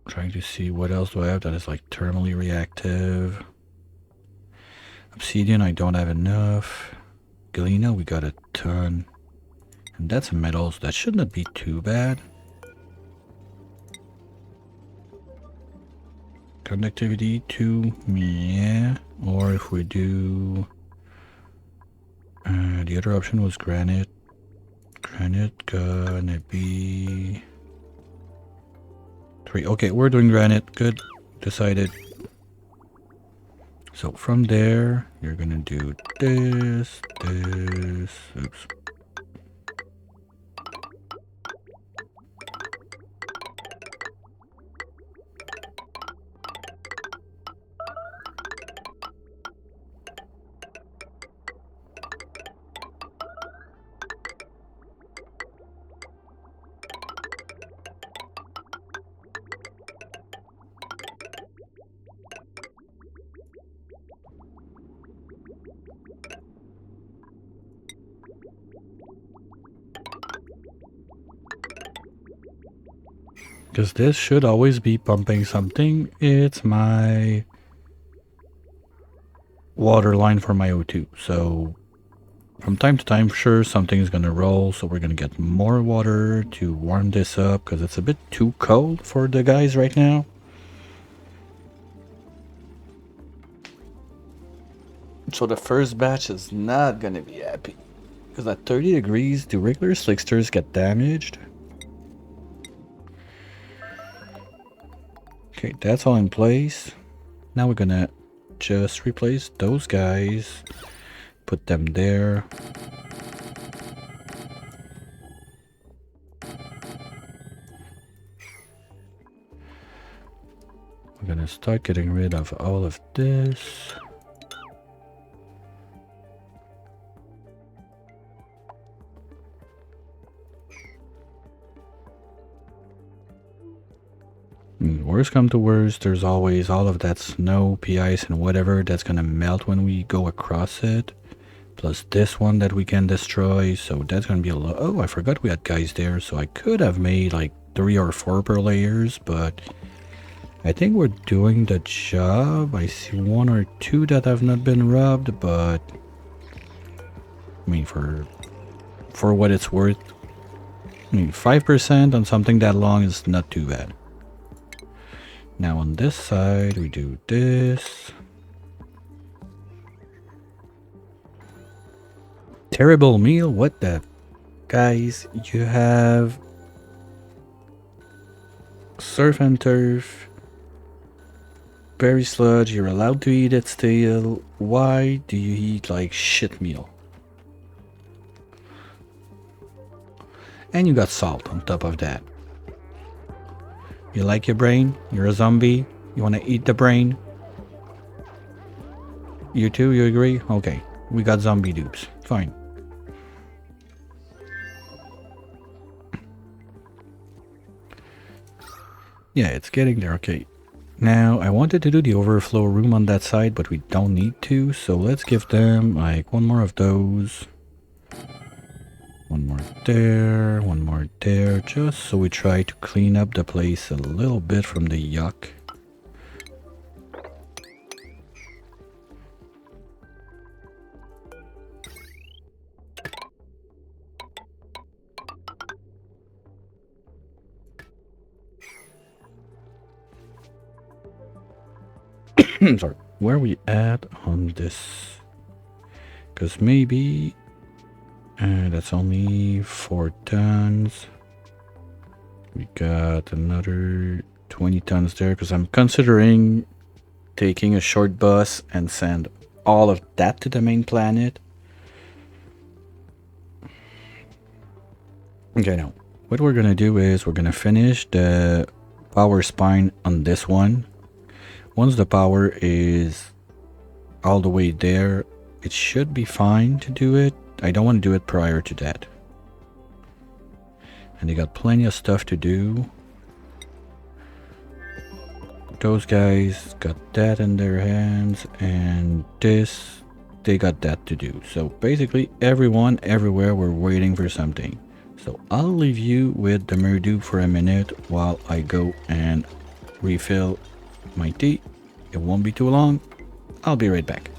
Trying to see what else do I have that is like thermally reactive. Obsidian, I don't have enough. Galena, we got a ton. And that's metals. That should not be too bad. Conductivity 2, yeah. Or if we do... the other option was granite. Granite gonna be... 3. Okay, we're doing granite. Good. Decided. So from there, you're gonna do this, this, oops. Because this should always be pumping something. It's my water line for my O2. So from time to time, sure, something's going to roll. So we're going to get more water to warm this up because it's a bit too cold for the guys right now. So the first batch is not going to be happy. Because at 30 degrees, do regular slicksters get damaged? Okay, that's all in place. Now we're gonna just replace those guys. Put them there. We're gonna start getting rid of all of this. Worst come to worst, there's always all of that snow, ice, and whatever that's gonna melt when we go across it. Plus this one that we can destroy, so that's gonna be a lot. Oh, I forgot we had guys there, so I could have made like 3 or 4 per layers, but I think we're doing the job. I see 1 or 2 that have not been rubbed, but I mean, for what it's worth, I mean, 5% on something that long is not too bad. Now on this side, we do this. Terrible meal? What the? Guys, you have surf and turf, berry sludge, you're allowed to eat it still. Why do you eat like shit meal? And you got salt on top of that. You like your brain? You're a zombie? You want to eat the brain? You too? You agree? Okay. We got zombie dupes. Fine. Yeah, it's getting there. Okay. Now, I wanted to do the overflow room on that side, but we don't need to. So let's give them like 1 more of those. 1 more there, 1 more there, just so we try to clean up the place a little bit from the yuck. Sorry, where are we at on this? Because maybe that's only 4 tons. We got another 20 tons there because I'm considering taking a short bus and send all of that to the main planet. Okay, now what we're gonna do is we're gonna finish the power spine on this one. Once the power is all the way there, it should be fine to do it. I don't want to do it prior to that. And they got plenty of stuff to do. Those guys got that in their hands, and this, they got that to do. So basically everyone, everywhere, we're waiting for something. So I'll leave you with the Merdu for a minute while I go and refill my tea. It won't be too long. I'll be right back.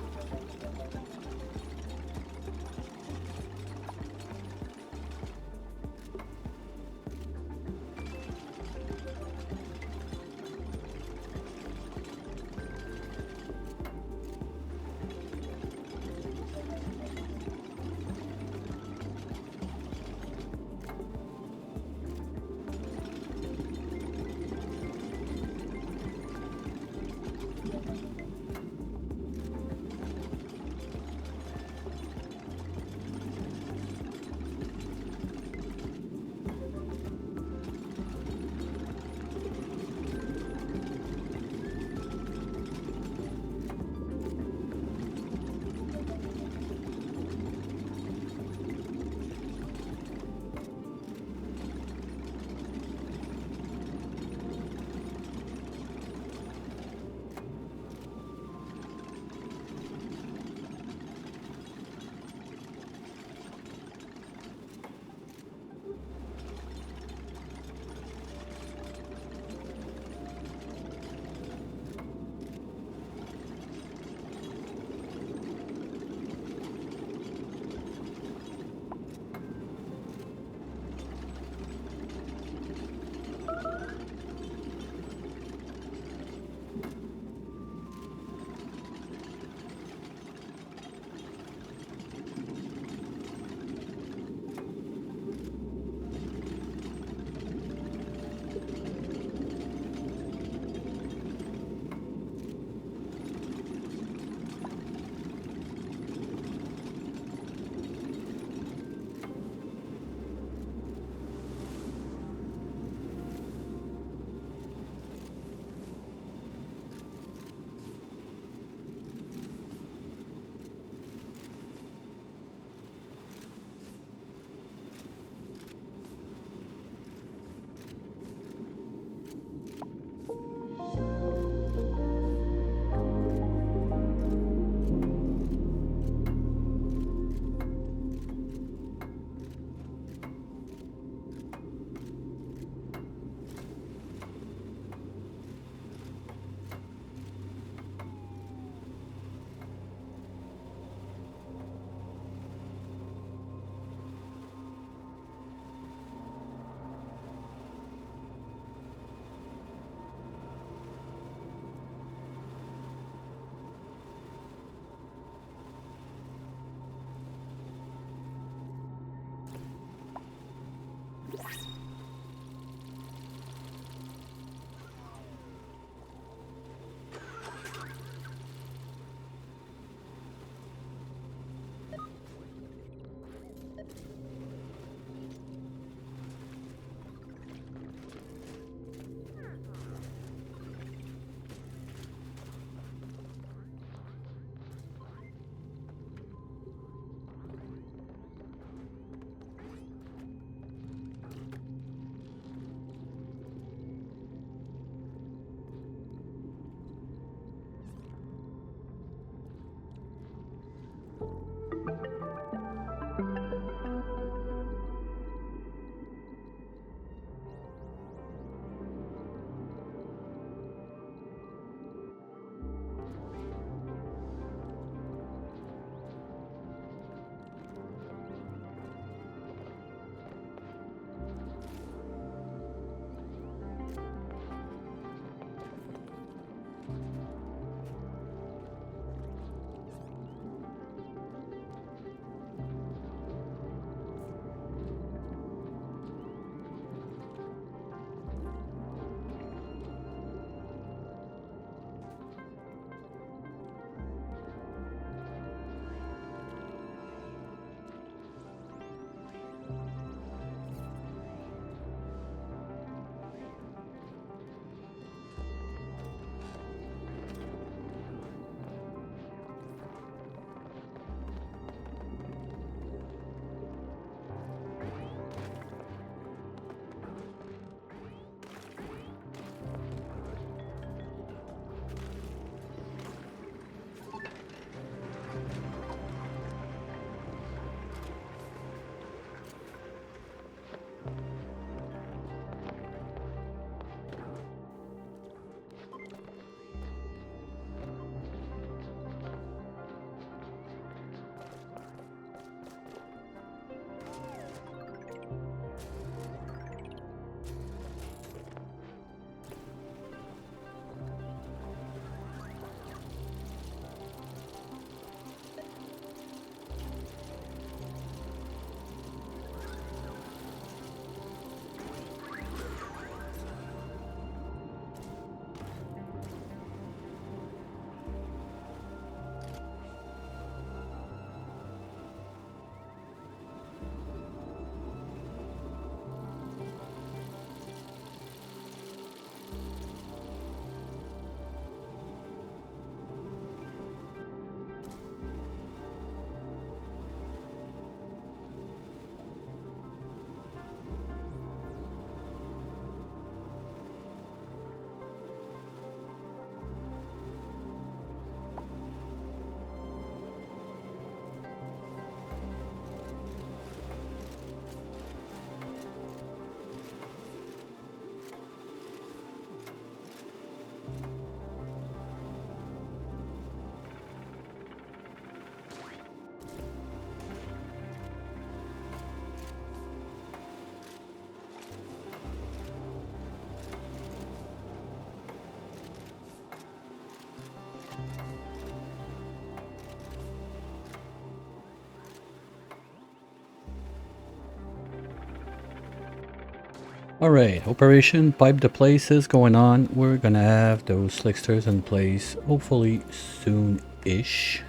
Alright, Operation Pipe the Place is going on. We're gonna have those slicksters in place hopefully soon-ish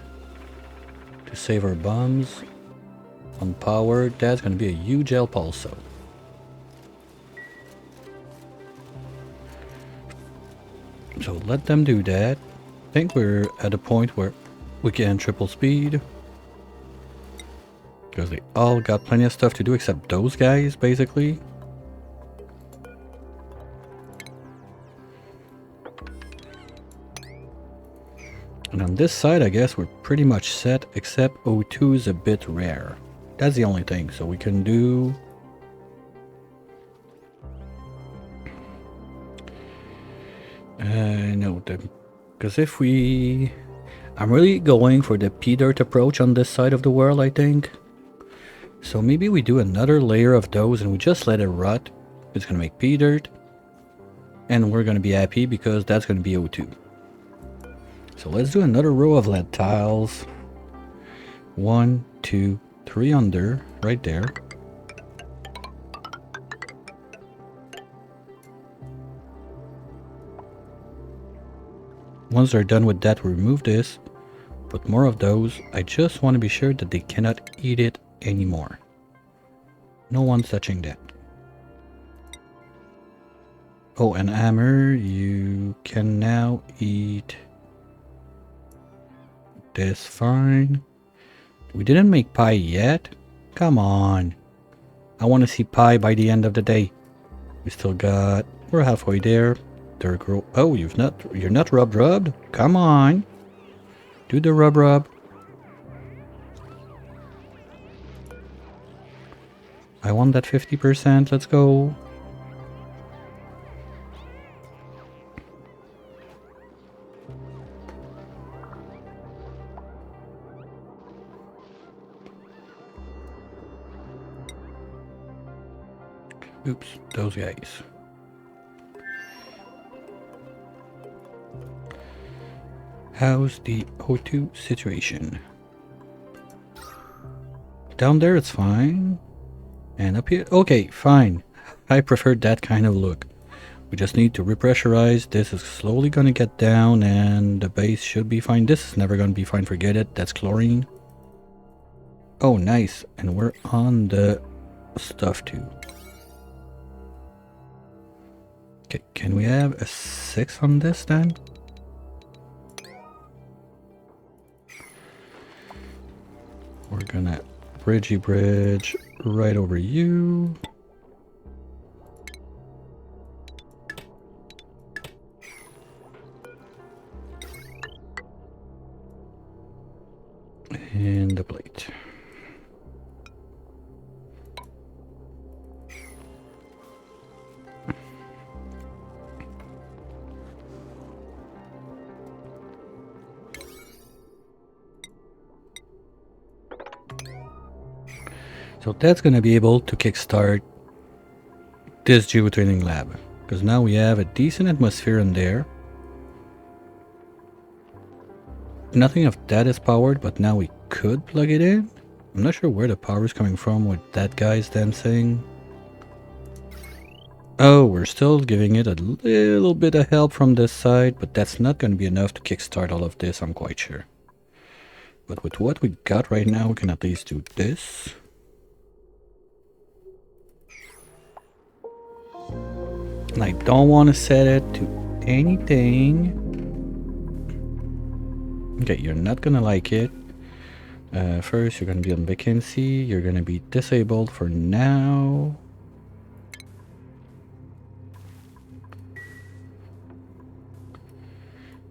to save our bums. On power, that's gonna be a huge help also. So let them do that. I think we're at a point where we can triple speed. Because they all got plenty of stuff to do except those guys, basically. And on this side, I guess we're pretty much set, except O2 is a bit rare. That's the only thing. So we can do... no, because if we... I'm really going for the P-Dirt approach on this side of the world, I think. So maybe we do another layer of those and we just let it rot. It's going to make P-Dirt. And we're going to be happy because that's going to be O2. So let's do another row of lead tiles. 1, 2, 3 under, right there. Once they're done with that, we remove this. Put more of those. I just want to be sure that they cannot eat it anymore. No one's touching that. Oh, and hammer, you can now eat this, fine. We didn't make pie yet? Come on. I want to see pie by the end of the day. We still got... We're halfway there. Oh, you're not rubbed? Come on. Do the rub. I want that 50%. Let's go. Oops, those guys. How's the O2 situation? Down there it's fine. And up here, okay, fine. I prefer that kind of look. We just need to repressurize. This is slowly gonna get down and the base should be fine. This is never gonna be fine, forget it. That's chlorine. Oh, nice. And we're on the stuff too. Okay, can we have a 6 on this then? We're gonna bridge right over you. And the plate. So that's going to be able to kickstart this geotraining lab, because now we have a decent atmosphere in there. Nothing of that is powered, but now we could plug it in. I'm not sure where the power is coming from with that guy's dancing. Oh, we're still giving it a little bit of help from this side, but that's not going to be enough to kickstart all of this, I'm quite sure. But with what we got right now, we can at least do this. And I don't want to set it to anything. Okay, you're not gonna like it. First, you're gonna be on vacancy. You're gonna be disabled for now.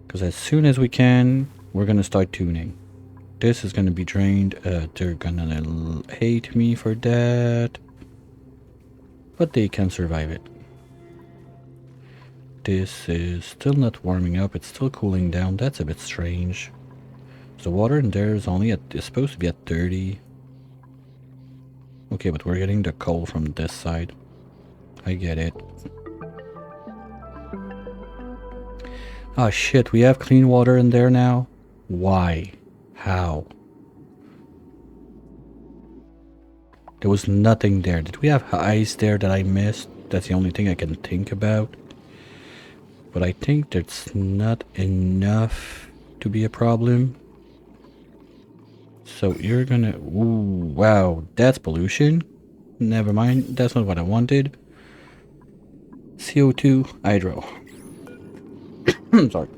Because as soon as we can, we're gonna start tuning. This is gonna be drained. They're gonna hate me for that. But they can survive it. This is still not warming up. It's still cooling down. That's a bit strange. The water in there is only at, it's supposed to be at 30. Okay, but we're getting the cold from this side. I get it. Oh shit, we have clean water in there now? Why? How? There was nothing there. Did we have ice there that I missed? That's the only thing I can think about. But I think that's not enough to be a problem. So you're gonna... Ooh, wow, that's pollution. Never mind, that's not what I wanted. CO2 hydro. Sorry.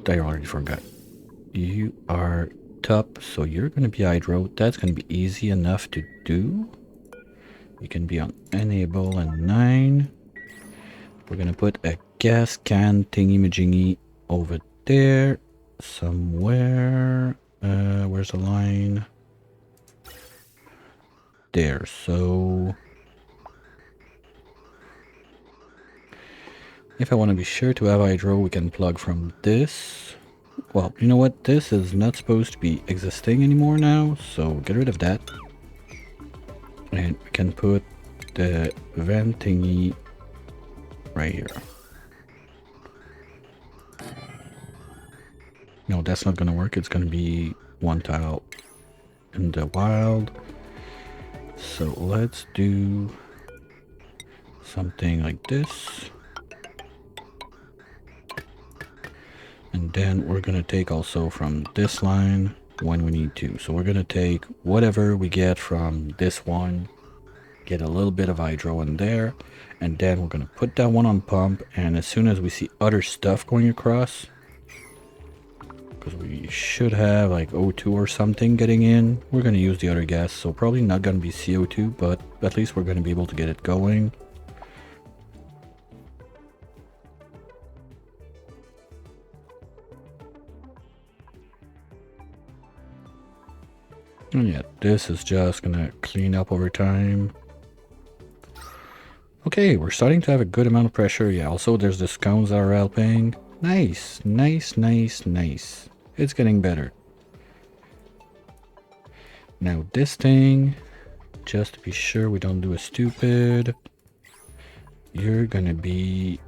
I already forgot. You are top, so you're gonna be hydro. That's gonna be easy enough to do. You can be on enable and 9. We're gonna put a gas can thingy-majingy over there somewhere. Where's the line? There. So if I want to be sure to have hydro, we can plug from this. Well, you know what? This is not supposed to be existing anymore now, so get rid of that. And we can put the vent thingy right here. No, that's not gonna work. It's gonna be one tile in the wild. So let's do something like this. And then we're gonna take also from this line when we need to. So we're gonna take whatever we get from this one, get a little bit of hydro in there, and then we're gonna put that one on pump. And as soon as we see other stuff going across, because we should have like O2 or something getting in, we're gonna use the other gas. So probably not gonna be CO2, but at least we're gonna be able to get it going. And yeah, this is just gonna clean up over time. Okay, we're starting to have a good amount of pressure. Yeah, also there's the scones that are helping. Nice, nice, nice, nice. It's getting better. Now this thing, just to be sure we don't do a stupid, you're gonna be,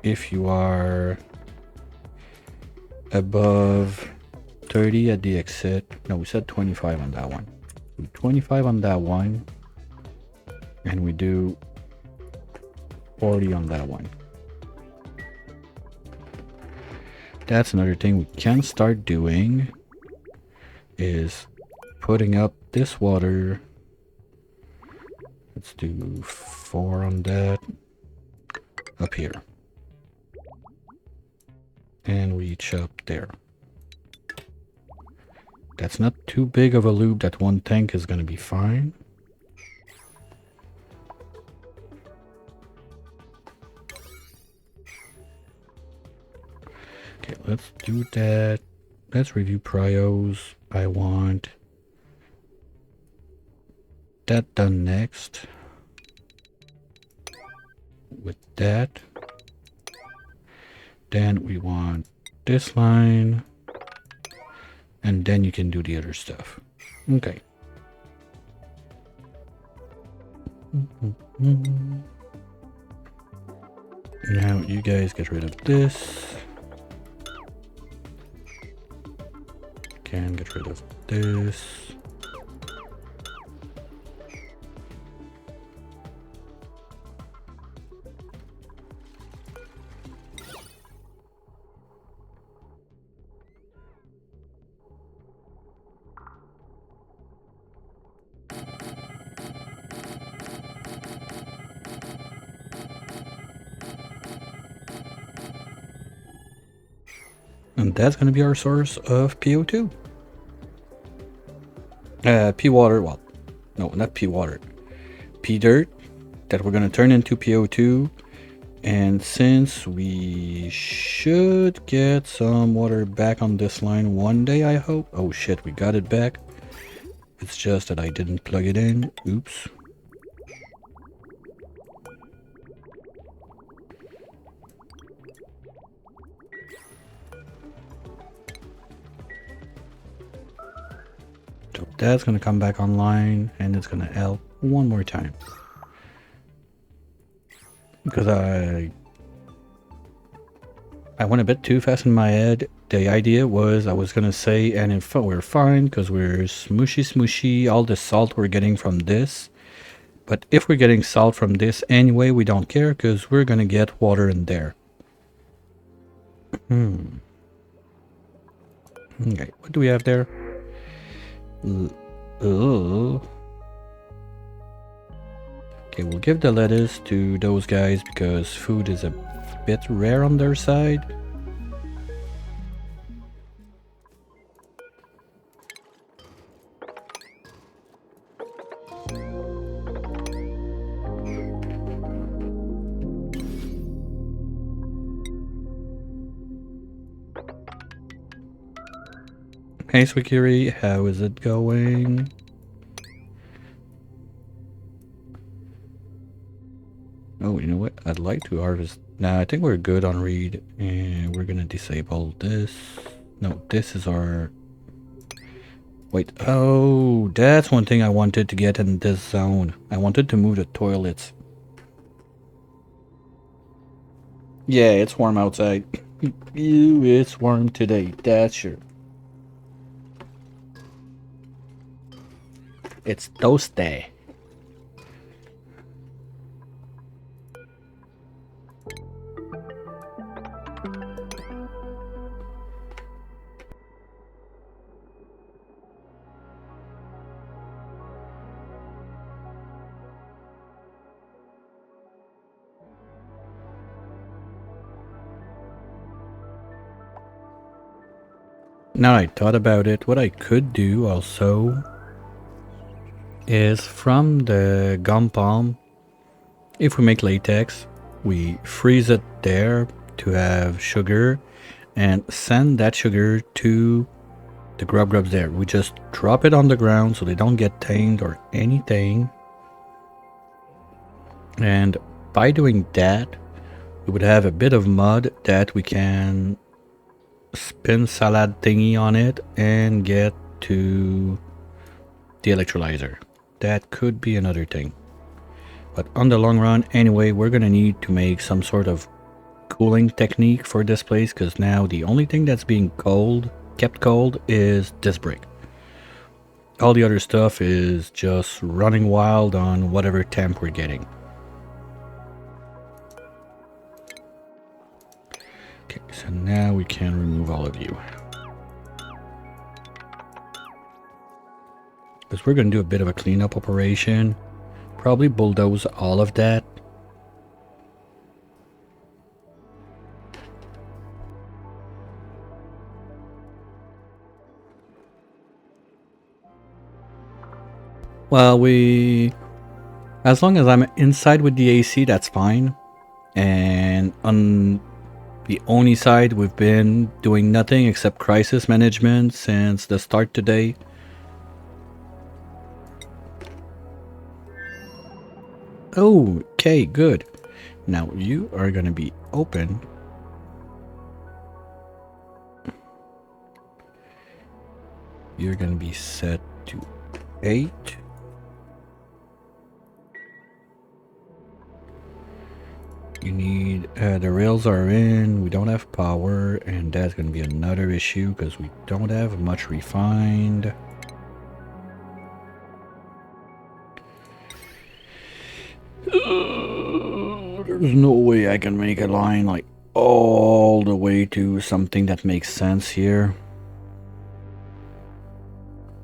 if you are above 30 at the exit, no, we said 25 on that one. 25 on that one, and we do 40 on that one. That's another thing we can start doing, is putting up this water. Let's do 4 on that, up here. And reach up there. That's not too big of a loop. That one tank is going to be fine. Okay, let's do that. Let's review prios. I want that done next. With that. Then we want this line. And then you can do the other stuff. Okay. Now you guys get rid of this. Can get rid of this. And that's going to be our source of PO2. P water, well, no, not P water. P dirt that we're going to turn into PO2. And since we should get some water back on this line one day, I hope. Oh shit, we got it back. It's just that I didn't plug it in. Oops. So that's going to come back online, and it's going to help one more time. Because I went a bit too fast in my head. The idea was I was going to say, and if we're fine because we're smushy, all the salt we're getting from this. But if we're getting salt from this anyway, we don't care because we're going to get water in there. Okay, what do we have there? Okay, we'll give the lettuce to those guys because food is a bit rare on their side. Hey Swikiri, how is it going? Oh, you know what? I'd like to harvest. Nah, I think we're good on reed. And we're gonna disable this. No, this is our... Wait, oh, that's one thing I wanted to get in this zone. I wanted to move the toilets. Yeah, it's warm outside. Ew, it's warm today, that's sure. It's toasty. Now I thought about it, what I could do also is from the gum palm, if we make latex, we freeze it there to have sugar and send that sugar to The grub's there. We just drop it on the ground so they don't get tamed or anything. And by doing that, we would have a bit of mud that we can spin salad thingy on it and get to the electrolyzer. That could be another thing. But on the long run, anyway, we're gonna need to make some sort of cooling technique for this place, because now the only thing that's being kept cold is this brick. All the other stuff is just running wild on whatever temp we're getting. Okay, so now we can remove all of you. Because we're going to do a bit of a cleanup operation. Probably bulldoze all of that. Well, as long as I'm inside with the AC, that's fine. And on the Oni side, we've been doing nothing except crisis management since the start today. Oh, okay, good. Now you are going to be open. You're going to be set to 8. You need, the rails are in, we don't have power, and that's going to be another issue because we don't have much refined. There's no way I can make a line like all the way to something that makes sense here.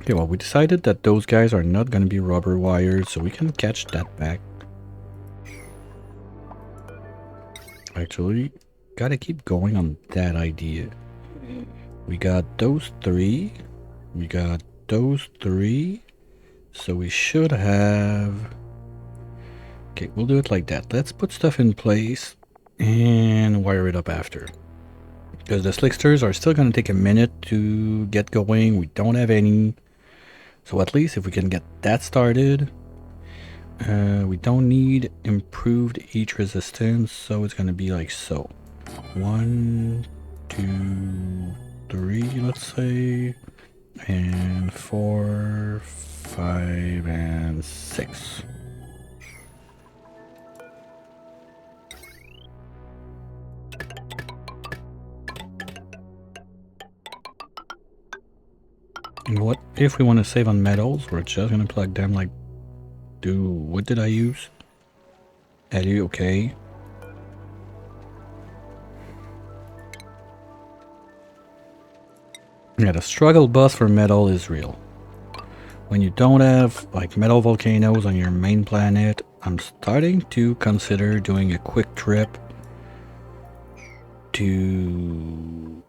Okay, well, we decided that those guys are not going to be rubber wires, so we can catch that back. Actually, gotta keep going on that idea. We got those 3. We got those 3. So we should have... Okay, we'll do it like that. Let's put stuff in place and wire it up after. Because the slicksters are still going to take a minute to get going. We don't have any. So at least if we can get that started... we don't need improved heat resistance, so it's going to be like so. 1, 2, 3, let's say, and 4, 5, and 6. And what if we want to save on metals? We're just going to plug them like... What did I use? Ellie, okay. Yeah, the struggle bus for metal is real. When you don't have like metal volcanoes on your main planet, I'm starting to consider doing a quick trip to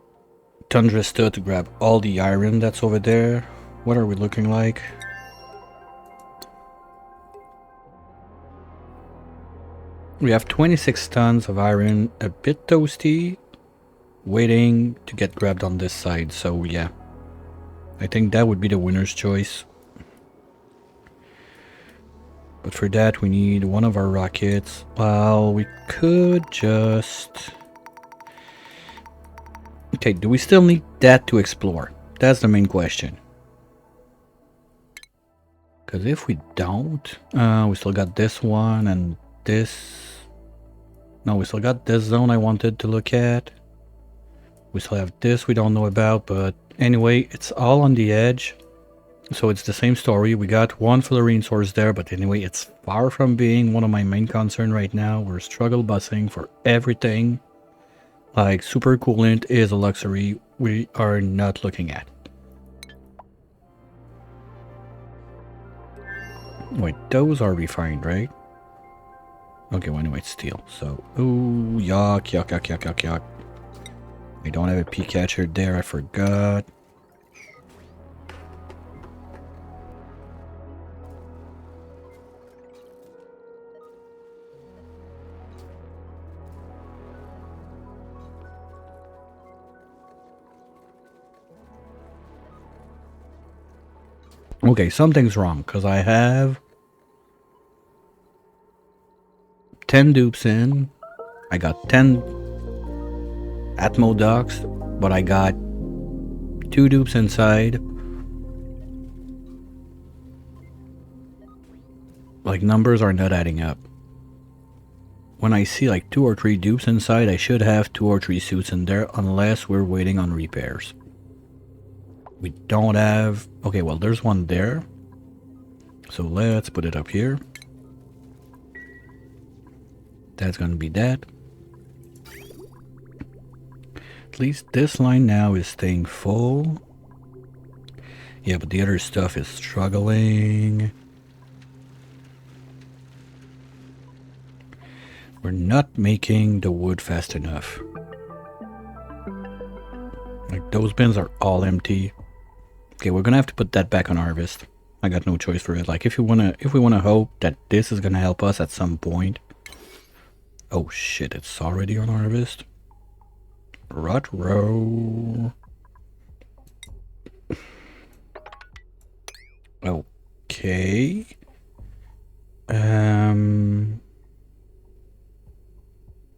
Tundrasta to grab all the iron that's over there. What are we looking like? We have 26 tons of iron, a bit toasty, waiting to get grabbed on this side, so yeah. I think that would be the winner's choice. But for that we need one of our rockets. Well, we could just... Okay, do we still need that to explore? That's the main question. Because if we don't, we still got this one and this... No, we still got this zone I wanted to look at. We still have this we don't know about, but anyway, it's all on the edge. So it's the same story. We got one fluorine source there, but anyway, it's far from being one of my main concern right now. We're struggle busing for everything. Like, super coolant is a luxury we are not looking at. Wait, those are refined, right? Okay, well anyway, it's steel. So, ooh, yuck, yuck, yuck, yuck, yuck, yuck. I don't have a pea catcher there, I forgot. Okay, something's wrong, because I have 10 dupes in. I got 10 Atmo ducks, but I got 2 dupes inside. Like, numbers are not adding up. When I see like 2 or 3 dupes inside, I should have 2 or 3 suits in there, unless we're waiting on repairs. We don't have... Okay, well, there's one there. So let's put it up here. That's gonna be that. At least this line now is staying full. Yeah, but the other stuff is struggling. We're not making the wood fast enough. Like, those bins are all empty. Okay, we're gonna have to put that back on harvest. I got no choice for it. Like, if we wanna hope that this is gonna help us at some point. Oh shit, it's already on harvest. Rut-row. Okay.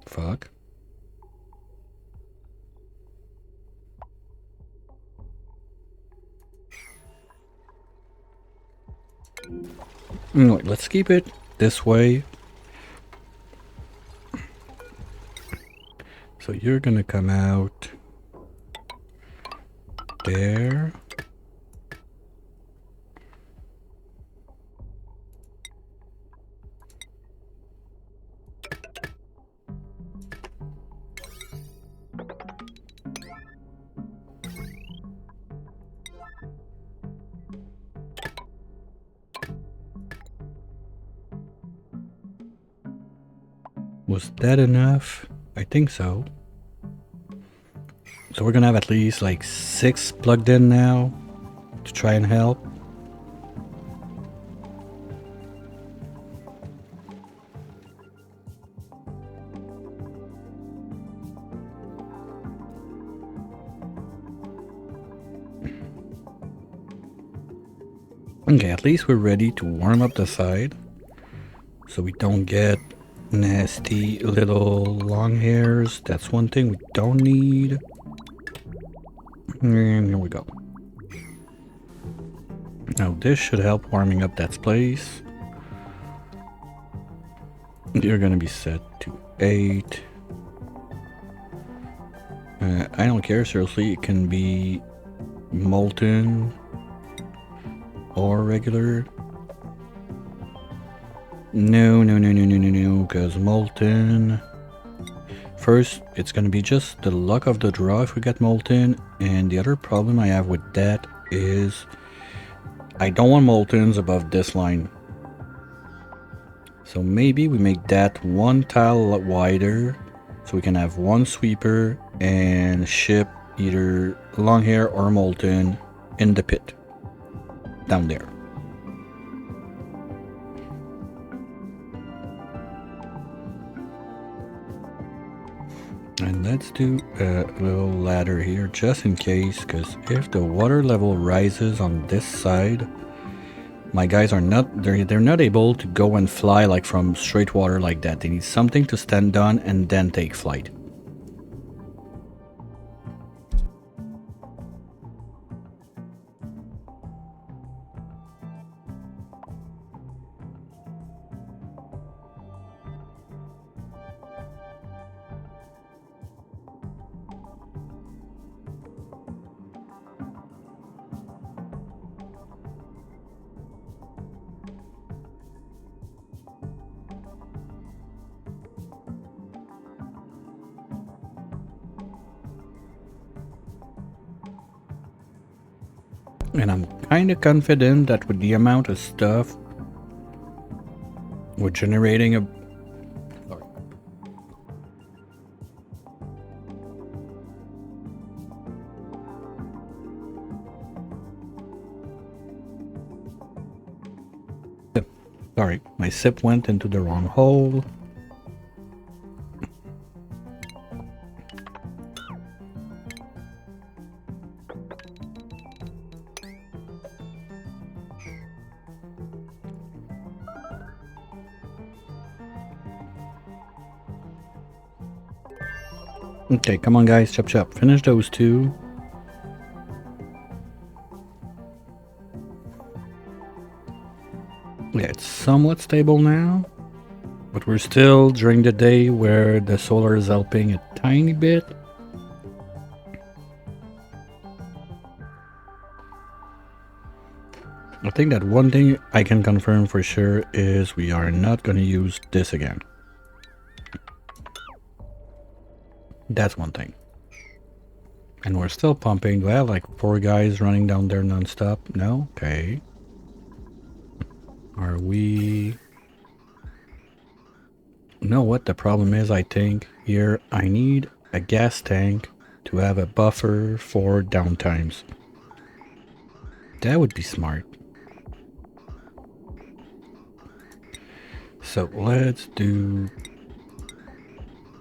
Fuck. No, let's keep it this way. So you're gonna come out there. Was that enough? I think so. So we're gonna have at least like 6 plugged in now to try and help. Okay, at least we're ready to warm up the side so we don't get nasty little long hairs. That's one thing we don't need. And here we go. Now this should help warming up that place. You're gonna be set to 8. I don't care, seriously, it can be molten or regular. No, because molten... First, it's gonna be just the luck of the draw if we get molten, and the other problem I have with that is I don't want moltens above this line. So maybe we make that 1 tile wider so we can have 1 sweeper and ship either long hair or molten in the pit down there. And let's do a little ladder here just in case, because if the water level rises on this side, my guys are they're not able to go and fly like from straight water like that. They need something to stand on and then take flight. And I'm kind of confident that with the amount of stuff we're generating a... Sorry, my sip went into the wrong hole. Okay, come on guys, chop chop. Finish those two. Yeah, it's somewhat stable now. But we're still during the day where the solar is helping a tiny bit. I think that one thing I can confirm for sure is we are not going to use this again. That's one thing. And we're still pumping. Do I have like 4 guys running down there non-stop? No? Okay. Are we... You know what the problem is, I think? Here, I need a gas tank to have a buffer for downtimes. That would be smart. So let's do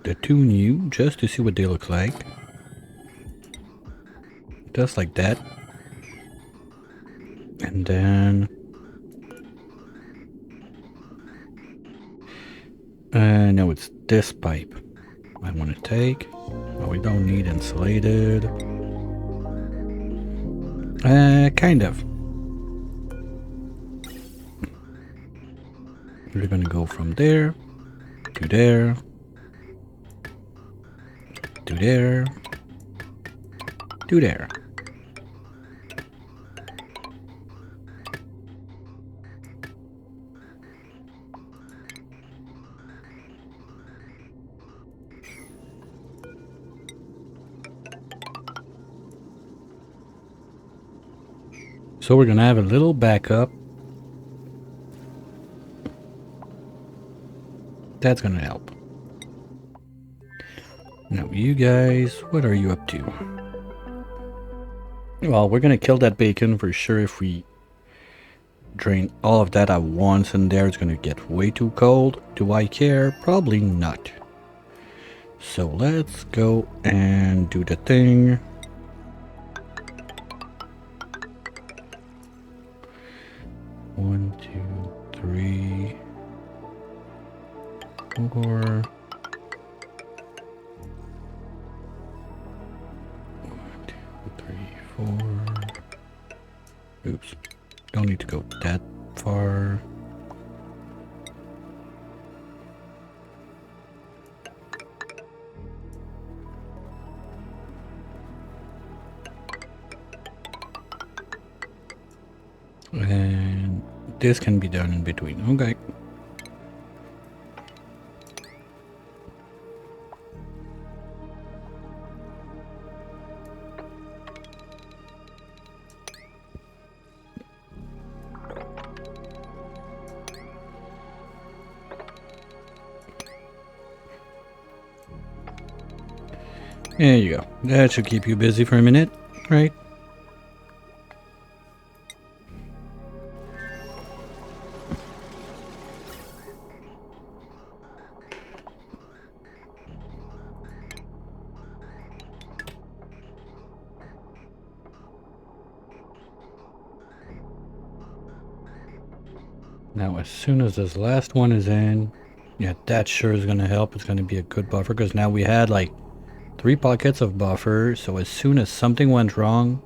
the 2 new just to see what they look like. Just like that. And then... no, it's this pipe I want to take. Oh, we don't need insulated. Kind of. We're gonna go from there to there to there to there. So we're gonna have a little backup. That's gonna help. Now you guys, what are you up to? Well, we're gonna kill that bacon for sure. If we drain all of that at once in there, it's gonna get way too cold. Do I care? Probably not. So let's go and do the thing. One, two, three, four. 1, 2, 3, 4. Oops. Don't need to go that far. And this can be done in between. Okay. There you go. That should keep you busy for a minute, right? Now, as soon as this last one is in, yeah, that sure is going to help. It's going to be a good buffer because now we had like 3 pockets of buffer. So as soon as something went wrong,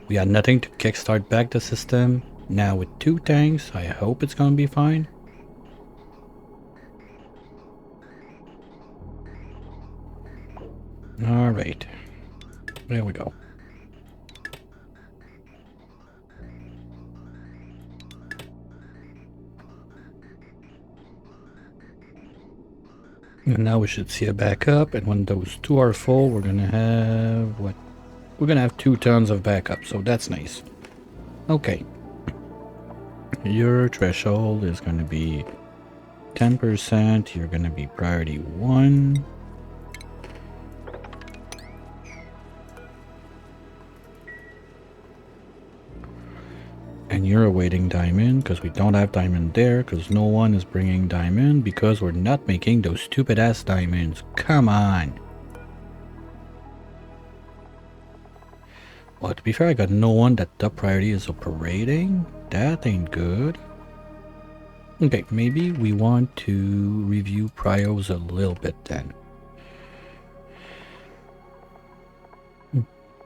we had nothing to kickstart back the system. Now with 2 tanks, I hope it's going to be fine. All right, there we go. And now we should see a backup, and when those 2 are full, we're gonna have what? We're gonna have 2 tons of backup, so that's nice. Okay. Your threshold is gonna be 10%. You're gonna be priority 1. And you're awaiting diamond because we don't have diamond there because no one is bringing diamond because we're not making those stupid ass diamonds. Come on. Well, to be fair, I got no one that top priority is operating. That ain't good. Okay, maybe we want to review prios a little bit then.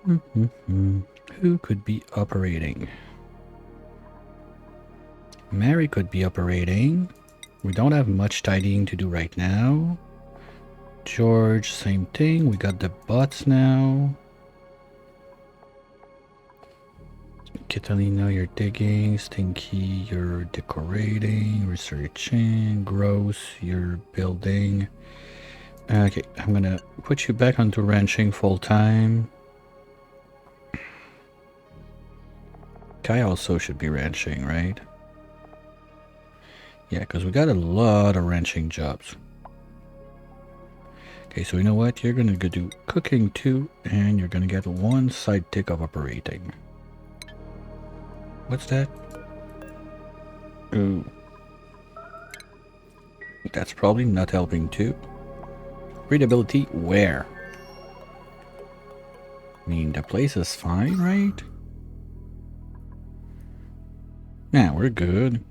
Who could be operating? Mary could be operating. We don't have much tidying to do right now. George, same thing. We got the bots now. Catalina, you're digging. Stinky, you're decorating, researching. Gross, you're building. Okay, I'm gonna put you back onto ranching full time. Kai also should be ranching, right? Yeah, because we got a lot of ranching jobs. Okay, so you know what? You're gonna go do cooking too, and you're gonna get one side tick of operating. What's that? Ooh. That's probably not helping too. Readability, where? I mean, the place is fine, right? Nah, we're good.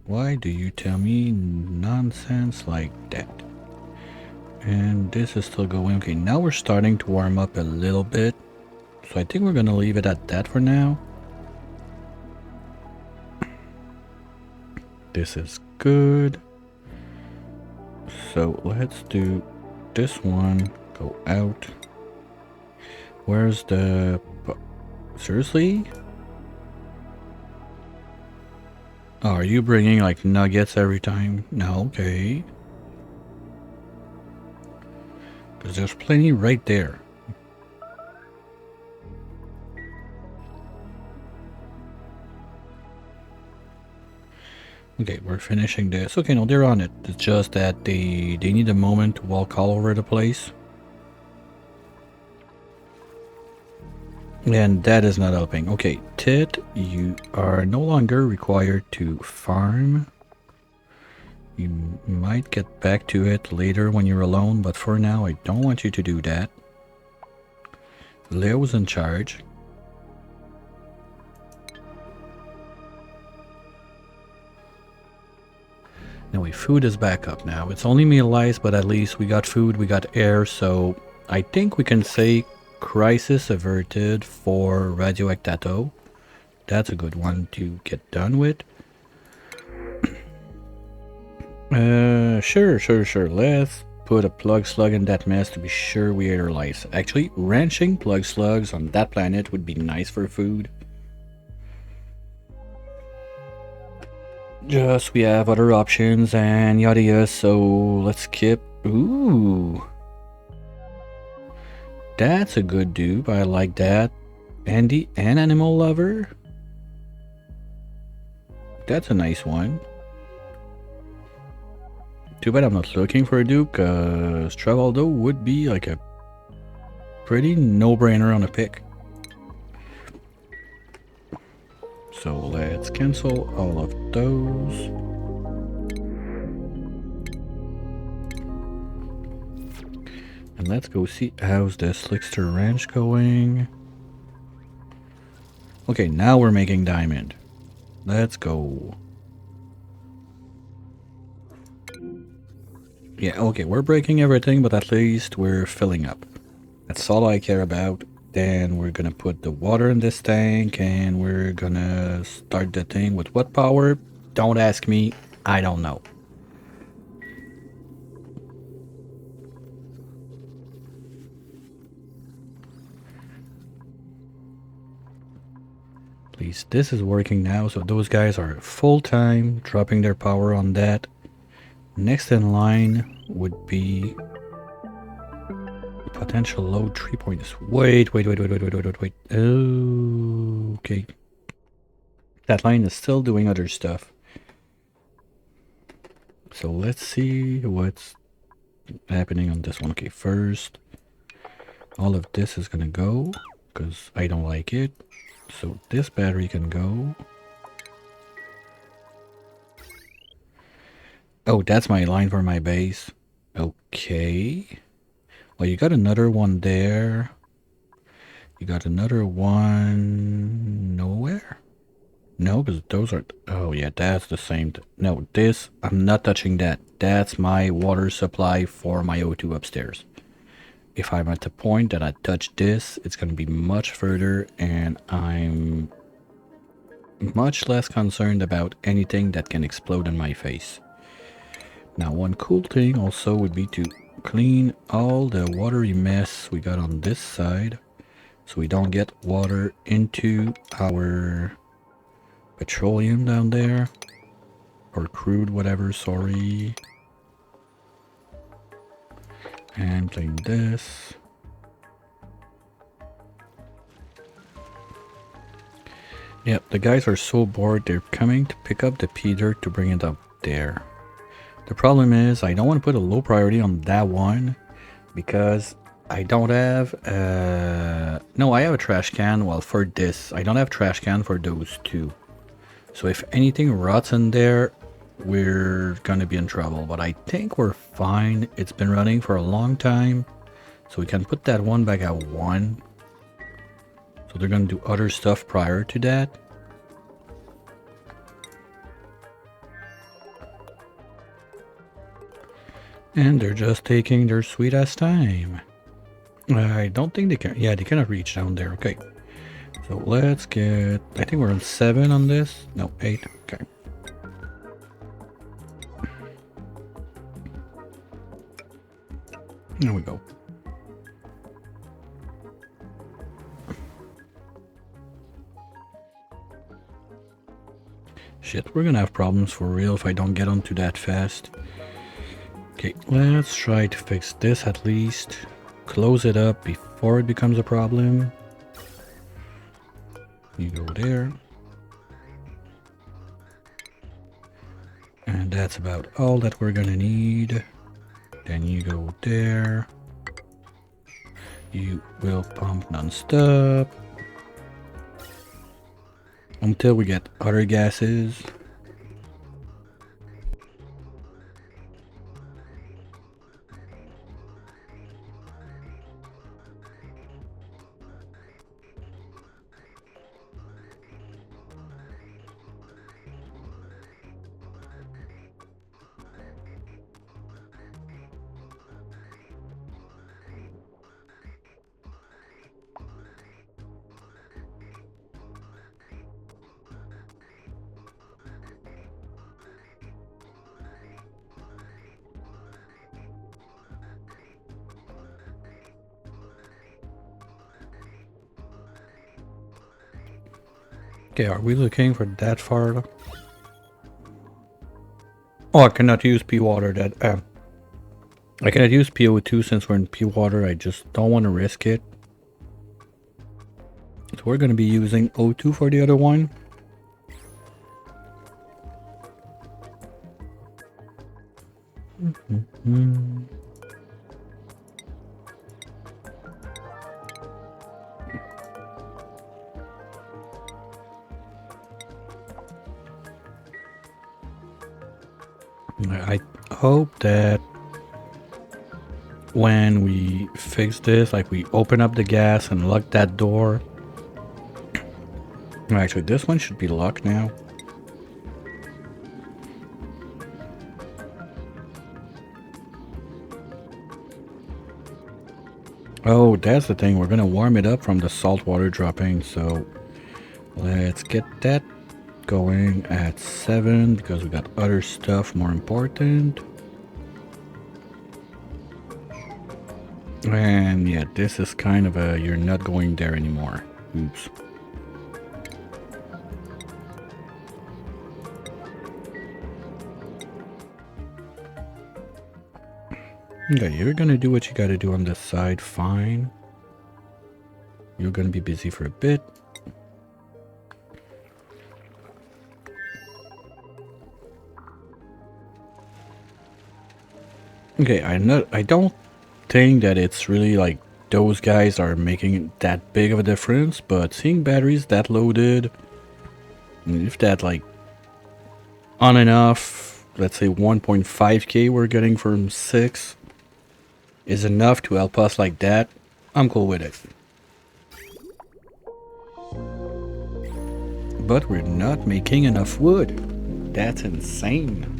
Why do you tell me nonsense like that? And this is still going. Okay, now we're starting to warm up a little bit. So I think we're gonna leave it at that for now. This is good. So let's do this one. Go out. Where's the... Seriously? Oh, are you bringing like nuggets every time? No, okay. Because there's plenty right there. Okay, we're finishing this. Okay, no, they're on it. It's just that they need a moment to walk all over the place. And that is not helping. Okay, Tit, you are no longer required to farm. You might get back to it later when you're alone, but for now, I don't want you to do that. Leo's in charge. Anyway, food is back up now. It's only meal ice, but at least we got food, we got air, so I think we can say crisis averted for radioactato. That's a good one to get done with. Sure. Let's put a plug slug in that mess to be sure we ate our lice. Actually, ranching plug slugs on that planet would be nice for food. Just we have other options and yada yada, so let's skip. Ooh. That's a good dupe, I like that. Andy, an animal lover? That's a nice one. Too bad I'm not looking for a dupe, cause Travaldo would be like a pretty no-brainer on a pick. So let's cancel all of those. And let's go see how's the Slickster Ranch going. Okay, now we're making diamond. Let's go. Yeah, okay, we're breaking everything, but at least we're filling up. That's all I care about. Then we're gonna put the water in this tank and we're gonna start the thing with what power? Don't ask me, I don't know. Please, this is working now, so those guys are full-time, dropping their power on that. Next in line would be potential load 3 points. Wait. Oh, okay. That line is still doing other stuff. So let's see what's happening on this one. Okay, first, all of this is gonna go because I don't like it. So this battery can go. Oh, that's my line for my base. Okay. Well, you got another one there. You got another one nowhere? No, because those are... Oh, yeah, that's the same. No, this, I'm not touching that. That's my water supply for my O2 upstairs. if I'm at the point that I touch this, it's going to be much further, and I'm much less concerned about anything that can explode in my face. Now, one cool thing also would be to clean all the watery mess we got on this side, so we don't get water into our petroleum down there, or crude, whatever, sorry. And clean this. Yep, the guys are so bored, they're coming to pick up the pea dirt to bring it up there. The problem is, I don't want to put a low priority on that one, because I don't have, no, I have a trash can. Well, for this, I don't have trash can for those two. So if anything rots in there, we're gonna be in trouble. But I think we're fine. It's been running for a long time. So we can put that one back at 1. So they're gonna do other stuff prior to that. And they're just taking their sweet ass time. I don't think they can. Yeah, they cannot reach down there. Okay. So let's get. I think we're on 7 on this. No, 8. Okay. There we go. Shit, we're gonna have problems for real if I don't get onto that fast. Okay, let's try to fix this at least. Close it up before it becomes a problem. You go there. And that's about all that we're gonna need. Then you go there. You will pump non-stop until we get other gases. Okay, are we looking for that far? Oh, I cannot use pea water. I cannot use PO2 since we're in pea water. I just don't want to risk it. So we're going to be using O2 for the other one. I hope that when we fix this, like we open up the gas and lock that door. Actually, this one should be locked now. Oh, that's the thing. We're gonna warm it up from the salt water dropping. So let's get that going at 7 because we got other stuff more important. And yeah, this is kind of a you're not going there anymore. Oops. Okay, you're gonna do what you gotta do on this side, fine. You're gonna be busy for a bit. Okay, I don't think that it's really like those guys are making that big of a difference, but seeing batteries that loaded, if that like on and off, let's say 1.5k we're getting from 6 is enough to help us like that, I'm cool with it. But we're not making enough wood. That's insane.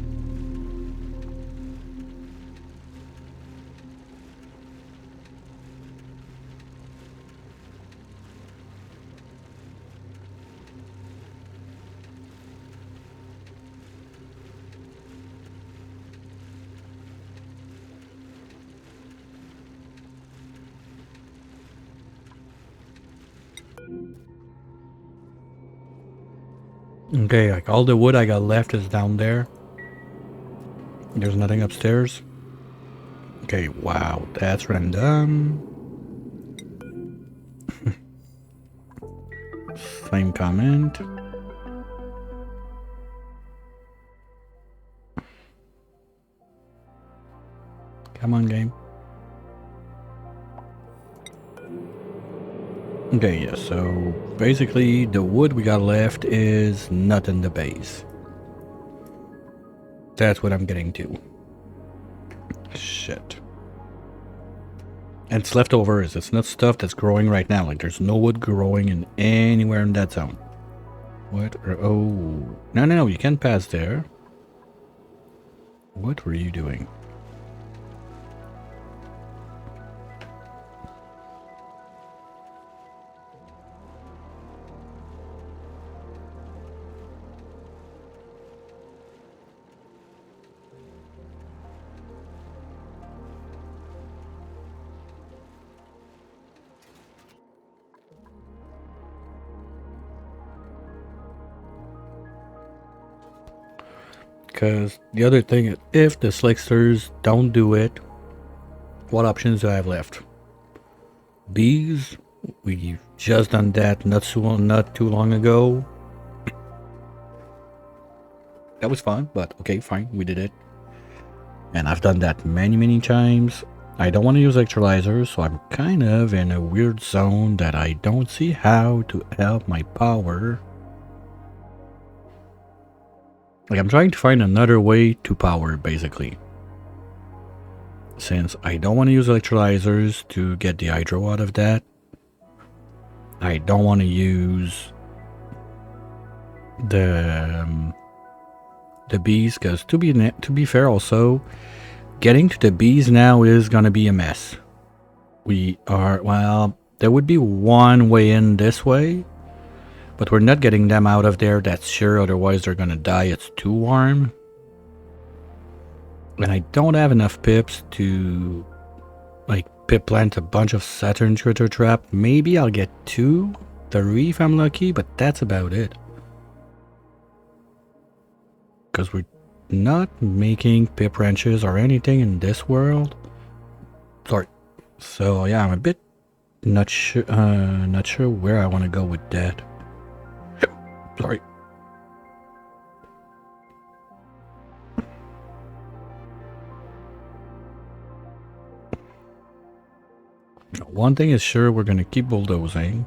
Okay, like all the wood I got left is down there. There's nothing upstairs. Okay, wow, that's random. Same comment. Come on, game. Okay, yeah, so basically the wood we got left is not in the base. That's what I'm getting to. Shit. And it's leftovers. It's not stuff that's growing right now. Like, there's no wood growing in anywhere in that zone. What? Oh. No, you can't pass there. What were you doing? Because the other thing is, if the slicksters don't do it, what options do I have left? Bees? We've just done that not too long ago. That was fun, but okay, fine, we did it. And I've done that many times. I don't want to use electrolyzers, so I'm kind of in a weird zone that I don't see how to help my power. Like, I'm trying to find another way to power, basically. Since I don't want to use electrolyzers to get the hydro out of that. I don't want to use the bees, because to be fair also, getting to the bees now is going to be a mess. Well, there would be one way in this way, but we're not getting them out of there, that's sure, otherwise they're going to die, it's too warm. And I don't have enough pips to, like, pip plant a bunch of Saturn critter trap. Maybe I'll get 2, 3 if I'm lucky, but that's about it. Because we're not making pip wrenches or anything in this world. Sorry. So yeah, I'm a bit not sure where I want to go with that. Sorry. One thing is sure, we're gonna keep bulldozing.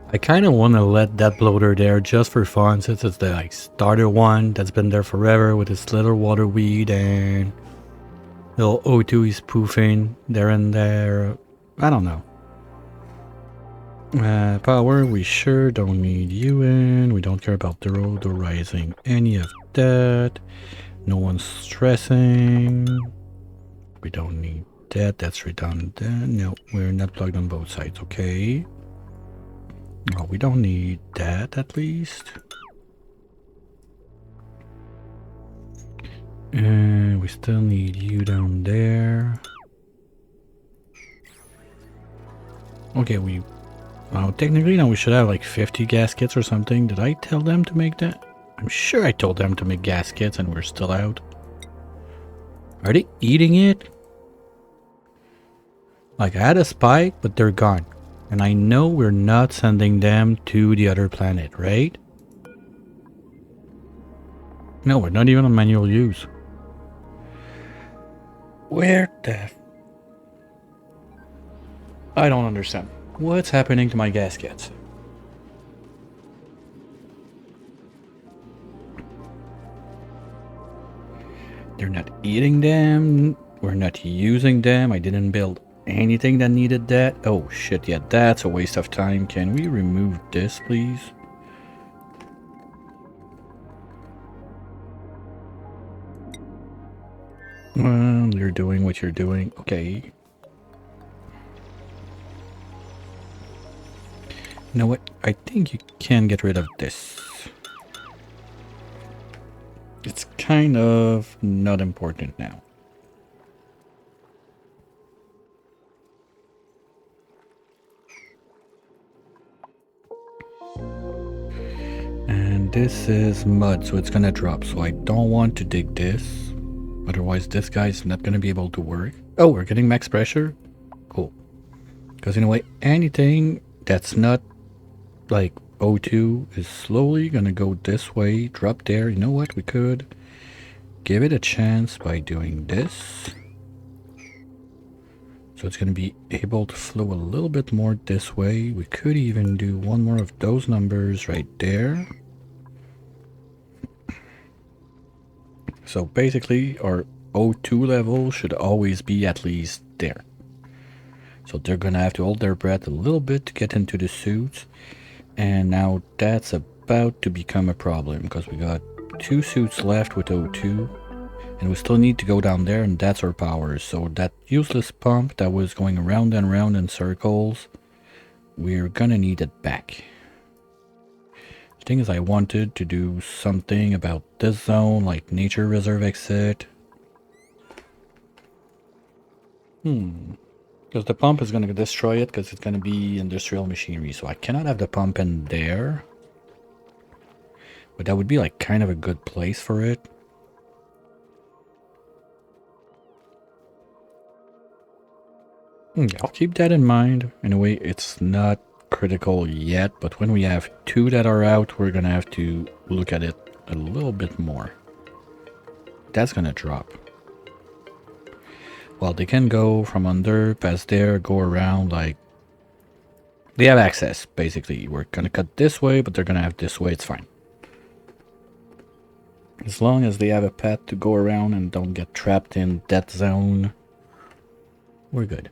I kind of want to let that bloater there just for fun, since it's the like starter one that's been there forever with its little water weed and little O2 he's poofing there and there. I don't know. Power, we sure don't need you in. We don't care about the road or rising, any of that. No one's stressing. We don't need that. That's redundant. No, we're not plugged on both sides. Okay. Oh, we don't need that, at least. And we still need you down there. Okay, well, technically now we should have like 50 gaskets or something. Did I tell them to make that? I'm sure I told them to make gaskets and we're still out. Are they eating it? Like, I had a spike, but they're gone. And I know we're not sending them to the other planet, right? No, we're not even on manual use. Where the... I don't understand. What's happening to my gaskets? They're not eating them. We're not using them. I didn't build anything that needed that. Oh shit, yeah, that's a waste of time. Can we remove this, please? Well, you're doing what you're doing. Okay. You know what? I think you can get rid of this. It's kind of not important now. And this is mud, so it's gonna drop. So I don't want to dig this. Otherwise, this guy's not gonna be able to work. Oh, we're getting max pressure? Cool. Because in a way, anything that's not like O2 is slowly gonna go this way, drop there. You know what? We could give it a chance by doing this. So it's gonna be able to flow a little bit more this way. We could even do one more of those numbers right there. So basically our O2 level should always be at least there. So they're gonna have to hold their breath a little bit to get into the suits. And now that's about to become a problem because we got 2 suits left with O2 and we still need to go down there, and that's our powers. So that useless pump that was going around and around in circles, we're gonna need it back. The thing is, I wanted to do something about this zone, like nature reserve exit. Because the pump is going to destroy it because it's going to be industrial machinery. So I cannot have the pump in there. But that would be like kind of a good place for it. I'll keep that in mind. In a way, it's not critical yet. But when we have 2 that are out, we're going to have to look at it a little bit more. That's going to drop. Well, they can go from under, pass there, go around, like... They have access, basically. We're gonna cut this way, but they're gonna have this way, it's fine. As long as they have a path to go around and don't get trapped in that zone, we're good.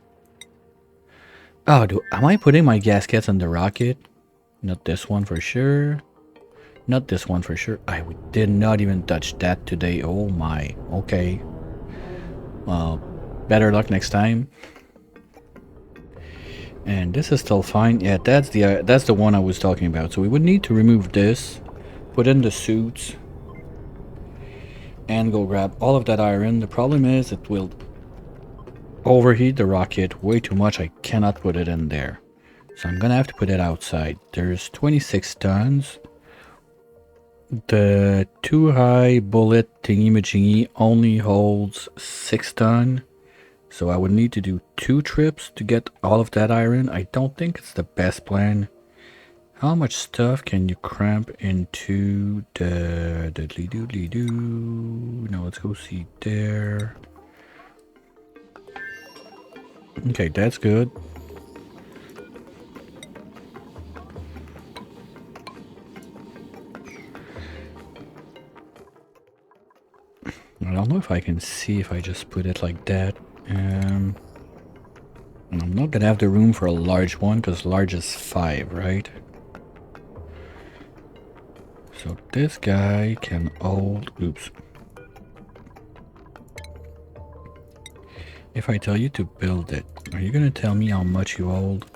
Oh, am I putting my gaskets on the rocket? Not this one for sure. Not this one for sure. I did not even touch that today. Oh my. Okay. Well... Better luck next time. And this is still fine. Yeah, that's the one I was talking about. So we would need to remove this, put in the suits, and go grab all of that iron. The problem is it will overheat the rocket way too much. I cannot put it in there. So I'm gonna have to put it outside. There's 26 tons. The too high bullet thingy-majingy only holds 6 tons. So I would need to do 2 trips to get all of that iron. I don't think it's the best plan. How much stuff can you cramp into the doodly-doo? No, let's go see there. Okay, that's good. I don't know if I can see if I just put it like that. And I'm not gonna have the room for a large one because large is 5, right? So this guy can hold... Oops. If I tell you to build it, are you gonna tell me how much you hold?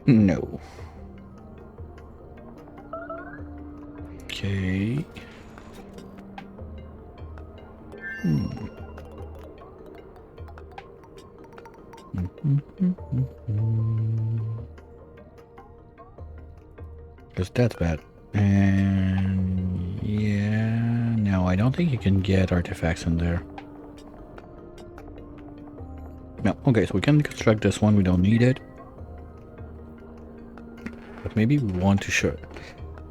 No. Okay. Because that's bad. And yeah, no, I don't think you can get artifacts in there. No, okay, so we can construct this one, we don't need it. But maybe we want to show.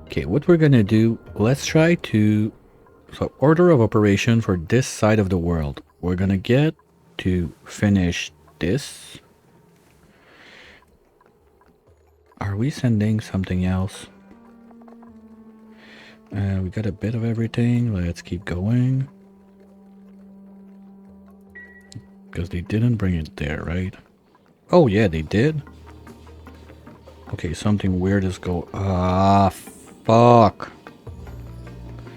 Okay, what we're gonna do, let's try to So order of operation for this side of the world. We're gonna get to finish this. Are we sending something else? We got a bit of everything. Let's keep going. Because they didn't bring it there, right? Oh yeah, they did. Okay, something weird is fuck.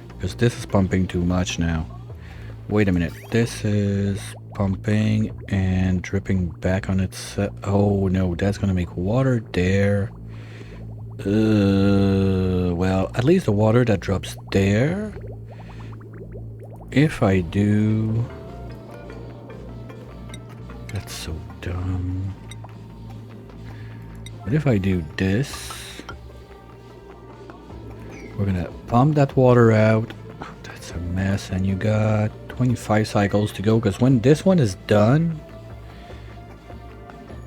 Because this is pumping too much now. Wait a minute. This is pumping and dripping back on its... oh no, that's gonna make water there. Well, at least the water that drops there. If I do... That's so dumb. But if I do this... We're gonna pump that water out. That's a mess, and you got 25 cycles to go, because when this one is done,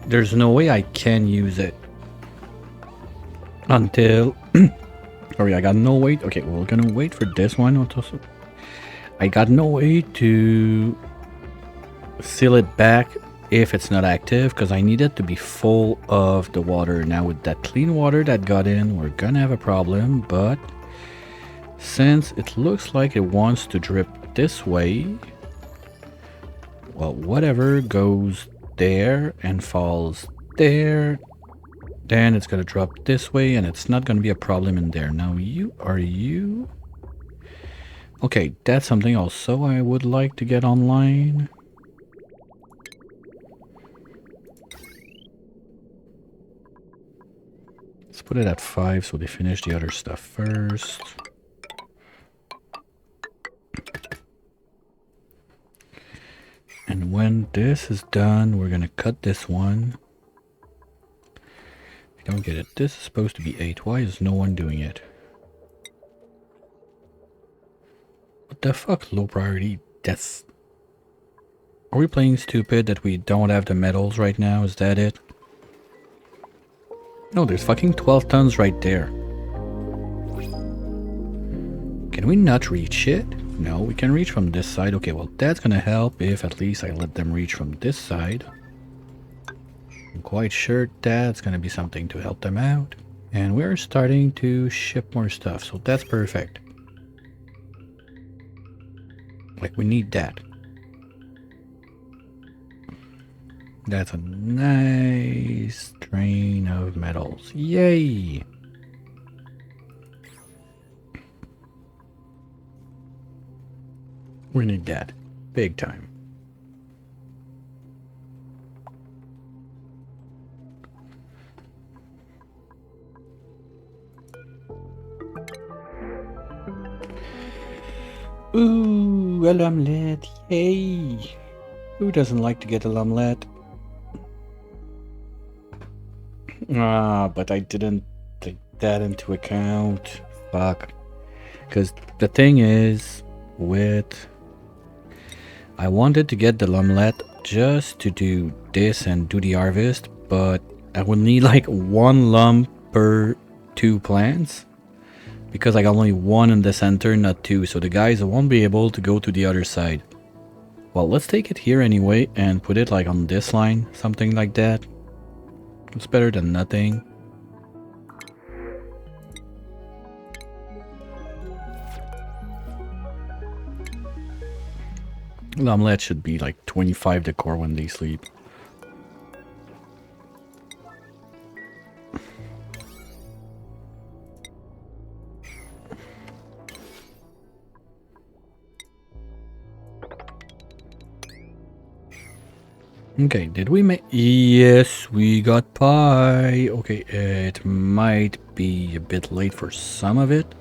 there's no way I can use it until... Sorry, I got no way... Okay, we're gonna wait for this one. Also, I got no way to seal it back if it's not active, because I need it to be full of the water. Now with that clean water that got in, we're gonna have a problem, but since it looks like it wants to drip this way, well, whatever goes there and falls there, then it's gonna drop this way, and it's not gonna be a problem in there. Now you are you. Okay, that's something also I would like to get online. Let's put it at 5 so they finish the other stuff first. And when this is done, we're gonna cut this one. I don't get it. This is supposed to be 8. Why is no one doing it? What the fuck, low priority? That's... Are we playing stupid that we don't have the metals right now? Is that it? No, there's fucking 12 tons right there. Can we not reach it? No, we can reach from this side. Okay, well, that's gonna help if at least I let them reach from this side. I'm quite sure that's gonna be something to help them out. And we're starting to ship more stuff, so that's perfect. Like, we need that. That's a nice train of metals. Yay! We need that. Big time. Ooh, a l'omelette. Yay! Who doesn't like to get a l'omelette? Ah, but I didn't take that into account. Fuck. Because the thing is, with... I wanted to get the l'omelette just to do this and do the harvest, but I would need like 1 lump per 2 plants. Because I got only 1 in the center, not 2, so the guys won't be able to go to the other side. Well, let's take it here anyway and put it like on this line, something like that. It's better than nothing. L'omelette should be like 25 decor when they sleep. Okay, did we make... Yes, we got pie. Okay, it might be a bit late for some of it.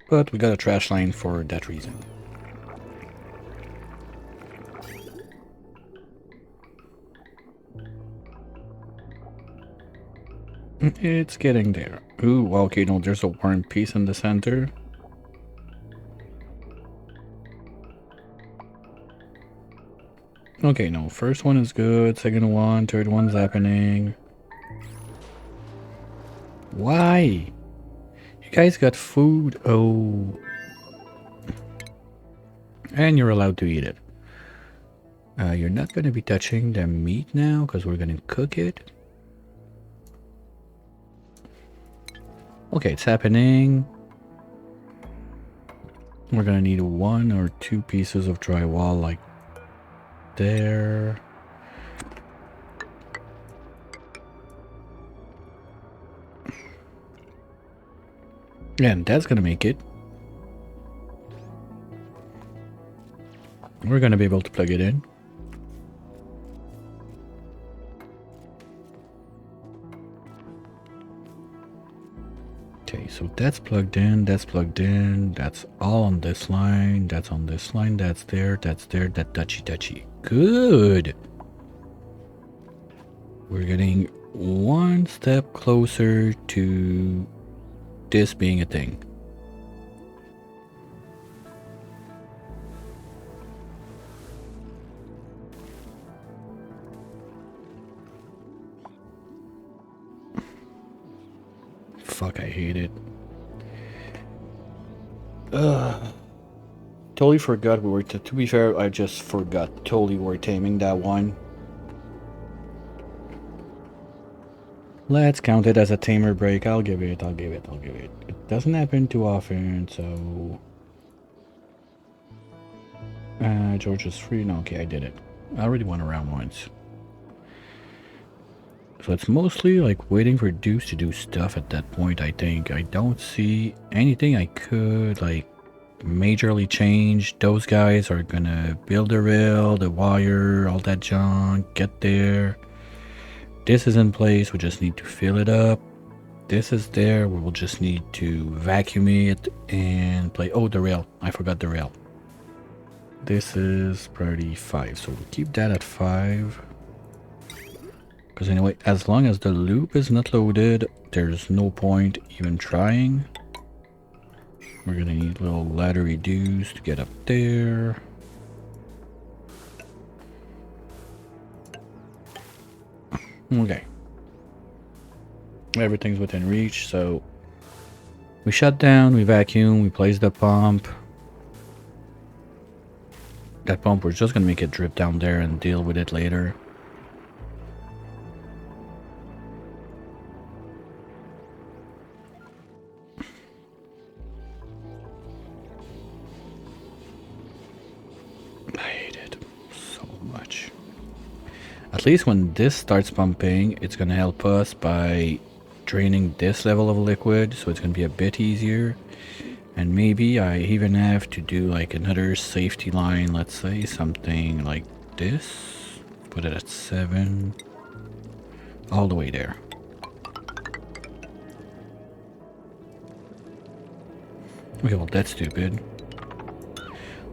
But we got a trash line for that reason. It's getting there. Ooh, okay, no, there's a worm piece in the center. Okay, no, first one is good, second one, third one's happening. Why? You guys got food? Oh. And you're allowed to eat it. You're not going to be touching the meat now because we're going to cook it. Okay, it's happening. We're going to need 1 or 2 pieces of drywall like there. And that's going to make it. We're going to be able to plug it in. Okay, so that's plugged in, that's all on this line, that's on this line, that's there, that touchy. Good! We're getting one step closer to this being a thing. Fuck, I hate it. Totally forgot we were, to be fair, I just forgot totally we were taming that one. Let's count it as a tamer break. I'll give it. It doesn't happen too often, so... George is free. No, okay, I did it. I already went around once. So it's mostly like waiting for Deuce to do stuff at that point, I think. I don't see anything I could like majorly change. Those guys are gonna build the rail, the wire, all that junk, get there. This is in place, we just need to fill it up. This is there, we will just need to vacuum it and play. Oh, the rail, I forgot the rail. This is priority 5, so we'll keep that at 5. Because anyway, as long as the loop is not loaded, there's no point even trying. We're gonna need little laddery dues to get up there. Okay. Everything's within reach, so... we shut down, we vacuum, we place the pump. That pump, we're just gonna make it drip down there and deal with it later. At least when this starts pumping, it's going to help us by draining this level of liquid, so it's going to be a bit easier. And maybe I even have to do like another safety line, let's say something like this. Put it at 7. All the way there. Okay, well that's stupid.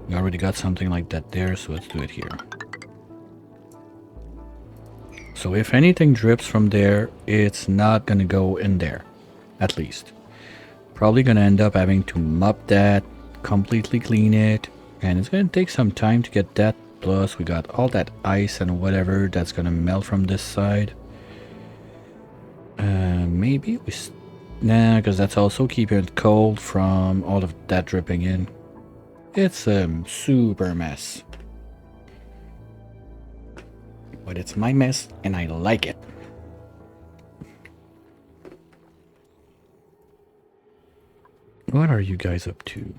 We already got something like that there, so let's do it here. So if anything drips from there, it's not gonna go in there, at least. Probably gonna end up having to mop that, completely clean it, and it's gonna take some time to get that. Plus we got all that ice and whatever that's gonna melt from this side. Maybe we... nah, because that's also keeping it cold from all of that dripping in. It's a super mess. But it's my mess, and I like it. What are you guys up to?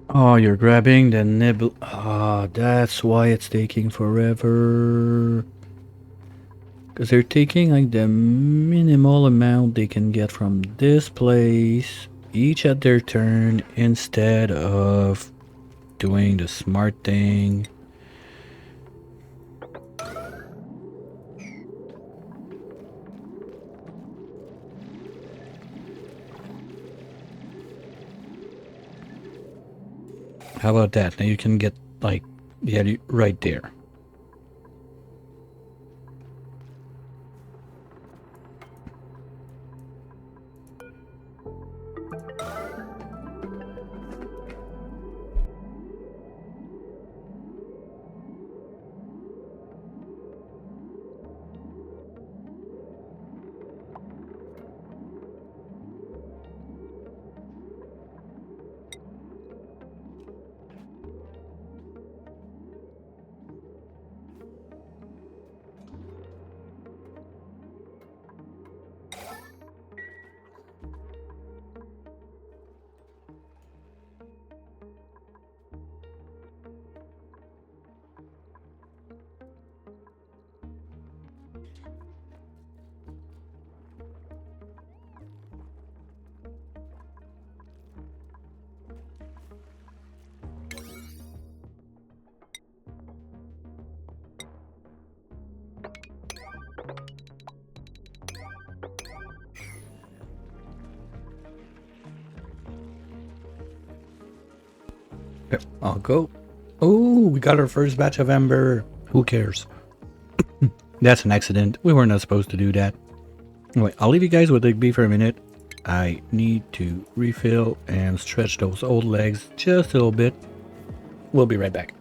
Oh, you're grabbing the nibble. Ah, that's why it's taking forever. Because they're taking like the minimal amount they can get from this place, each at their turn, instead of doing the smart thing. How about that? Now you can get like, yeah, right there. Yep, I'll go. Oh, we got our first batch of ember. Who cares? That's an accident. We were not supposed to do that. Anyway, I'll leave you guys with Big B for a minute. I need to refill and stretch those old legs just a little bit. We'll be right back.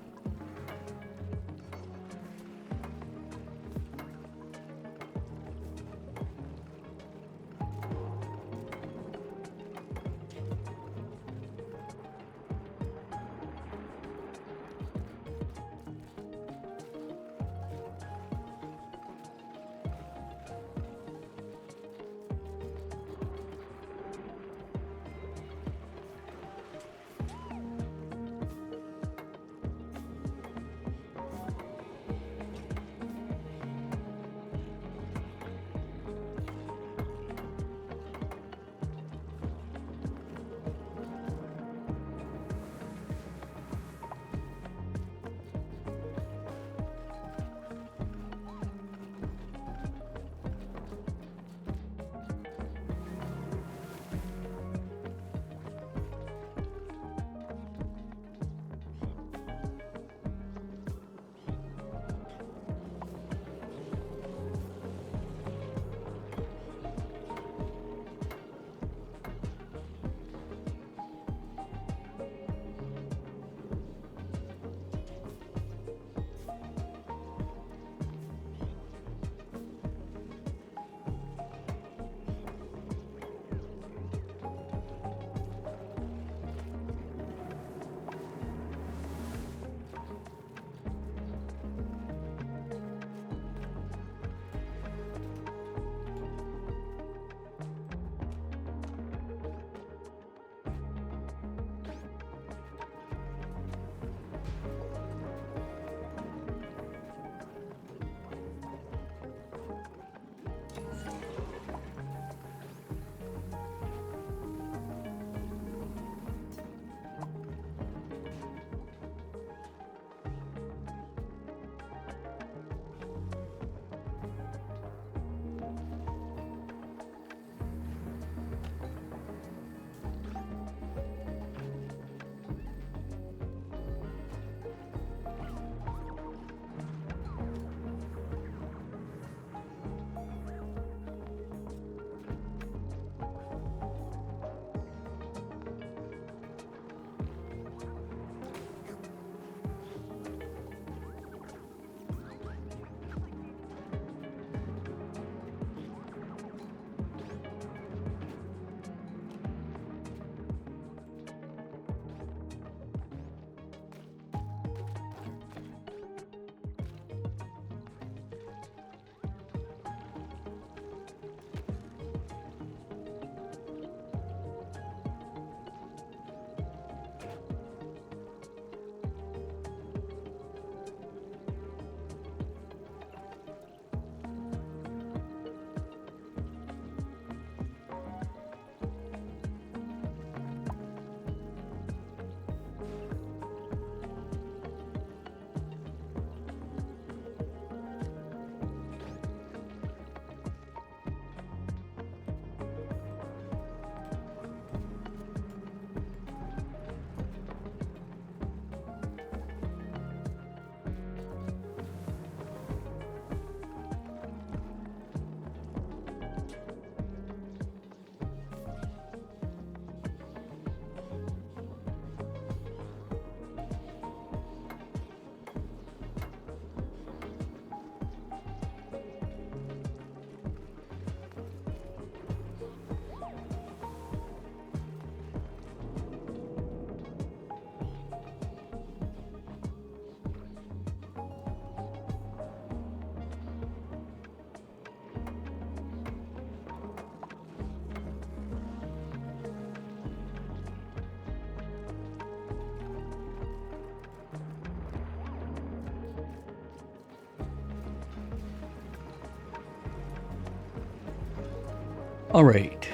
Alright.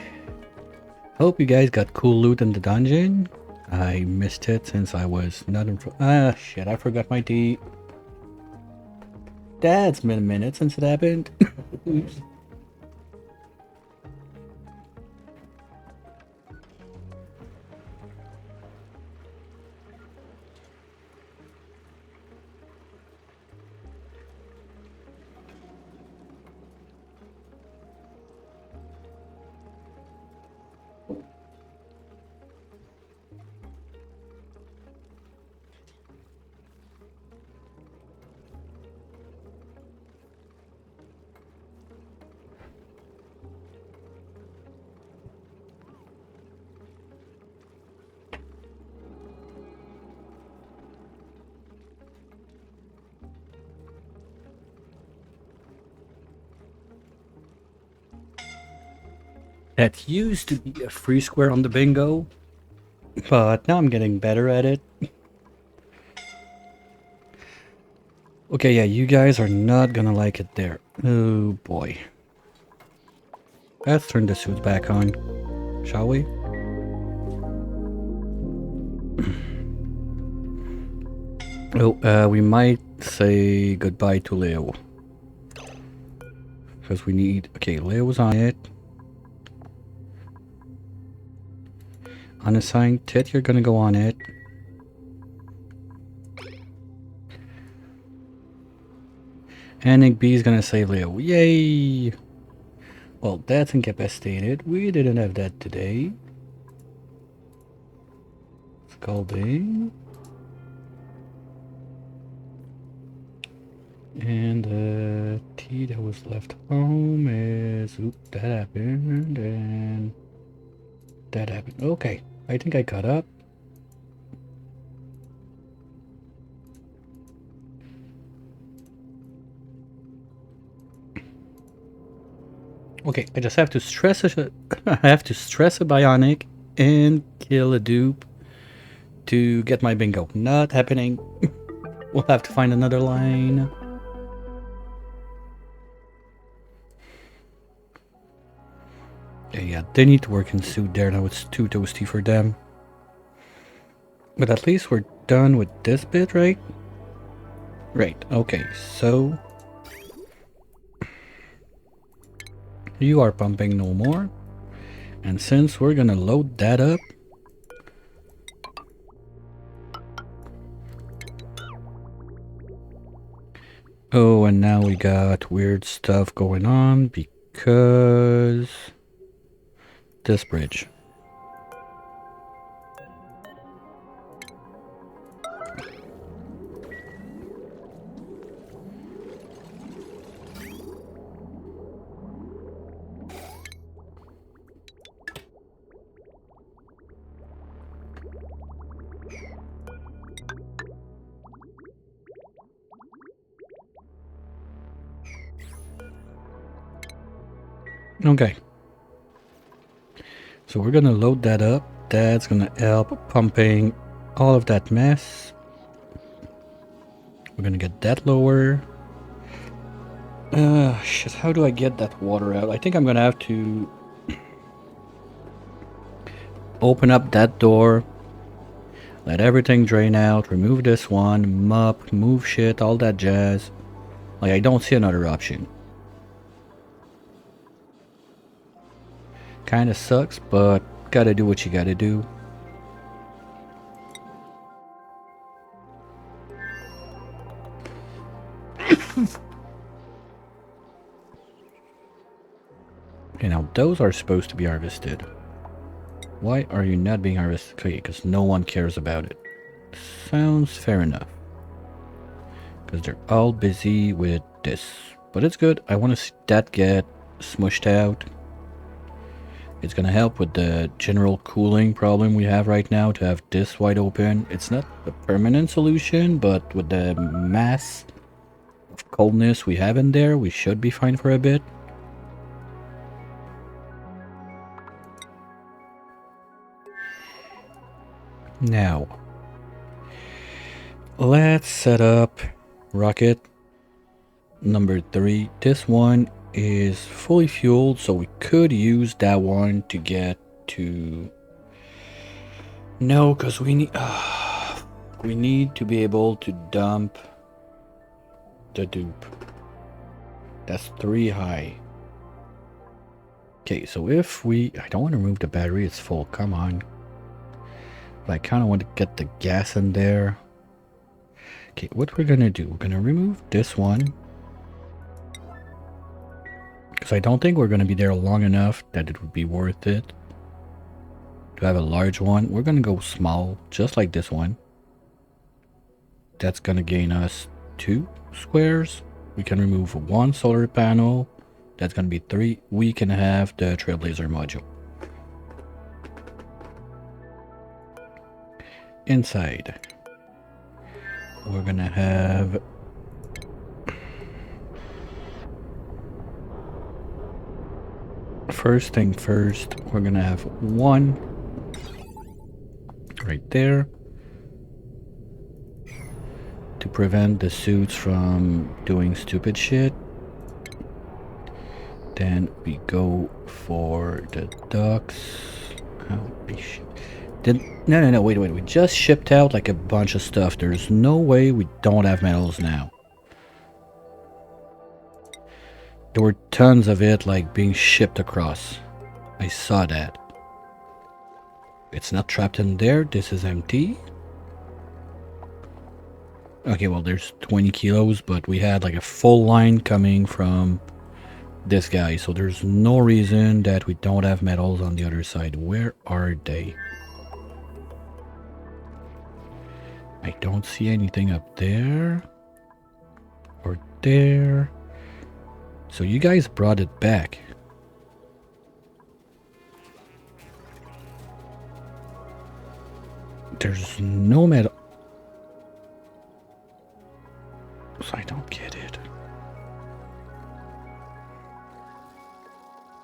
Hope you guys got cool loot in the dungeon. I missed it since I was not in front. Ah, shit, I forgot my tea. That's been a minute since it happened. Oops. That used to be a free square on the bingo, but now I'm getting better at it. Okay, yeah, you guys are not gonna like it there. Oh boy. Let's turn the suits back on, shall we? Oh, we might say goodbye to Leo. Because we need... Okay, Leo's on it. Unassigned Tit, you're gonna go on it. And Nick B's gonna say Leo. Yay! Well, that's incapacitated. We didn't have that today. Scalding. And the tea that was left home is... Oop, that happened. And... that happened. Okay, I think I caught up. Okay, I just have to stress a... I have to stress a bionic and kill a dupe to get my bingo. Not happening. We'll have to find another line. Yeah, they need to work in suit there. Now it's too toasty for them. But at least we're done with this bit, right? Right, okay, so... you are pumping no more. And since we're gonna load that up... oh, and now we got weird stuff going on because... this bridge. Okay. So we're gonna load that up. That's gonna help pumping all of that mess. We're gonna get that lower. Shit, how do I get that water out? I think I'm gonna have to open up that door, let everything drain out, remove this one, mop, move shit, all that jazz. Like, I don't see another option. Kinda sucks, but gotta do what you gotta do. Okay, now those are supposed to be harvested. Why are you not being harvested? Okay, because no one cares about it. Sounds fair enough. Because they're all busy with this. But it's good. I want to see that get smushed out. It's going to help with the general cooling problem we have right now to have this wide open. It's not a permanent solution, but with the mass of coldness we have in there, we should be fine for a bit. Now, let's set up rocket number 3. This one is fully fueled, so we could use that one to get to... no, because we need to be able to dump the dupe. That's 3 high. Okay, so if we... I don't want to remove the battery, it's full, come on. But I kind of want to get the gas in there. Okay, what we're gonna do, we're gonna remove this one. Because I don't think we're gonna be there long enough that it would be worth it to have a large one. We're gonna go small, just like this one. That's gonna gain us 2 squares. We can remove 1 solar panel. That's gonna be 3. We can have the Trailblazer module. Inside, we're gonna have first thing first, we're gonna have one right there to prevent the suits from doing stupid shit. Then we go for the ducks. Holy shit. No, wait, we just shipped out like a bunch of stuff. There's no way we don't have metals now. There were tons of it like being shipped across. I saw that. It's not trapped in there. This is empty. Okay, well there's 20 kilos, but we had like a full line coming from this guy, so there's no reason that we don't have metals on the other side. Where are they? I don't see anything up there or there. So you guys brought it back. There's no metal. So I don't get it.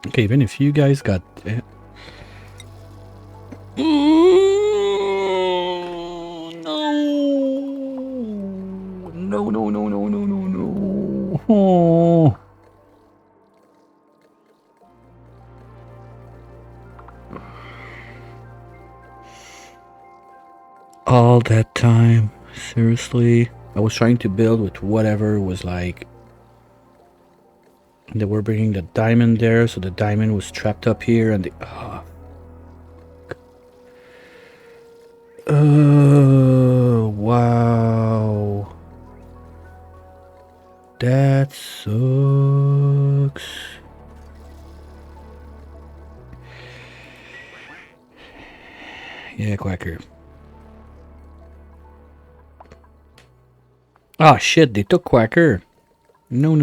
Okay, even if you guys got it. No. Oh. All that time, seriously. I was trying to build with whatever was like. They were bringing the diamond there, so the diamond was trapped up here, and the. Oh, wow. That sucks. Yeah, Quacker. Ah, shit, they took Quacker. No.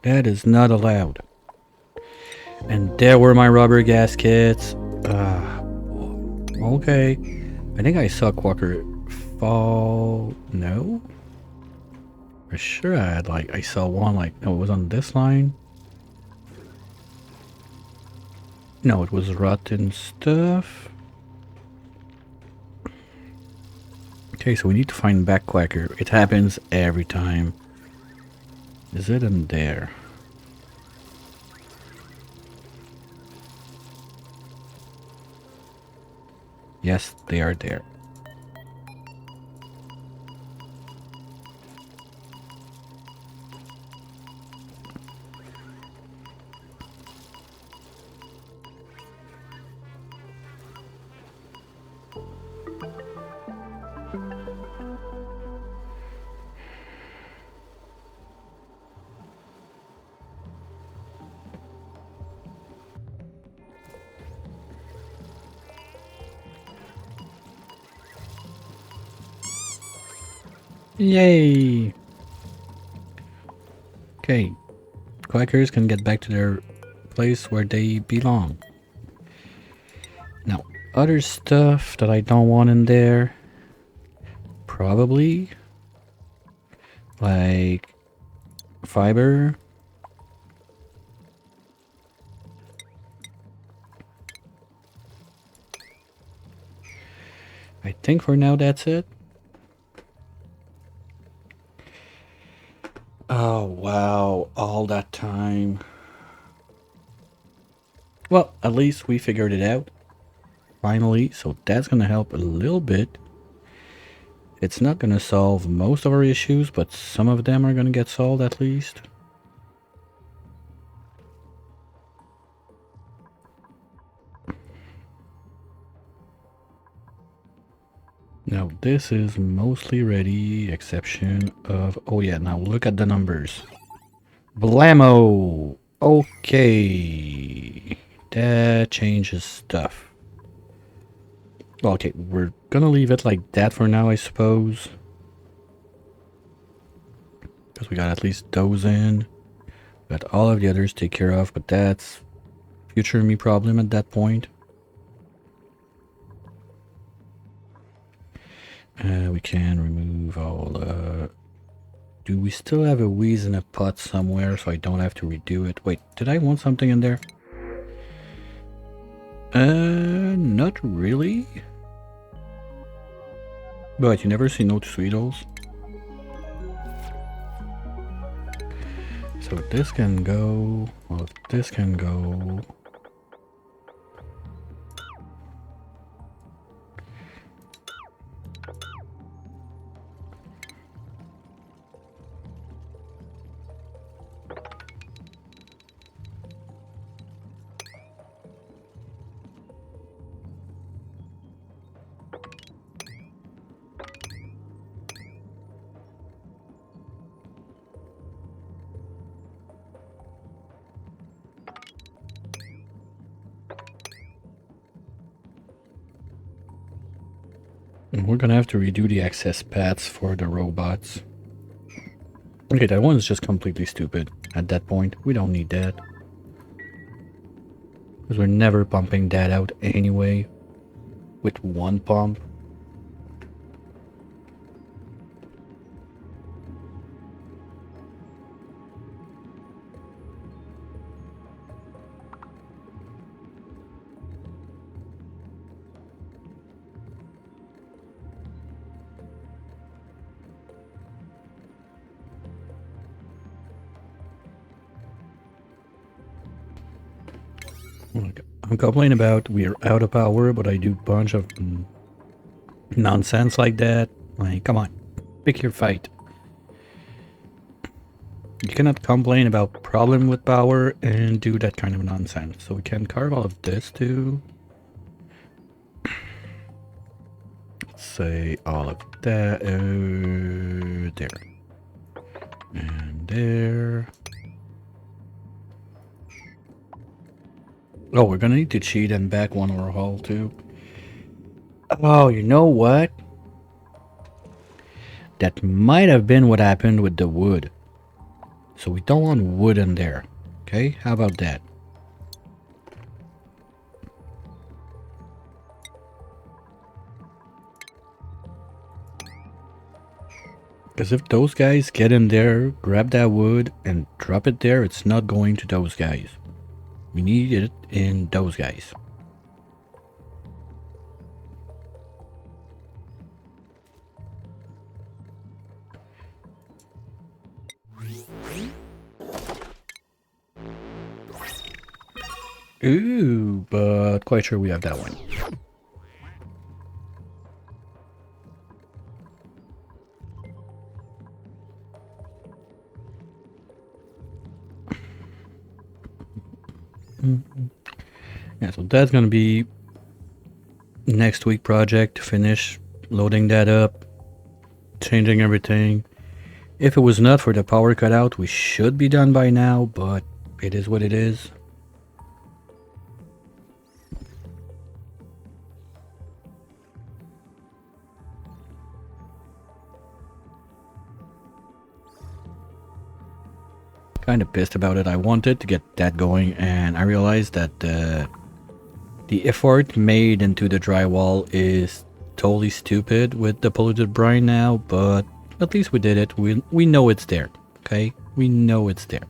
That is not allowed. And there were my rubber gaskets. Okay. I think I saw Quacker fall. No? For sure I had like, I saw one like, no, it was on this line. No, it was rotten stuff. Okay, so we need to find back Quacker. It happens every time. Is it in there? Yes, they are there. Yay! Okay, Quackers can get back to their place where they belong. Now, other stuff that I don't want in there, probably like fiber. I think for now that's it. Oh wow, all that time. Well, at least we figured it out. Finally, so that's gonna help a little bit. It's not gonna solve most of our issues, but some of them are gonna get solved at least. Now this is mostly ready, exception of, oh yeah, now look at the numbers. Blammo! Okay, that changes stuff. Well, okay, we're gonna leave it like that for now, I suppose. Because we got at least those in. Got all of the others to take care of, but that's future me problem at that point. We can remove all do we still have a wheeze in a pot somewhere so I don't have to redo it? Wait, did I want something in there? Not really. But you never see no Speedos. So this can go. Well, this can go. And we're gonna have to redo the access paths for the robots. Okay, that one is just completely stupid. At that point, we don't need that. Because we're never pumping that out anyway. With one pump. I'm complaining about we're out of power, but I do a bunch of nonsense like that. Like, come on, pick your fight. You cannot complain about problem with power and do that kind of nonsense. So we can carve all of this too. Let's say all of that. There. And there. Oh, we're gonna need to cheat and back one more hole too. Oh, you know what? That might have been what happened with the wood. So we don't want wood in there. Okay, how about that? Because if those guys get in there, grab that wood and drop it there, it's not going to those guys. We need it in those guys. Ooh, but quite sure we have that one. Yeah, so that's gonna be next week project to finish loading that up, changing everything. If it was not for the power cutout, we should be done by now, but it is what it is. Kind of pissed about it. I wanted to get that going, and I realized that the effort made into the drywall is totally stupid with the polluted brine now, but at least we did it. We know it's there, okay? We know it's there.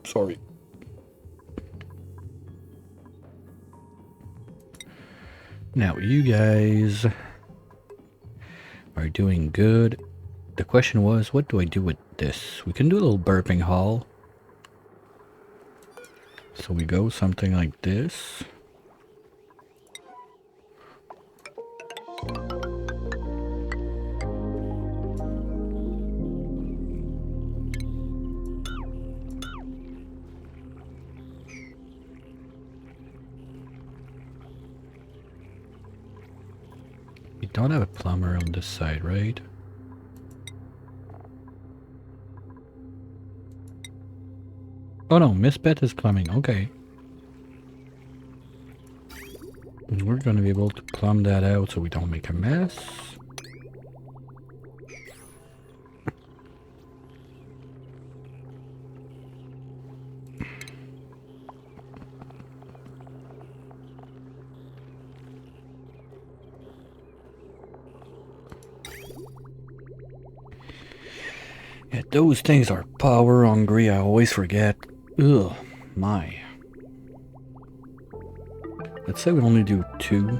Sorry. Now, you guys are doing good. The question was, what do I do with this? We can do a little burping haul. So we go something like this. We don't have a plumber on this side, right? Oh no, Miss Bet is plumbing, okay. And we're gonna be able to plumb that out so we don't make a mess. Yeah, those things are power hungry, I always forget. Ugh, my. Let's say we only do 2.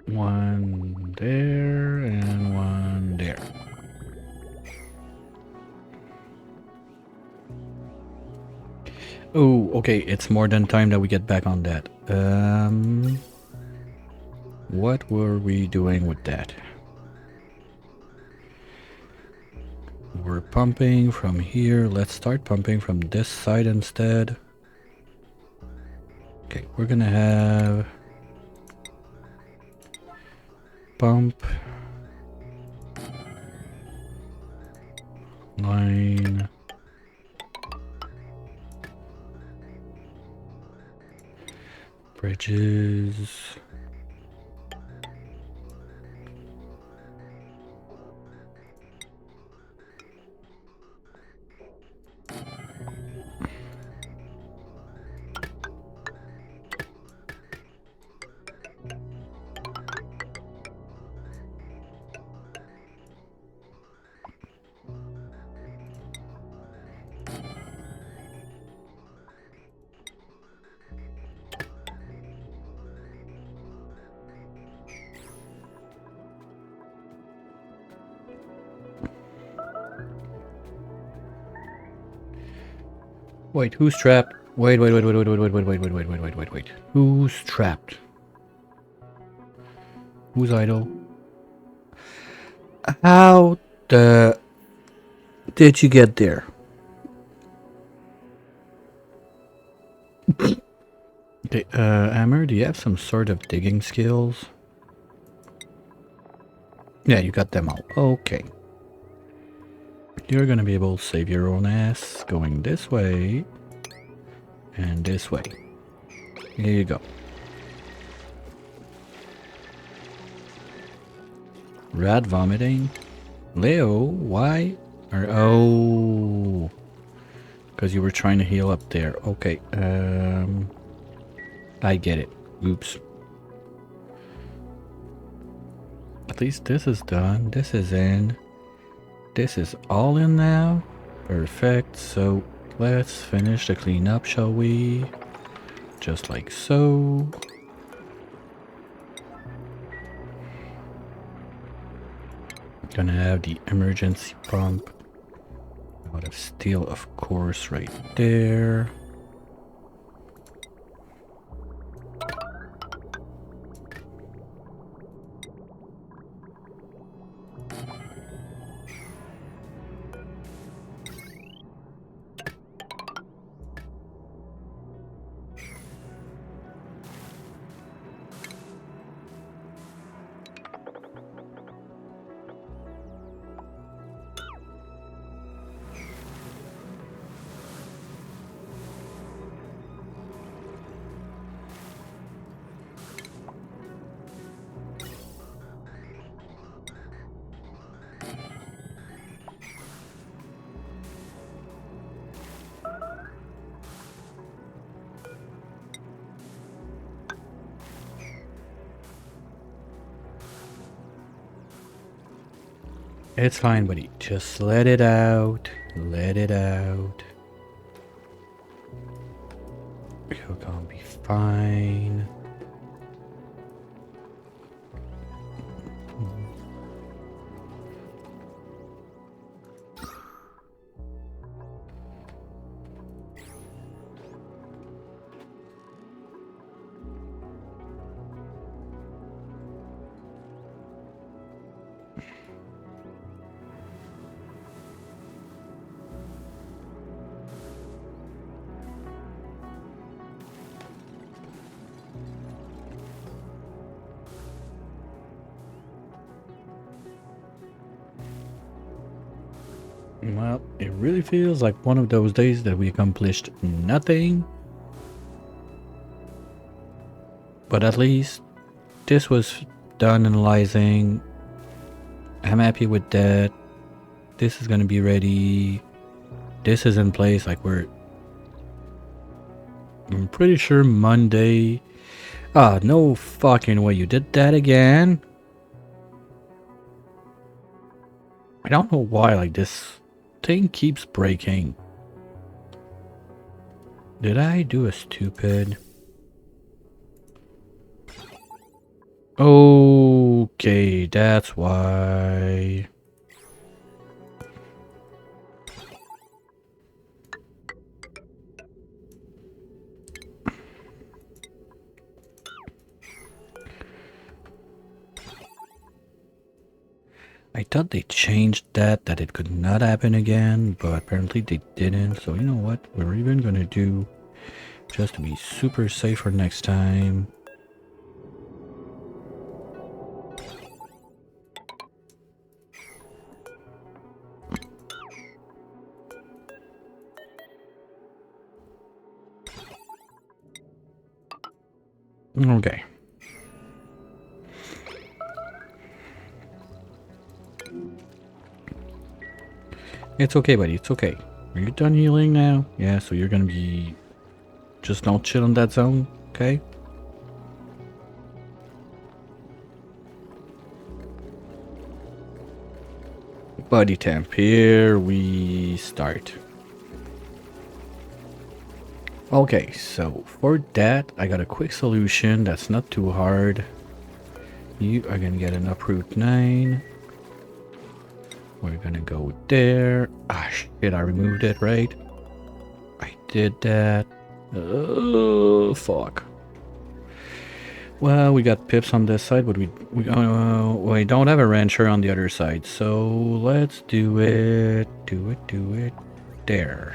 One there and one there. Oh, okay, it's more than time that we get back on that. What were we doing with that? We're pumping from here. Let's start pumping from this side instead. Okay, we're gonna have pump line bridges. Wait, who's trapped? Wait. Who's trapped? Who's idle? How the did you get there? Okay, Amber, do you have some sort of digging skills? Yeah, you got them all. Okay. You're gonna be able to save your own ass going this way and this way. Here you go. Rat vomiting? Leo, why? Oh, because you were trying to heal up there. Okay, I get it. Oops. At least this is done. This is in. This is all in now. Perfect. So let's finish the cleanup, shall we? Just like so. Gonna have the emergency pump out of steel, of course, right there. It's fine, buddy. Just let it out. Let it out. You're gonna be fine. Well, it really feels like one of those days that we accomplished nothing. But at least this was done analyzing. I'm happy with that. This is gonna be ready. This is in place. Like I'm pretty sure Monday. Ah, no fucking way you did that again. I don't know why, like, this thing keeps breaking. Did I do a stupid? Okay, that's why. I thought they changed that it could not happen again, but apparently they didn't. So you know what? We're even gonna do, just to be super safe for next time. Okay. It's okay, buddy. It's okay. Are you done healing now? Yeah, so you're gonna be... Just don't chill in that zone, okay? Body temp. Here we start. Okay, so for that, I got a quick solution that's not too hard. You are gonna get an uproot 9. We're gonna go there. Ah, shit, I removed it, right? I did that. Oh, fuck. Well, we got pips on this side, but we don't have a rancher on the other side. So let's do it. Do it. There.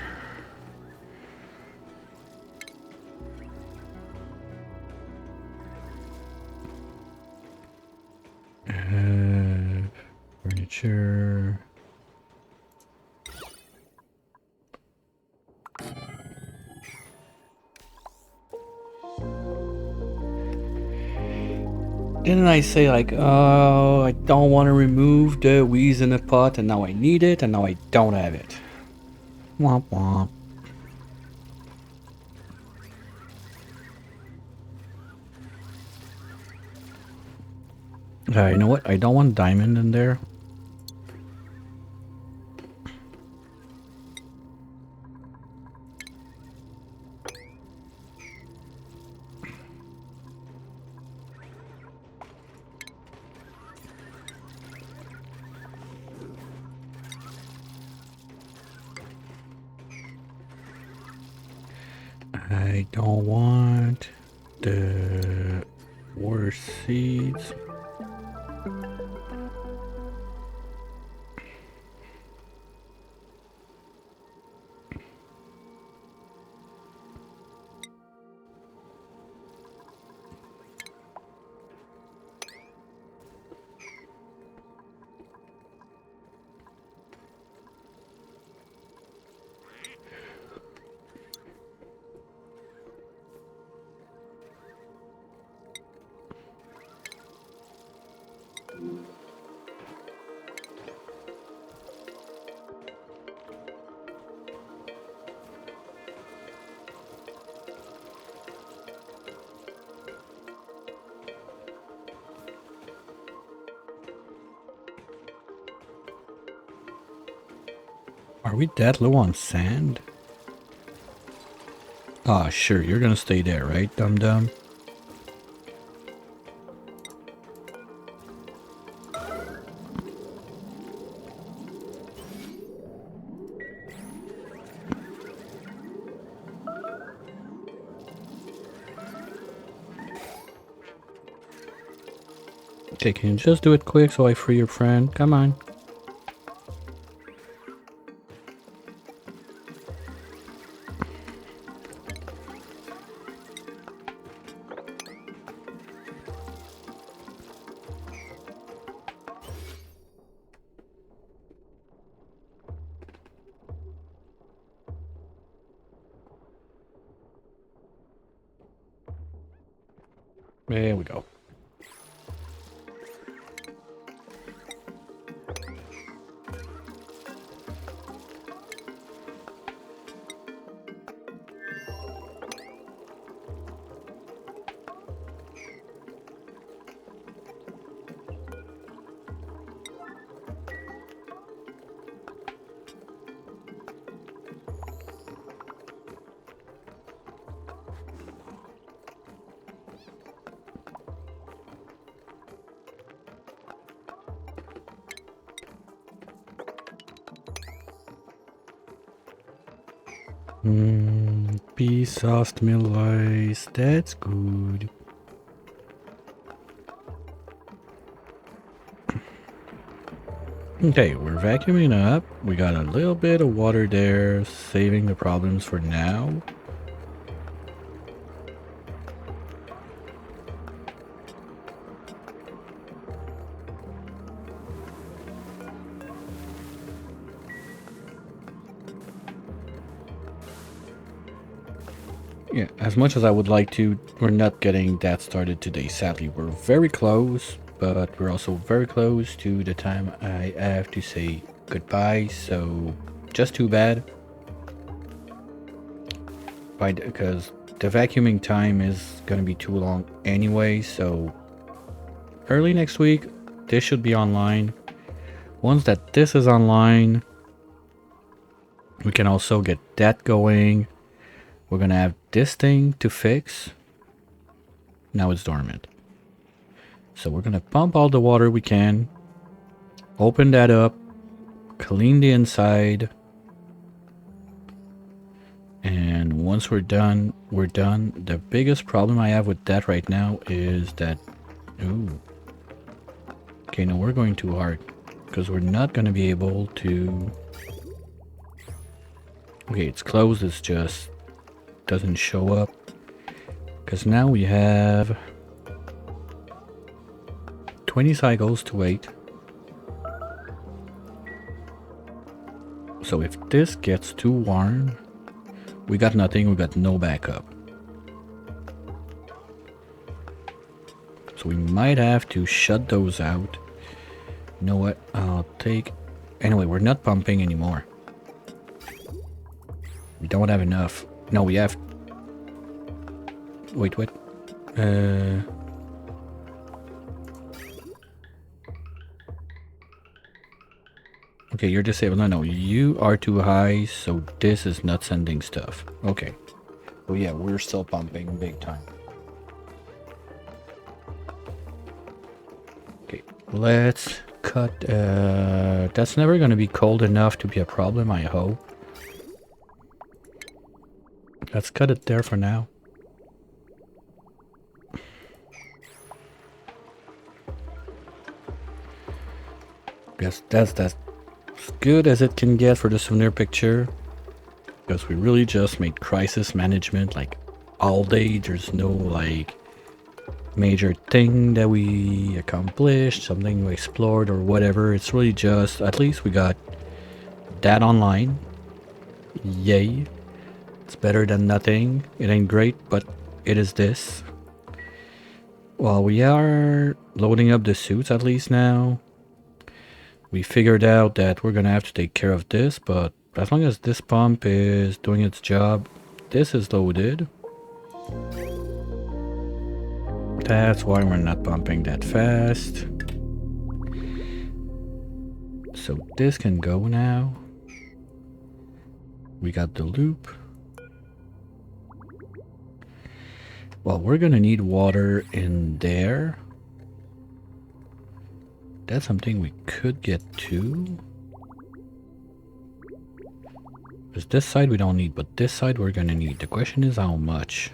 Furniture. Didn't I say, like, oh, I don't want to remove the wheeze in the pot, and now I need it, and now I don't have it. Womp womp. You know what? I don't want diamond in there. I don't want the worst seeds. Are we that low on sand? Ah, sure, you're gonna stay there, right, dum-dum? Okay, can you just do it quick so I free your friend? Come on. There we go. Be soft mill ice, that's good. Okay, we're vacuuming up. We got a little bit of water there, saving the problems for now. Yeah, as much as I would like to, we're not getting that started today, sadly. We're very close, but we're also very close to the time I have to say goodbye, so just too bad. Because the vacuuming time is gonna be too long anyway, so early next week, this should be online. Once that this is online, we can also get that going. We're gonna have this thing to fix. Now it's dormant. So we're gonna pump all the water we can, open that up, clean the inside, and once we're done, we're done. The biggest problem I have with that right now is that, ooh. Okay, no, we're going too hard because we're not gonna be able to. Okay, it's closed, it's just doesn't show up because now we have 20 cycles to wait. So if this gets too warm, we got nothing, we got no backup. So we might have to shut those out. You know what, I'll take... Anyway, we're not pumping anymore. We don't have enough. No, we have... Wait, what? Okay, you're disabled. No, you are too high, so this is not sending stuff. Okay. Oh yeah, we're still pumping big time. Okay, let's cut... that's never gonna be cold enough to be a problem, I hope. Let's cut it there for now. Yes, that's as good as it can get for the souvenir picture. Because we really just made crisis management like all day. There's no like major thing that we accomplished, something we explored or whatever. It's really just, at least we got that online. Yay. It's better than nothing. It ain't great, but it is this. Well, we are loading up the suits at least now. We figured out that we're gonna have to take care of this, but as long as this pump is doing its job, this is loaded. That's why we're not pumping that fast. So this can go now. We got the loop. Well, we're gonna need water in there. That's something we could get to. Because this side we don't need, but this side we're gonna need. The question is how much.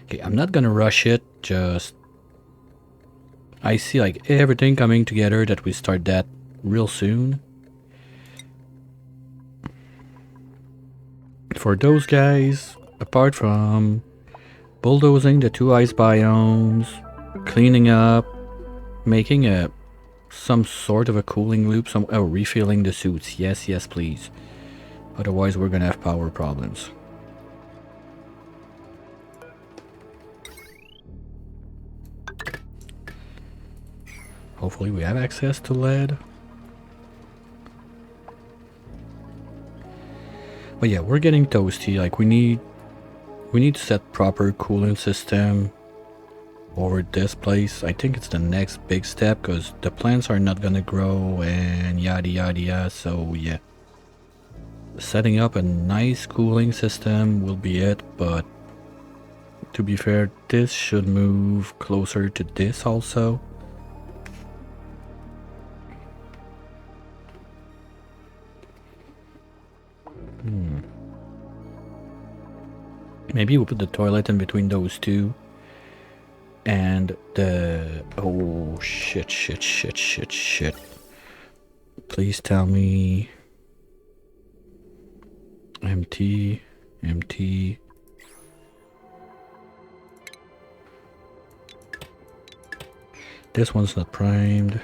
Okay, I'm not gonna rush it, just... I see like everything coming together that we start that real soon. For those guys, apart from bulldozing the 2 ice biomes, cleaning up, making some sort of a cooling loop, refilling the suits. Yes, yes, please. Otherwise, we're gonna have power problems. Hopefully, we have access to lead. But yeah, we're getting toasty. Like we need to set proper cooling system over this place. I think it's the next big step because the plants are not gonna grow and yada yada yada. So yeah, setting up a nice cooling system will be it. But to be fair, this should move closer to this also. Maybe we'll put the toilet in between those two. And the... Oh, shit. Please tell me... Empty. This one's not primed.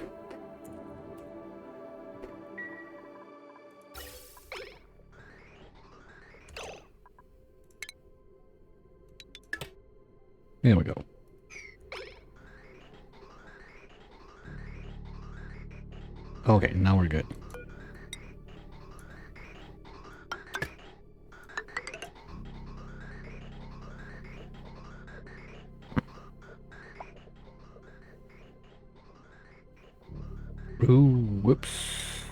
There we go. Okay, now we're good. Ooh, whoops.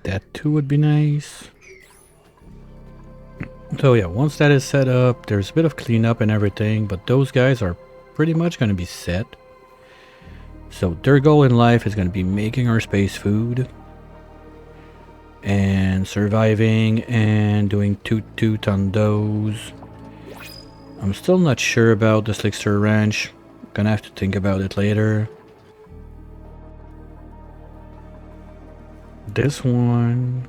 That too would be nice. So yeah, once that is set up, there's a bit of cleanup and everything, but those guys are pretty much going to be set. So their goal in life is going to be making our space food and surviving and doing toot on those. I'm still not sure about the Slickster Ranch. Gonna have to think about it later. This one...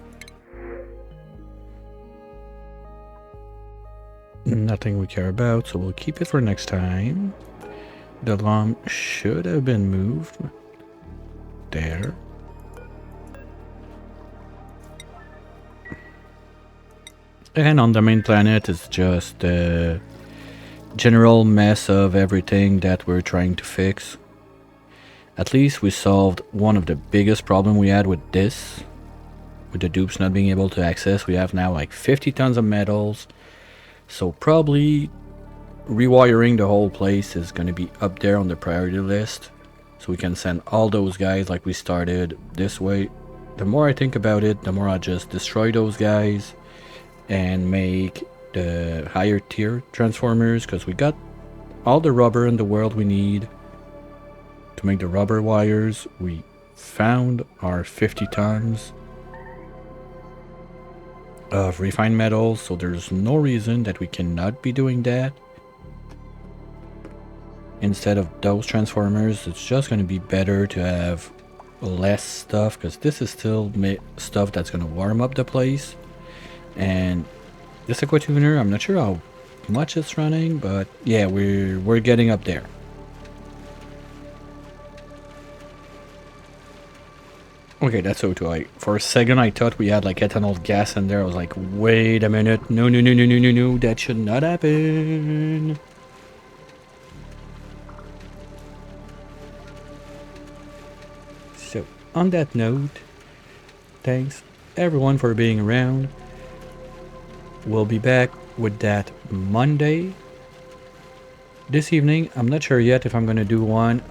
Nothing we care about, so we'll keep it for next time. The alarm should have been moved. There. And on the main planet it's just a general mess of everything that we're trying to fix. At least we solved one of the biggest problem we had with this. With the dupes not being able to access, we have now like 50 tons of metals. So probably rewiring the whole place is going to be up there on the priority list. So we can send all those guys like we started this way. The more I think about it, the more I just destroy those guys and make the higher tier transformers, because we got all the rubber in the world we need to make the rubber wires. We found our 50 tons of refined metals, so there's no reason that we cannot be doing that. Instead of those transformers, it's just going to be better to have less stuff, because this is still stuff that's going to warm up the place. And this Aqua Tuner, I'm not sure how much it's running, but yeah, we're getting up there. Okay, that's so too. For a second I thought we had like ethanol gas in there. I was like, wait a minute, no, that should not happen. So on that note, thanks everyone for being around. We'll be back with that Monday. This evening, I'm not sure yet if I'm gonna do one.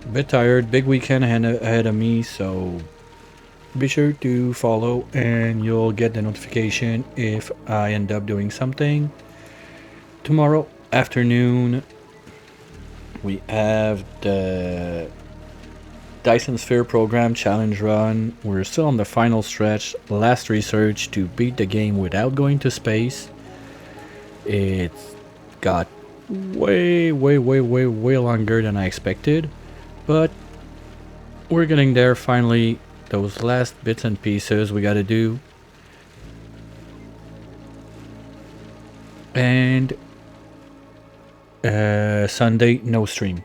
A bit tired, big weekend ahead of me, so be sure to follow and you'll get the notification if I end up doing something. Tomorrow afternoon we have the Dyson Sphere program challenge run. We're still on the final stretch, last research to beat the game without going to space. It's got way longer than I expected. But we're getting there finally. Those last bits and pieces we gotta do. And Sunday, no stream.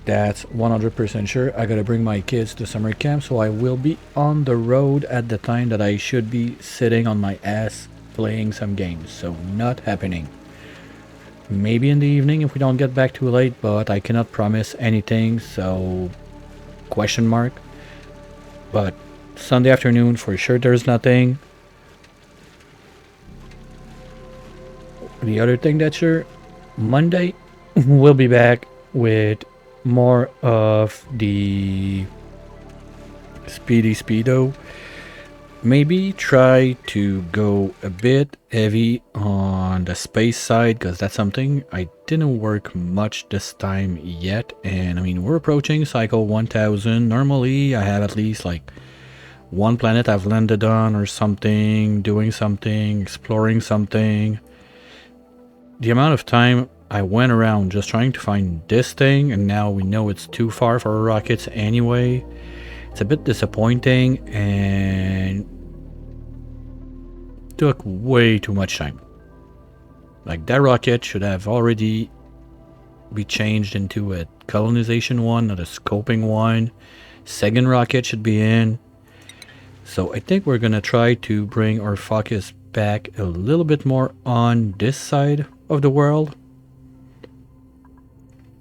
That's 100% sure. I gotta bring my kids to summer camp, so I will be on the road at the time that I should be sitting on my ass playing some games. So not happening. Maybe in the evening if we don't get back too late, but I cannot promise anything, so question mark. But Sunday afternoon for sure there's nothing. The other thing that's sure, Monday we'll be back with more of the Speedy Speedo. Maybe try to go a bit heavy on the space side, because that's something I didn't work much this time yet. And I mean, we're approaching cycle 1000. Normally I have at least like one planet I've landed on or something, doing something, exploring something. The amount of time I went around just trying to find this thing, and now we know it's too far for our rockets anyway. It's a bit disappointing and took way too much time. Like, that rocket should have already be changed into a colonization one, not a scoping one. Second rocket should be in. So I think we're gonna try to bring our focus back a little bit more on this side of the world.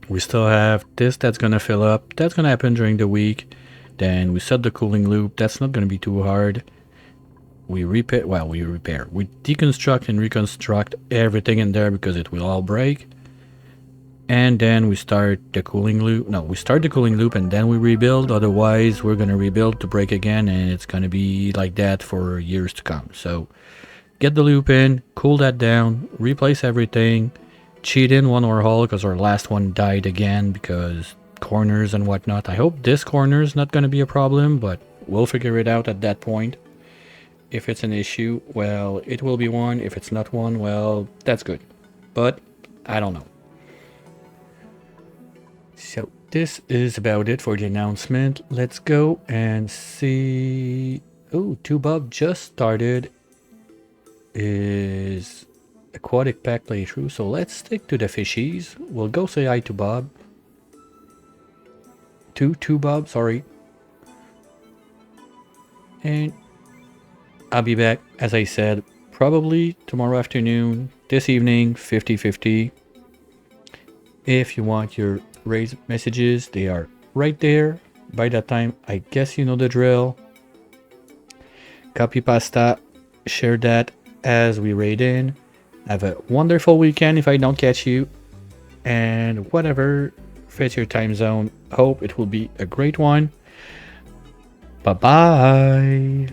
We still have this that's gonna fill up. That's gonna happen during the week. Then we set the cooling loop. That's not gonna be too hard. We repair, we deconstruct and reconstruct everything in there because it will all break. And then we start the cooling loop. No, we start the cooling loop and then we rebuild. Otherwise, we're going to rebuild to break again, and it's going to be like that for years to come. So get the loop in, cool that down, replace everything, cheat in one overhaul because our last one died again because corners and whatnot. I hope this corner is not going to be a problem, but we'll figure it out at that point. If it's an issue, well, it will be one. If it's not one, well, that's good. But I don't know. So this is about it for the announcement. Let's go and see. Oh, 2Bob just started his Aquatic Pack playthrough. So let's stick to the fishies. We'll go say hi to Bob. To Bob, sorry. And I'll be back, as I said, probably tomorrow afternoon, this evening, 50-50. If you want your raised messages, they are right there. By that time, I guess you know the drill. Copy pasta, share that as we raid in. Have a wonderful weekend if I don't catch you. And whatever fits your time zone, hope it will be a great one. Bye-bye.